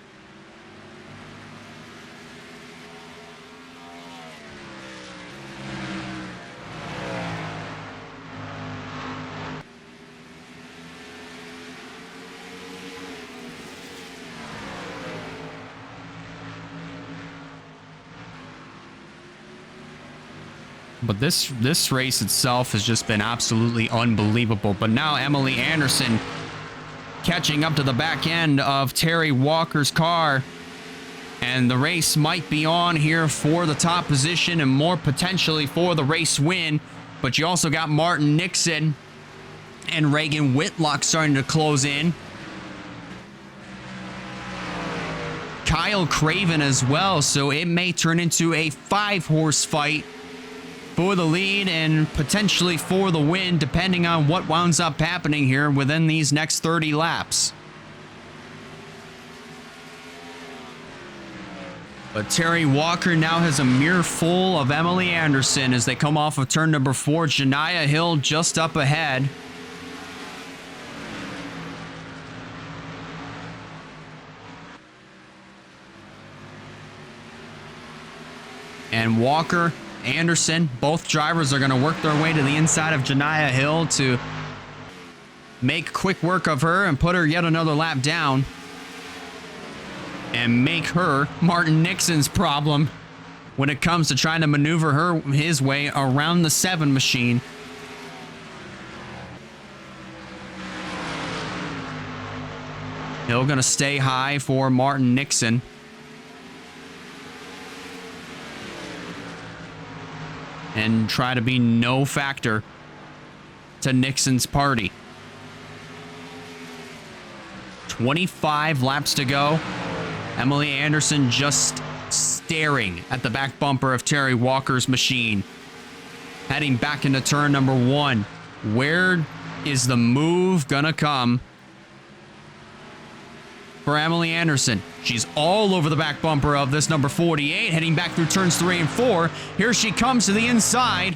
Speaker 6: But this race itself has just been absolutely unbelievable. But now Emily Anderson catching up to the back end of Terry Walker's car. And the race might be on here for the top position and more potentially for the race win. But you also got Martin Nixon and Reagan Whitlock starting to close in. Kyle Craven as well. So it may turn into a 5-horse fight for the lead and potentially for the win, depending on what winds up happening here within these next 30 laps. But Terry Walker now has a mirror full of Emily Anderson as they come off of turn number 4. Janiah Hill just up ahead. And Walker, Anderson, both drivers are going to work their way to the inside of Janiah Hill to make quick work of her and put her yet another lap down and make her Martin Nixon's problem when it comes to trying to maneuver his way around the 7 machine. Hill going to stay high for Martin Nixon. And try to be no factor to Nixon's party. 25 laps to go. Emily Anderson just staring at the back bumper of Terry Walker's machine. Heading back into turn number 1. Where is the move gonna come for Emily Anderson? She's all over the back bumper of this number 48, heading back through turns 3 and 4. Here she comes to the inside.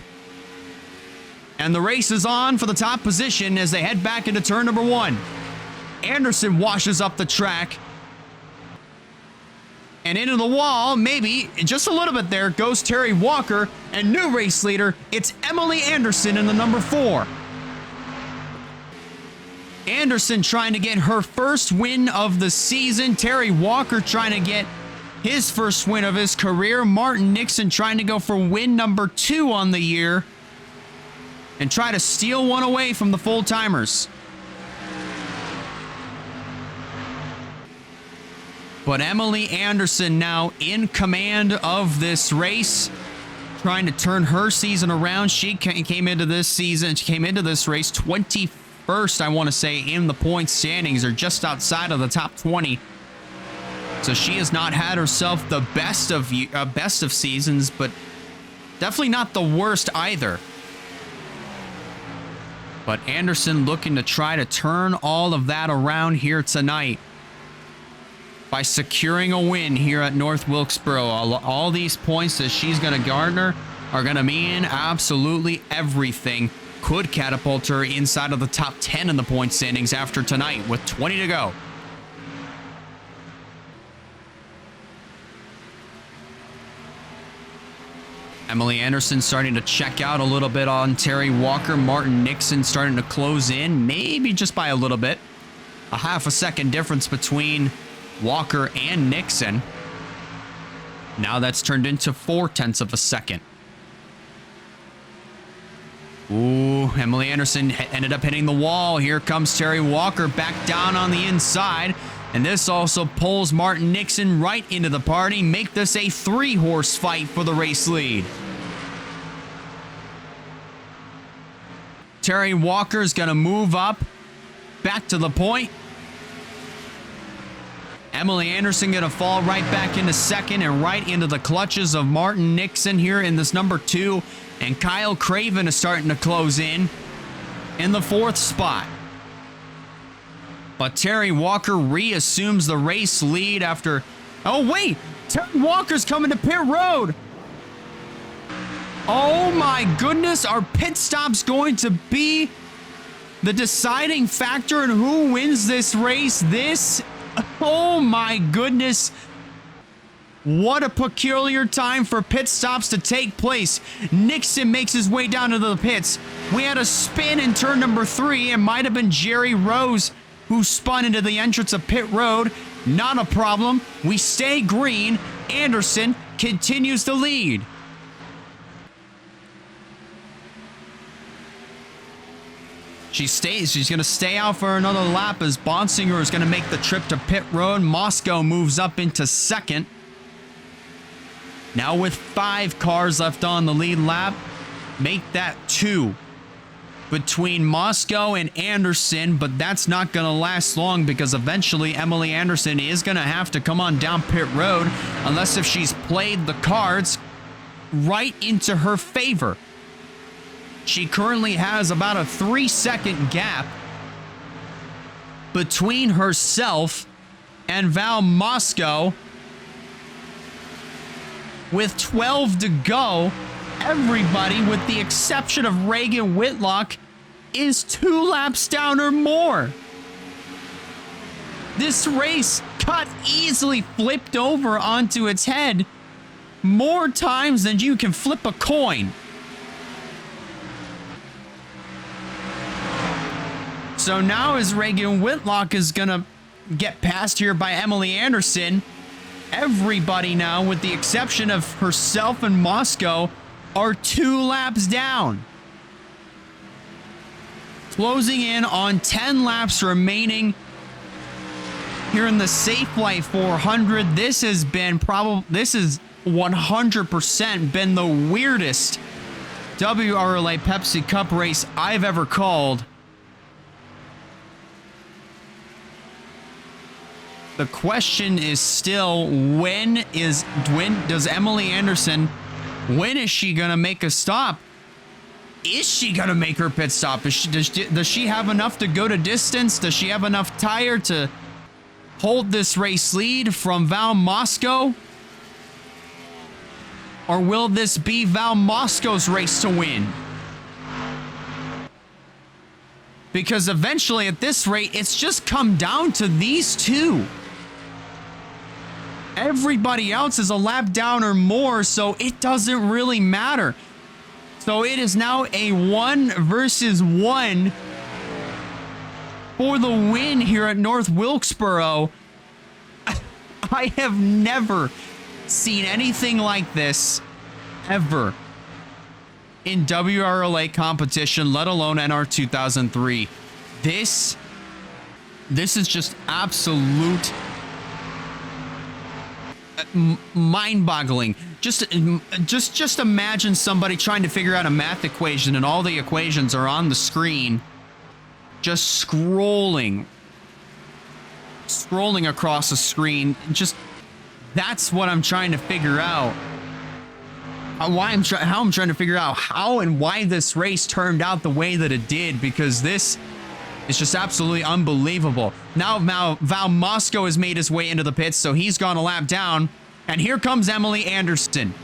Speaker 6: And the race is on for the top position as they head back into turn number 1. Anderson washes up the track. And into the wall, maybe just a little bit there, goes Terry Walker. And new race leader, it's Emily Anderson in the number 4. Anderson trying to get her first win of the season. Terry Walker trying to get his first win of his career. Martin Nixon trying to go for win number 2 on the year and try to steal one away from the full-timers. But Emily Anderson now in command of this race, trying to turn her season around. She came into this race 21st, I want to say, in the point standings, or just outside of the top 20. So she has not had herself the best of seasons, but definitely not the worst either. But Anderson looking to try to turn all of that around here tonight by securing a win here at North Wilkesboro. All these points that she's going to garner are going to mean absolutely everything. Could catapult her inside of the top 10 in the point standings after tonight with 20 to go. Emily Anderson starting to check out a little bit on Terry Walker. Martin Nixon starting to close in, maybe just by a little bit. A half a second difference between Walker and Nixon. Now that's turned into 0.4 of a second. Ooh, Emily Anderson ended up hitting the wall. Here comes Terry Walker back down on the inside. And this also pulls Martin Nixon right into the party. Make this a 3-horse fight for the race lead. Terry Walker's going to move up back to the point. Emily Anderson going to fall right back into second and right into the clutches of Martin Nixon here in this number 2. And Kyle Craven is starting to close in the 4th spot. But Terry Walker reassumes the race lead after... Oh, wait! Terry Walker's coming to pit road! Oh my goodness, are pit stops going to be the deciding factor in who wins this race? Oh my goodness. What a peculiar time for pit stops to take place. Nixon makes his way down to the pits. We had a spin in turn number 3. It might have been Jerry Rose who spun into the entrance of pit road. Not a problem. We stay green. Anderson continues to lead. She's going to stay out for another lap as Bonsinger is going to make the trip to pit road. Moscow moves up into second. Now with 5 cars left on the lead lap, make that 2 between Moscow and Anderson, but that's not going to last long because eventually Emily Anderson is going to have to come on down pit road unless if she's played the cards right into her favor. She currently has about a 3-second gap between herself and Val Moscow. With 12 to go, everybody, with the exception of Reagan Whitlock, is 2 laps down or more. This race got easily flipped over onto its head more times than you can flip a coin. So now as Reagan Whitlock is going to get passed here by Emily Anderson, everybody now, with the exception of herself and Moscow, are 2 laps down. Closing in on 10 laps remaining here in the Safelite 400. This has 100% been the weirdest WRLA Pepsi Cup race I've ever called. The question is still, when does Emily Anderson, when is she going to make a stop? Is she going to make her pit stop? Does she have enough to go to distance? Does she have enough tire to hold this race lead from Val Moscow? Or will this be Val Moscow's race to win? Because eventually at this rate, it's just come down to these 2. Everybody else is a lap down or more, so it doesn't really matter. So it is now a 1 versus 1 for the win here at North Wilkesboro. I have never seen anything like this ever in WRLA competition, let alone NR 2003. This is just absolute mind-boggling. Just imagine somebody trying to figure out a math equation and all the equations are on the screen, just scrolling across the screen. That's what I'm trying to figure out. How I'm trying to figure out how and why this race turned out the way that it did, because this is just absolutely unbelievable. Now Val Moscow has made his way into the pits, so he's gone a lap down. And here comes Emily Anderson.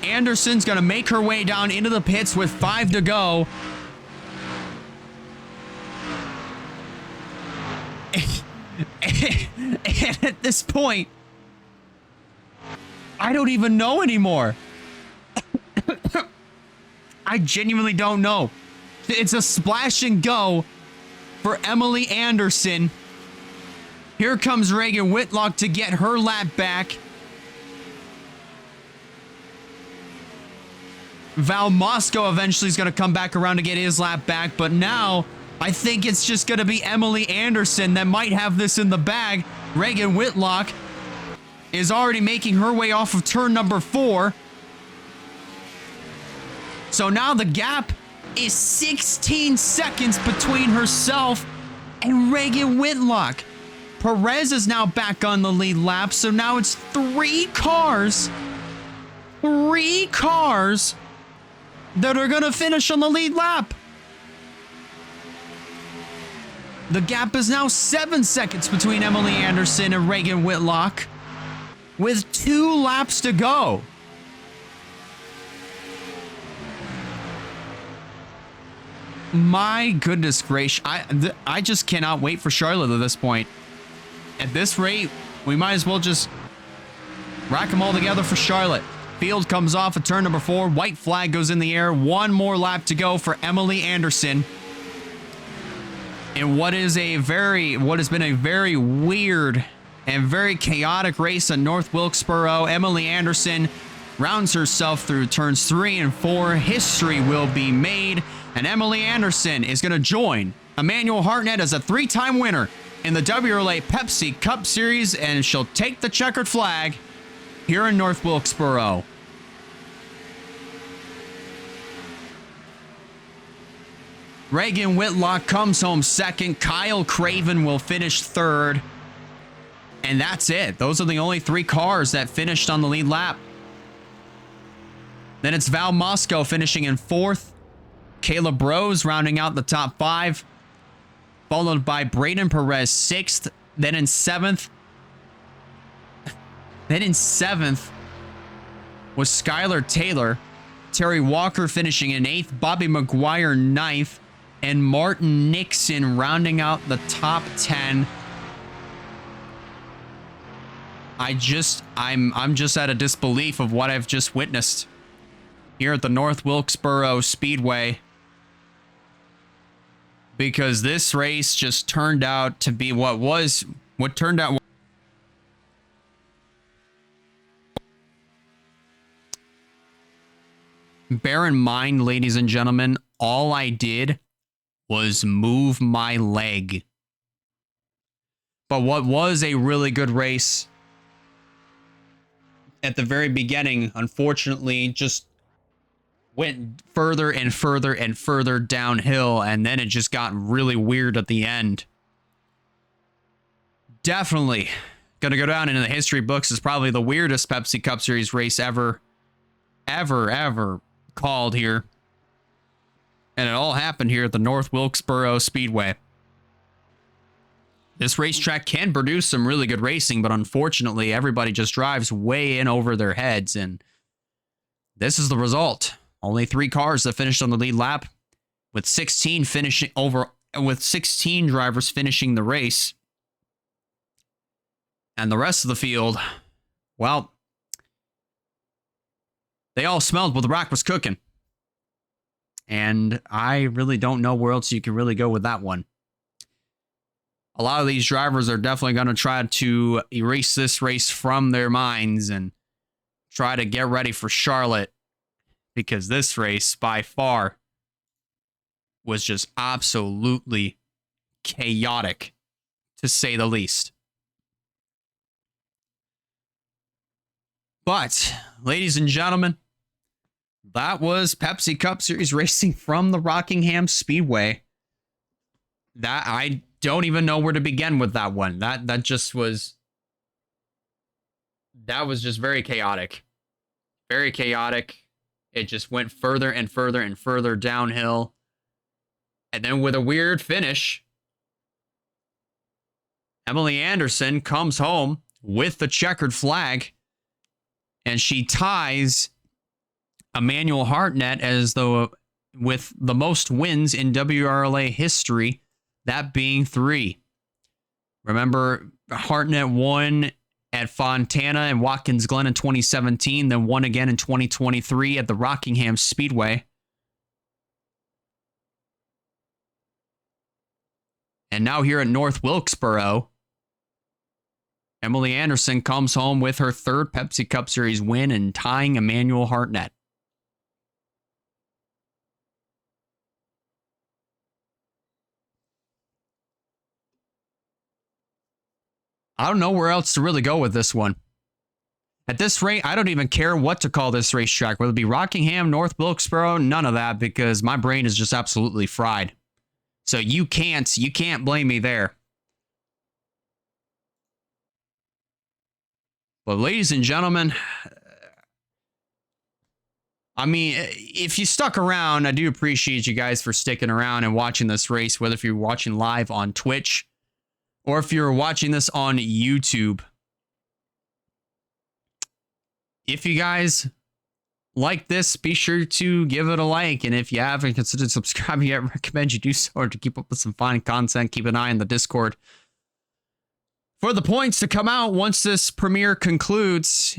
Speaker 6: Anderson's going to make her way down into the pits with 5 to go. And at this point, I don't even know anymore. I genuinely don't know. It's a splash and go for Emily Anderson. Here comes Reagan Whitlock to get her lap back. Val Moscow eventually is going to come back around to get his lap back, but now I think it's just going to be Emily Anderson that might have this in the bag. Reagan Whitlock is already making her way off of turn number 4. So now the gap is 16 seconds between herself and Reagan Whitlock. Perez is now back on the lead lap, so now it's 3 cars that are going to finish on the lead lap. The gap is now 7 seconds between Emily Anderson and Reagan Whitlock, with 2 laps to go. My goodness gracious, I just cannot wait for Charlotte at this point. At this rate, we might as well just rack them all together for Charlotte. Field comes off at turn number 4. White flag goes in the air. 1 more lap to go for Emily Anderson. In what has been a very weird and very chaotic race at North Wilkesboro, Emily Anderson rounds herself through turns 3 and 4. History will be made, and Emily Anderson is going to join Emmanuel Hartnett as a 3-time winner in the WRLA Pepsi Cup Series, and she'll take the checkered flag here in North Wilkesboro. Reagan Whitlock comes home second. Kyle Craven will finish third. And that's it. Those are the only 3 cars that finished on the lead lap. Then it's Val Moscow finishing in 4th. Caleb Rose rounding out the top 5. Followed by Braden Perez 6th. Then in 7th. Was Skylar Taylor. Terry Walker finishing in 8th. Bobby McGuire 9th. And Martin Nixon rounding out the top 10. I'm just at a disbelief of what I've just witnessed here at the North Wilkesboro Speedway, because this race just turned out to be what turned out. Bear in mind, ladies and gentlemen, all I did was move my leg. But what was a really good race at the very beginning, unfortunately, just went further and further and further downhill, and then it just got really weird at the end. Definitely gonna go down into the history books as probably the weirdest Pepsi Cup Series race ever called here. And it all happened here at the North Wilkesboro Speedway. This racetrack can produce some really good racing, but unfortunately, everybody just drives way in over their heads, and this is the result. Only 3 cars that finished on the lead lap, with 16 drivers finishing the race. And the rest of the field, well, they all smelled what the rock was cooking. And I really don't know where else you can really go with that one. A lot of these drivers are definitely going to try to erase this race from their minds and try to get ready for Charlotte, because this race by far was just absolutely chaotic, to say the least. But, ladies and gentlemen, that was Pepsi Cup Series racing from the Rockingham Speedway. That I don't even know where to begin with that one. That was just very chaotic. Very chaotic. It just went further and further and further downhill. And then with a weird finish, Emily Anderson comes home with the checkered flag, and she ties Emmanuel Hartnett as with the most wins in WRLA history, that being 3. Remember, Hartnett won at Fontana and Watkins Glen in 2017, then won again in 2023 at the Rockingham Speedway. And now here at North Wilkesboro, Emily Anderson comes home with her 3rd Pepsi Cup Series win and tying Emmanuel Hartnett. I don't know where else to really go with this one. At this rate, I don't even care what to call this racetrack, whether it be Rockingham, North Wilkesboro, none of that, because my brain is just absolutely fried. So you can't blame me there. But ladies and gentlemen, I mean, if you stuck around, I do appreciate you guys for sticking around and watching this race, whether if you're watching live on Twitch or if you're watching this on YouTube. If you guys like this, be sure to give it a like. And if you haven't considered subscribing yet, I recommend you do so, or to keep up with some fine content. Keep an eye on the Discord for the points to come out once this premiere concludes.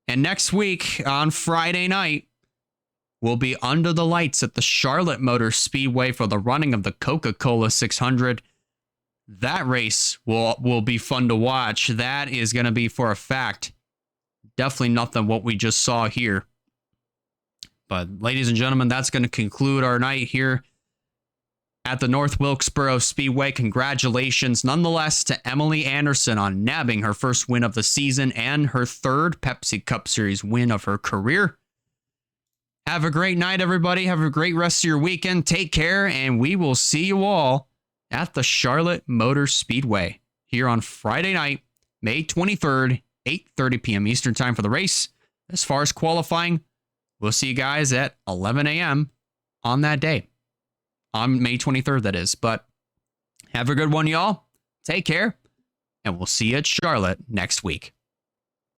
Speaker 6: And next week on Friday night, we'll be under the lights at the Charlotte Motor Speedway for the running of the Coca-Cola 600. That race will be fun to watch. That is going to be, for a fact, definitely nothing what we just saw here. But ladies and gentlemen, that's going to conclude our night here at the North Wilkesboro Speedway. Congratulations nonetheless to Emily Anderson on nabbing her first win of the season and her third Pepsi Cup Series win of her career. Have a great night, everybody. Have a great rest of your weekend. Take care, and we will see you all at the Charlotte Motor Speedway here on Friday night, May 23rd, 8:30 p.m. Eastern Time for the race. As far as qualifying, we'll see you guys at 11 a.m. on that day. On May 23rd, that is. But have a good one, y'all. Take care, and we'll see you at Charlotte next week.